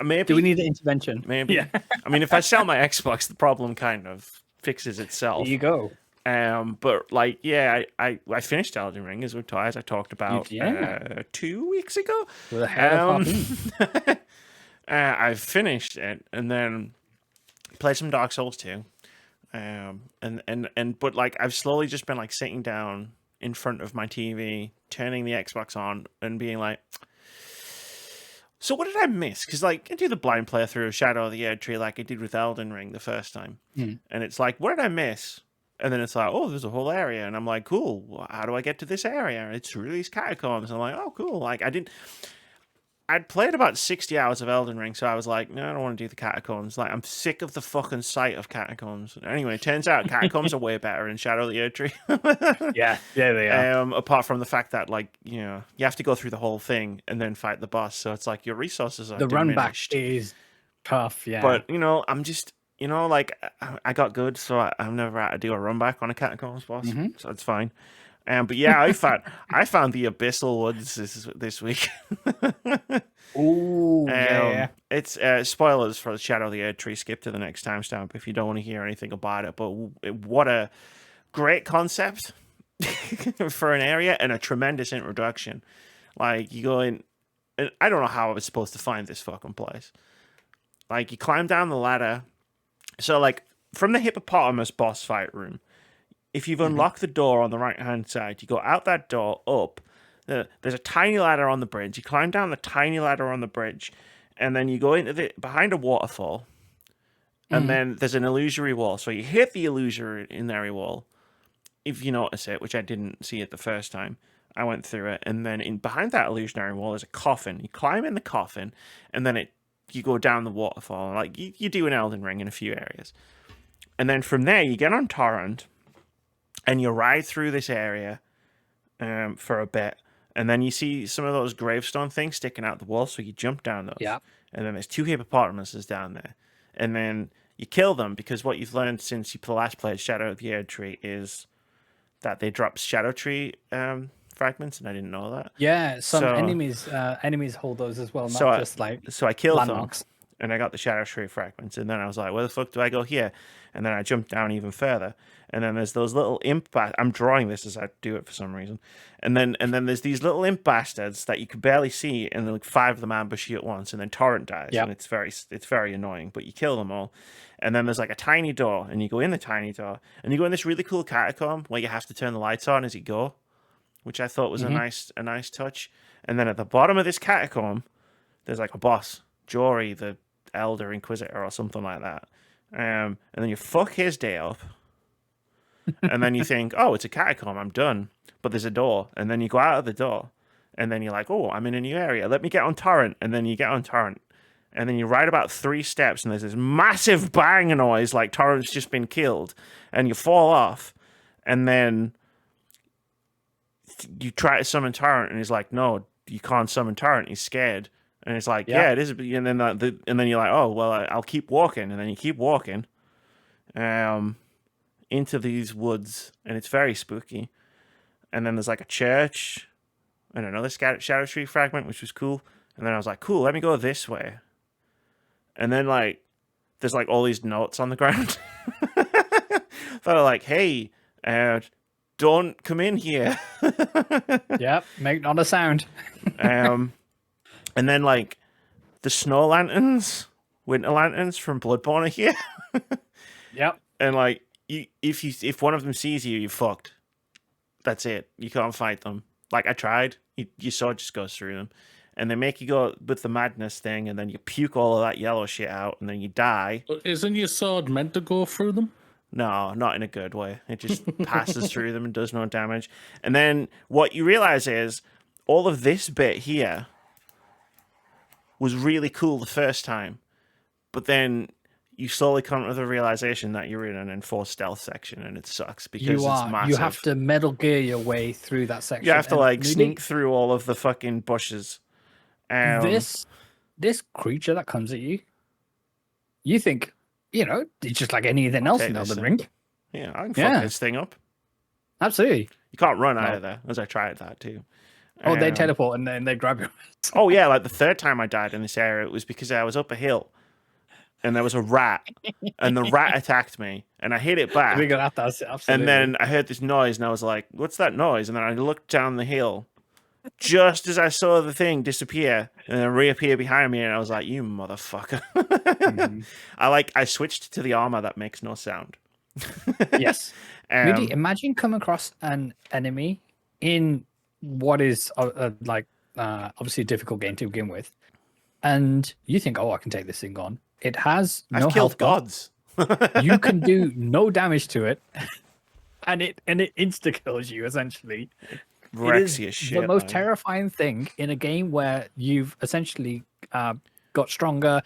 S1: Maybe.
S3: Do we need an intervention?
S1: Maybe.
S3: Yeah.
S1: I mean, if I sell my Xbox, the problem kind of fixes itself.
S3: There you go.
S1: But like, yeah, I finished Elden Ring as I talked about 2 weeks ago.
S3: With a head of
S1: I've finished it and then played some Dark Souls 2. But like I've slowly just been like sitting down in front of my TV, turning the Xbox on and being like, so what did I miss? Because like I do the blind playthrough of Shadow of the Erdtree like I did with Elden Ring the first time. And it's like, what did I miss? And then it's like, oh, there's a whole area. And I'm like, cool, how do I get to this area? It's through these catacombs. And I'm like, oh, cool. Like I'd played about 60 hours of Elden Ring, so I was like, no, I don't want to do the catacombs. Like, I'm sick of the fucking sight of catacombs. Anyway, it turns out catacombs are way better in Shadow of the Erdtree.
S3: Yeah, they are.
S1: Apart from the fact that, like, you have to go through the whole thing and then fight the boss. So it's like your resources are
S3: the
S1: diminished.
S3: run back is tough, yeah.
S1: But, I'm just... like I got good, so I've never had to do a run back on a catacombs boss, so it's fine. But yeah, I found the Abyssal Woods this week.
S3: Ooh, yeah.
S1: It's spoilers for Shadow of the Erdtree. Skip to the next timestamp if you don't want to hear anything about it. But what a great concept for an area and a tremendous introduction. Like you go in, and I don't know how I was supposed to find this fucking place. Like you climb down the ladder. So, like, from the hippopotamus boss fight room, if you've unlocked the door on the right-hand side, you go out that door, up, there's a tiny ladder on the bridge. You climb down the tiny ladder on the bridge, and then you go into behind a waterfall, and then there's an illusory wall. So you hit the illusionary wall, if you notice it, which I didn't see it the first time. I went through it, and then behind that illusionary wall is a coffin. You climb in the coffin, and then you go down the waterfall, like you do in Elden Ring in a few areas. And then from there, you get on Torrent, and you ride through this area for a bit, and then you see some of those gravestone things sticking out the wall, so you jump down those.
S3: Yeah.
S1: And then there's 2 hippopotamuses down there. And then you kill them, because what you've learned since you last played Shadow of the Erdtree is that they drop Shadow Tree fragments, and I didn't know that.
S3: Yeah, some
S1: So-
S3: enemies hold those as well, not
S1: So
S3: just like
S1: So I killed
S3: landmarks.
S1: them, and I got the Shadow Tree fragments, and then I was like, where the fuck do I go here? And then I jumped down even further, and then there's those little imp... I'm drawing this as I do it for some reason. And then there's these little imp bastards that you could barely see, and like 5 of them ambush you at once, and then Torrent dies,
S3: Yep.
S1: and it's very annoying, but you kill them all. And then there's like a tiny door, and you go in the tiny door, and you go in this really cool catacomb where you have to turn the lights on as you go, which I thought was a nice touch. And then at the bottom of this catacomb, there's like a boss, Jory, the Elder Inquisitor or something like that. And then you fuck his day up, and then you think, oh, it's a catacomb, I'm done. But there's a door, and then you go out of the door, and then you're like, oh, I'm in a new area. Let me get on Torrent, and then you get on Torrent. And then you ride about 3 steps, and there's this massive bang noise like Torrent's just been killed, and you fall off, and then you try to summon Torrent, and he's like, no, you can't summon Torrent, he's scared. And it's like, yeah, it is. And then and then you're like, oh, well, I'll keep walking. And then you keep walking into these woods, and it's very spooky. And then there's like a church and another Shadow Tree fragment, which was cool. And then I was like, cool, let me go this way. And then like there's like all these notes on the ground that are like, hey, don't come in here.
S3: Yep, make not a sound.
S1: And then like the snow lanterns, winter lanterns from Bloodborne are here.
S3: Yep.
S1: And like if one of them sees you, you're fucked. That's it. You can't fight them. Like I tried. Your sword just goes through them. And they make you go with the madness thing, and then you puke all of that yellow shit out, and then you die.
S2: But isn't your sword meant to go through them?
S1: No, not in a good way. It just passes through them and does no damage. And then what you realize is all of this bit here was really cool the first time, but then you slowly come to the realization that you're in an enforced stealth section, and it sucks because it's massive.
S3: You have to Metal Gear your way through that section.
S1: You have to
S3: And
S1: like
S3: Moody,
S1: sneak through all of the fucking bushes.
S3: This creature that comes at you, you think, it's just like anything else
S1: take
S3: in
S1: this
S3: Elden
S1: thing.
S3: Ring.
S1: Yeah, I can fuck this thing up.
S3: Absolutely.
S1: You can't run either, as I tried that too.
S3: Oh, they teleport and then they grab you.
S1: Oh yeah, like the third time I died in this area, it was because I was up a hill, and there was a rat, and the rat attacked me, and I hit it back.
S3: We're gonna have to absolutely.
S1: And then I heard this noise, and I was like, "What's that noise?" And then I looked down the hill, just as I saw the thing disappear and then reappear behind me, and I was like, "You motherfucker!" I switched to the armor that makes no sound.
S3: Yes. Moody, imagine coming across an enemy in what is obviously a difficult game to begin with, and you think, "Oh, I can take this thing on." It has no
S1: I've killed
S3: health bar.
S1: gods.
S3: You can do no damage to it, and it insta kills you essentially.
S1: Wrecks
S3: It
S1: your
S3: is
S1: shit.
S3: the most
S1: man.
S3: terrifying thing in a game where you've essentially got stronger.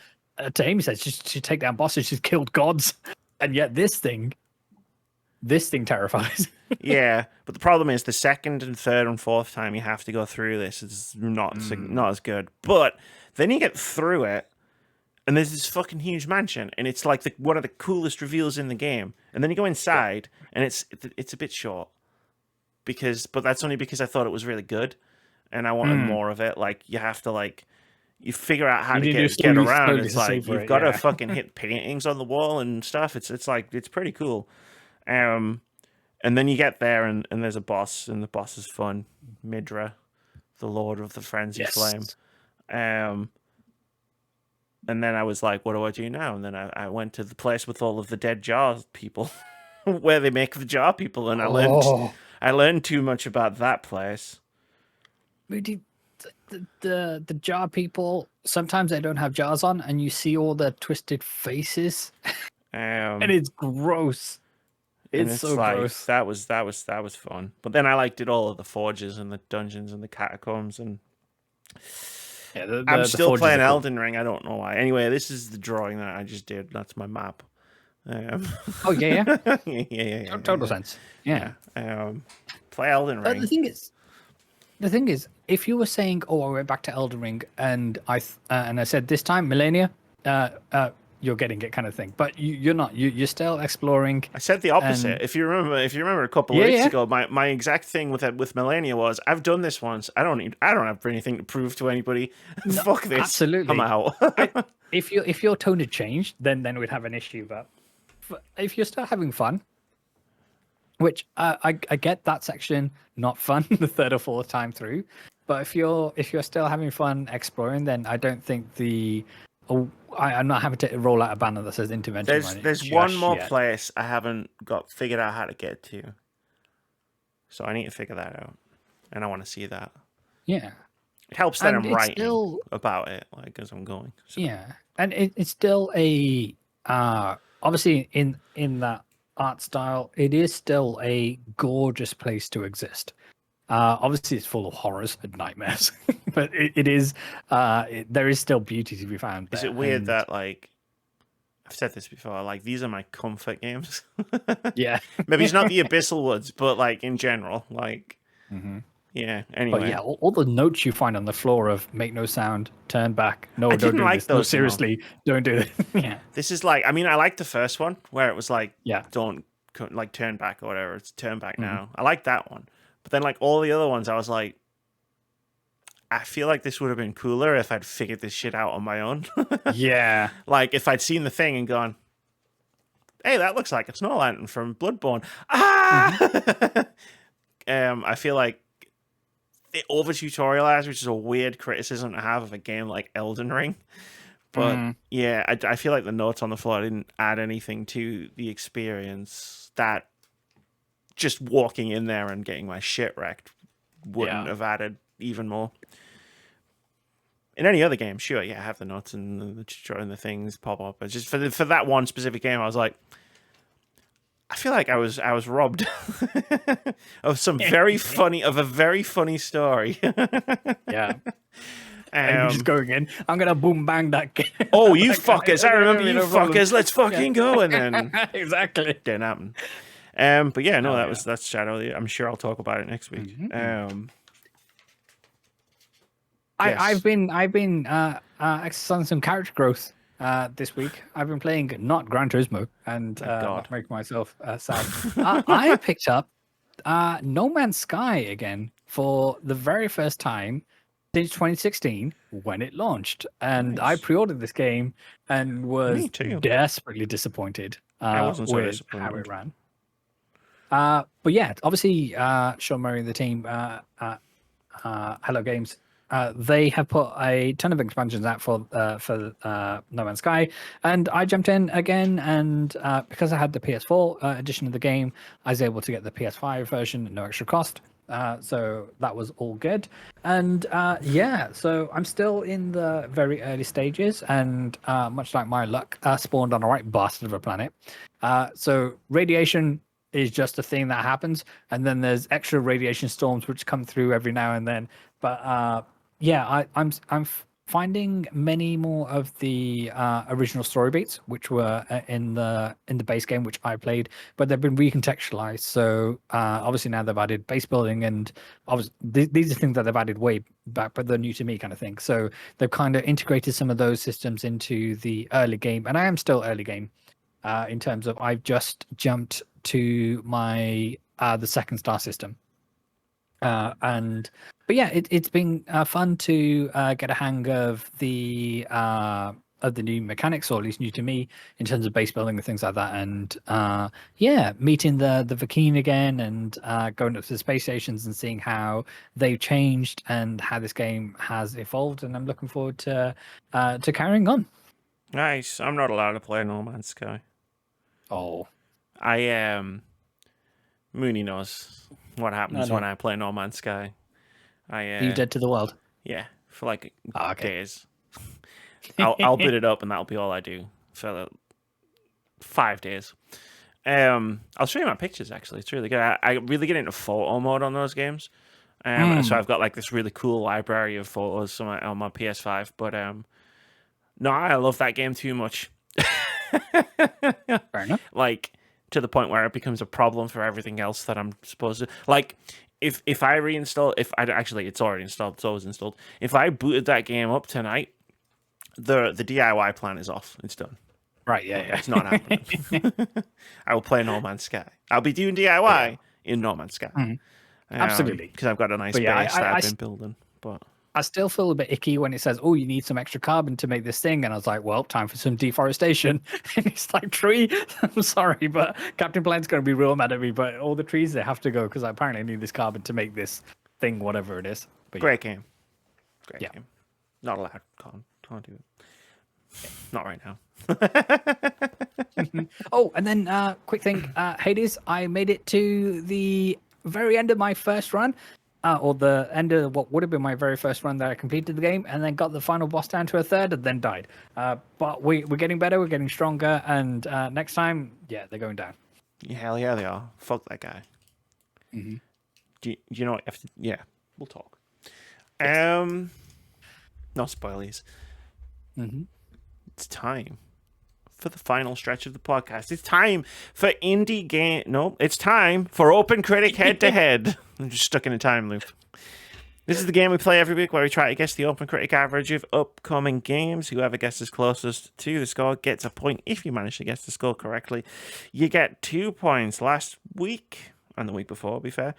S3: To Amy says, just to take down bosses, she's killed gods, and yet this thing terrifies.
S1: Yeah, but the problem is the second and third and fourth time you have to go through this is not as good. But then you get through it, and there's this fucking huge mansion, and it's like one of the coolest reveals in the game. And then you go inside, and it's a bit short, but that's only because I thought it was really good, and I wanted more of it. Like you have to you figure out how to get around. It's like you've got to fucking hit paintings on the wall and stuff. It's pretty cool. And then you get there, and there's a boss, and the boss is fun. Midra, the Lord of the Frenzy Flame. And then I was like, what do I do now? And then I went to the place with all of the dead jar people, where they make the jar people, and I learned too much about that place.
S3: Moody, the jar people, sometimes they don't have jars on, and you see all their twisted faces, and it's gross.
S1: And
S3: It's
S1: it's
S3: so
S1: like
S3: gross.
S1: that was fun. But then I did all of the forges and the dungeons and the catacombs, and
S3: Yeah,
S1: I'm
S3: the
S1: still
S3: forges
S1: playing
S3: are cool.
S1: Elden Ring. I don't know why. Anyway, this is the drawing that I just did. That's my map.
S3: Oh yeah,
S1: yeah.
S3: total sense. Yeah.
S1: Play Elden Ring.
S3: The thing is, if you were saying, "Oh, I went back to Elden Ring," and I said this time, Millennia, you're getting it, kind of thing. But you're not. You're still exploring.
S1: I said the opposite.
S3: And...
S1: If you remember a couple of weeks ago, my exact thing with Melania was, I've done this once. I don't have anything to prove to anybody.
S3: No,
S1: Fuck this.
S3: Absolutely.
S1: I'm out.
S3: If your tone had changed, then we'd have an issue. But if you're still having fun, which I get that section not fun the third or fourth time through, but if you're still having fun exploring, then I don't think I'm not having to roll out a banner that says intervention.
S1: There's one more place I haven't got figured out how to get to, so I need to figure that out, and I want to see that.
S3: Yeah,
S1: it helps that I'm writing about it, like as I'm going. So.
S3: Yeah, and it's still a obviously in that art style, it is still a gorgeous place to exist. Obviously, it's full of horrors and nightmares, but it is there is still beauty to be found there.
S1: Is it weird that, like, I've said this before, like, these are my comfort games?
S3: Yeah.
S1: Maybe it's not the Abyssal Woods, but, like, in general, like, yeah, anyway.
S3: But yeah, all the notes you find on the floor of make no sound, turn back, no, don't do this, no, seriously, don't do it. Yeah.
S1: This is like, I mean, I like the first one where it was like,
S3: yeah,
S1: don't, like, turn back or whatever, it's turn back now. I like that one. But then, like, all the other ones, I was like, I feel like this would have been cooler if I'd figured this shit out on my own.
S3: Yeah.
S1: Like, if I'd seen the thing and gone, hey, that looks like a snow lantern from Bloodborne. Ah! I feel like it over-tutorialized, which is a weird criticism to have of a game like Elden Ring. But, yeah, I feel like the notes on the floor didn't add anything to the experience that just walking in there and getting my shit wrecked wouldn't have added even more. In any other game, sure, yeah, have the notes and the tutorial and the things pop up. But just for that one specific game, I was like, I feel like I was robbed of some a very funny story.
S3: Yeah. And just going in, I'm gonna boom bang that game.
S1: Oh, you fuckers! I remember you fuckers. Let's fucking go, and then
S3: exactly
S1: didn't happen. But yeah, no, that's Shadow. I'm sure I'll talk about it next week.
S3: I've been exercising some character growth this week. I've been playing not Gran Turismo and not making myself sad. I picked up No Man's Sky again for the very first time since 2016 when it launched, and I pre-ordered this game and was desperately disappointed with how it ran. But yeah, obviously, Sean Murray and the team, Hello Games, they have put a ton of expansions out for No Man's Sky, and I jumped in again, and because I had the PS4 edition of the game, I was able to get the PS5 version at no extra cost. So that was all good. And so I'm still in the very early stages, and much like my luck, spawned on a right bastard of a planet. So radiation is just a thing that happens, and then there's extra radiation storms which come through every now and then. But I'm finding many more of the original story beats, which were in the base game, which I played, but they've been recontextualized. So obviously now they've added base building, and obviously these are things that they've added way back, but they're new to me, kind of thing. So they've kind of integrated some of those systems into the early game, and I am still early game in terms of I've just jumped to my the second star system. But yeah, it's been fun to get a hang of the new mechanics, or at least new to me, in terms of base building and things like that. And meeting the Vakeen again, and going up to the space stations and seeing how they've changed and how this game has evolved. And I'm looking forward to carrying on.
S1: Nice. I'm not allowed to play No Man's Sky.
S3: Oh,
S1: I am. Mooney knows what happens when I play No Man's Sky.
S3: You dead to the world?
S1: Yeah, for like
S3: okay.
S1: days. I'll boot it up, and that'll be all I do for 5 days. I'll show you my pictures. Actually, it's really good. I really get into photo mode on those games. So I've got like this really cool library of photos on my PS5. But no, I love that game too much.
S3: Fair enough.
S1: Like to the point where it becomes a problem for everything else that I'm supposed to like. If I reinstall, it's already installed. It's always installed. If I booted that game up tonight, the DIY plan is off. It's done.
S3: Right, yeah.
S1: It's not happening. I will play No Man's Sky. I'll be doing DIY in No Man's Sky.
S3: Absolutely.
S1: Because I've got a nice base that I've been building. But
S3: I still feel a bit icky when it says, "Oh, you need some extra carbon to make this thing," and I was like, "Well, time for some deforestation." And it's like, "Tree, I'm sorry, but Captain Planet's going to be real mad at me. But all the trees they have to go because I apparently need this carbon to make this thing, whatever it is." But
S1: great game. Great game. Not allowed. Can't do it. Not right now.
S3: Oh, and then quick thing, Hades, I made it to the very end of my first run. Or the end of what would have been my very first run that I completed the game, and then got the final boss down to a third, and then died. But we're getting better, we're getting stronger, and next time, they're going down.
S1: Yeah, hell yeah, they are. Fuck that guy.
S3: Mm-hmm.
S1: Do you know what? We'll talk. No spoilies.
S3: Mm-hmm.
S1: It's time for the final stretch of the podcast. It's time for indie game. No, it's time for OpenCritic Head-To-Head. I'm just stuck in a time loop. This is the game we play every week where we try to guess the OpenCritic average of upcoming games. Whoever guesses closest to the score gets a point. If you manage to guess the score correctly, you get 2 points. Last week, and the week before, to be fair,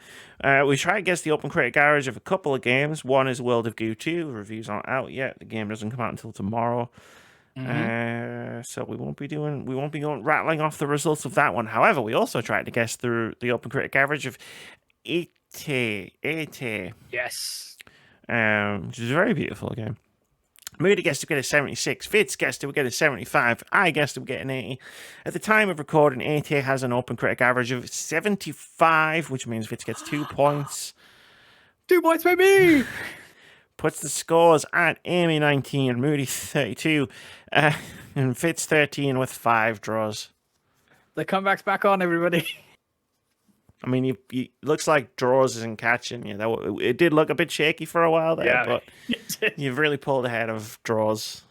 S1: we try to guess the OpenCritic average of a couple of games. One is World of Goo 2. Reviews aren't out yet. The game doesn't come out until tomorrow. So we won't be going rattling off the results of that one. However, we also tried to guess through the OpenCritic average of 80.
S3: Yes.
S1: Which is a very beautiful game. Moody guessed to get a 76. Vitz guessed to get a 75. I guessed to get an 80. At the time of recording, 80 has an OpenCritic average of 75, which means Vitz gets 2 points.
S3: 2 points, baby!
S1: Puts the scores at Amy 19, Moody 32, and Vitz 13 with 5 draws.
S3: The comeback's back on, everybody.
S1: I mean, it looks like draws isn't catching you. It did look a bit shaky for a while there, but you've really pulled ahead of draws.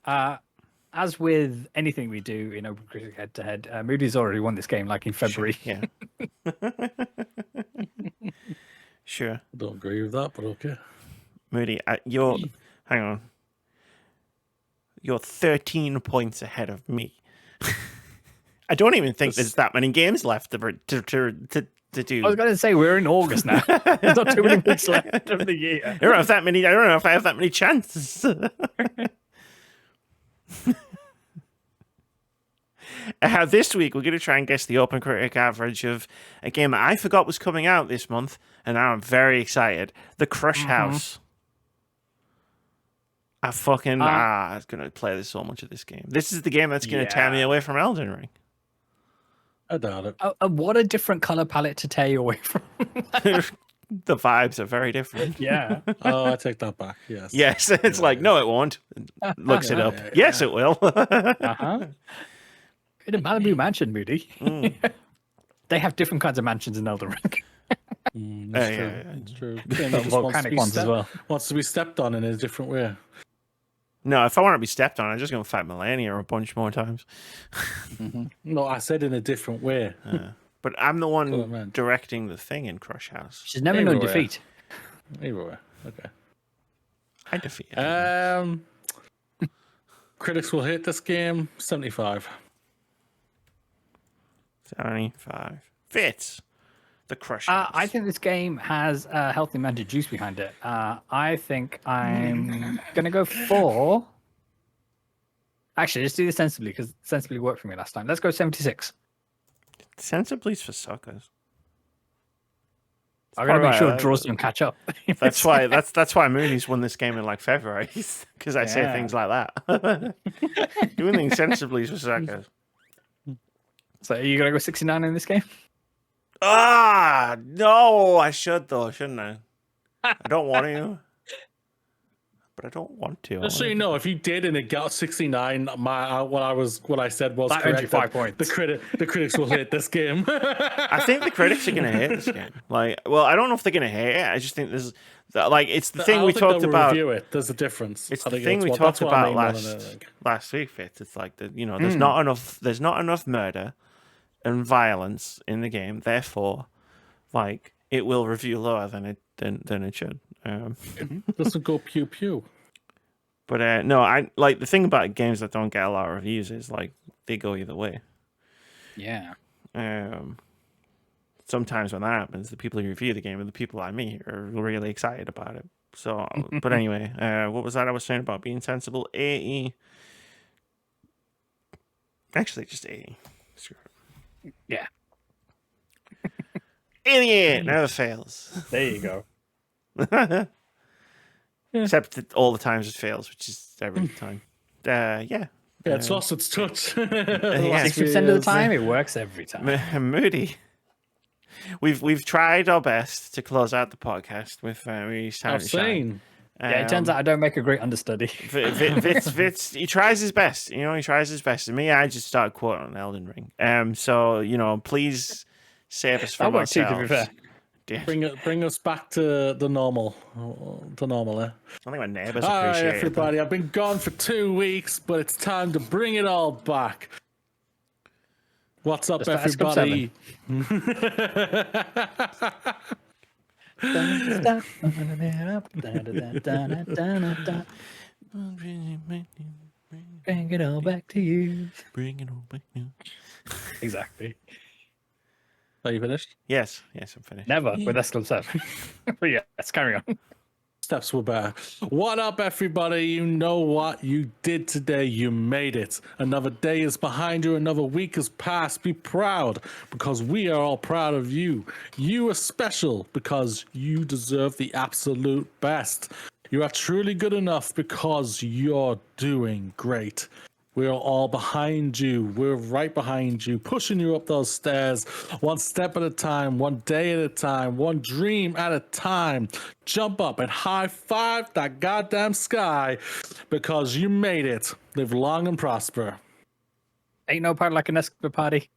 S3: As with anything we do in OpenCritic Head-To-Head, Moody's already won this game, like in February.
S1: Sure, yeah. Sure.
S2: I don't agree with that, but okay.
S1: Moody, hang on. You're 13 points ahead of me. I don't even think there's that many games left to do.
S3: I was going to say we're in August now. There's not too many weeks left of the year.
S1: I don't know if I have that many chances. This week, we're going to try and guess the OpenCritic average of a game that I forgot was coming out this month, and now I'm very excited. The Crush House. I was going to play so much of this game. This is the game that's going to tear me away from Elden Ring.
S2: I doubt it.
S3: What a different color palette to tear you away from.
S1: The vibes are very different.
S3: Yeah.
S2: Oh, I take that back. Yes.
S1: Yes. It's no, it won't. Looks it up. Yes, it will.
S3: In a Malibu mansion, Moody. They have different kinds of mansions in Elden Ring.
S2: That's true.
S3: Volcanic ones as well.
S2: Wants to be stepped on in a different way.
S1: No, if I want to be stepped on, I'm just going to fight Melania a bunch more times.
S2: No, I said in a different way.
S1: But I'm the one directing the thing in Crush House.
S3: She's never known defeat.
S2: Either way. Okay.
S1: I defeat.
S2: Critics will hate this game. 75.
S1: 75. Fits. The Crush House.
S3: I think this game has a healthy amount of juice behind it. I think I'm going to go for... Actually, let's do this sensibly, because sensibly worked for me last time. Let's go 76.
S1: Sensibly's for suckers.
S3: I'm going to make sure draws don't catch up.
S1: That's why Mooney's won this game in like February, because I say things like that. Doing things sensibly for suckers.
S3: So are you going to go 69 in this game?
S1: No, I should though, shouldn't I? I don't want to. But I don't want to.
S2: Just so you know, if you did and it got 69, what I said was
S3: That earned you
S2: correct.
S3: 5 points.
S2: The critics will hate this game.
S1: I think the critics are going to hate this game. Like, well, I don't know if they're going to hate it. I just think this is like it's the thing we talked about.
S2: Review it. There's a difference.
S1: It's the thing we talked about last week, Vitz. It's like there's not enough. There's not enough murder and violence in the game. Therefore, like it will review lower than it should.
S2: Doesn't go pew pew.
S1: But no, I like the thing about games that don't get a lot of reviews is like they go either way.
S3: Yeah.
S1: Sometimes when that happens, the people who review the game and the people like me are really excited about it. So, but anyway, what was that I was saying about being sensible? AE. Actually, just AE. Screw it.
S3: Yeah.
S1: Idiot never fails.
S3: There you go.
S1: Except all the times it fails, which is every time. Yeah,
S2: it's lost its touch.
S3: 60% of the time, it works every time.
S1: Moody. We've tried our best to close out the podcast with Moody's Time to Shine.
S3: Yeah, it turns out I don't make a great understudy.
S1: Vitz, he tries his best. He tries his best. And me, I just started quoting Elden Ring. So please save us from ourselves.
S3: To be fair.
S2: Bring us back to the normal. To normal, eh?
S1: I think my neighbours
S2: All right,
S1: appreciate
S2: everybody.
S1: it.
S2: I've been gone for 2 weeks, but it's time to bring it all back. What's up, everybody?
S3: Bring it all back to you.
S1: Bring it all back now.
S3: Exactly.
S2: Are you finished?
S1: Yes, I'm finished.
S3: Never with S7. But yeah, let's carry on.
S2: Steps were back. What up, everybody? You know what you did today. You made it. Another day is behind you. Another week has passed. Be proud, because we are all proud of you. You are special because you deserve the absolute best. You are truly good enough because you're doing great. We're all behind you. We're right behind you, pushing you up those stairs, one step at a time, one day at a time, one dream at a time. Jump up and high five that goddamn sky because you made it. Live long and prosper.
S3: Ain't no party like an Escapade party.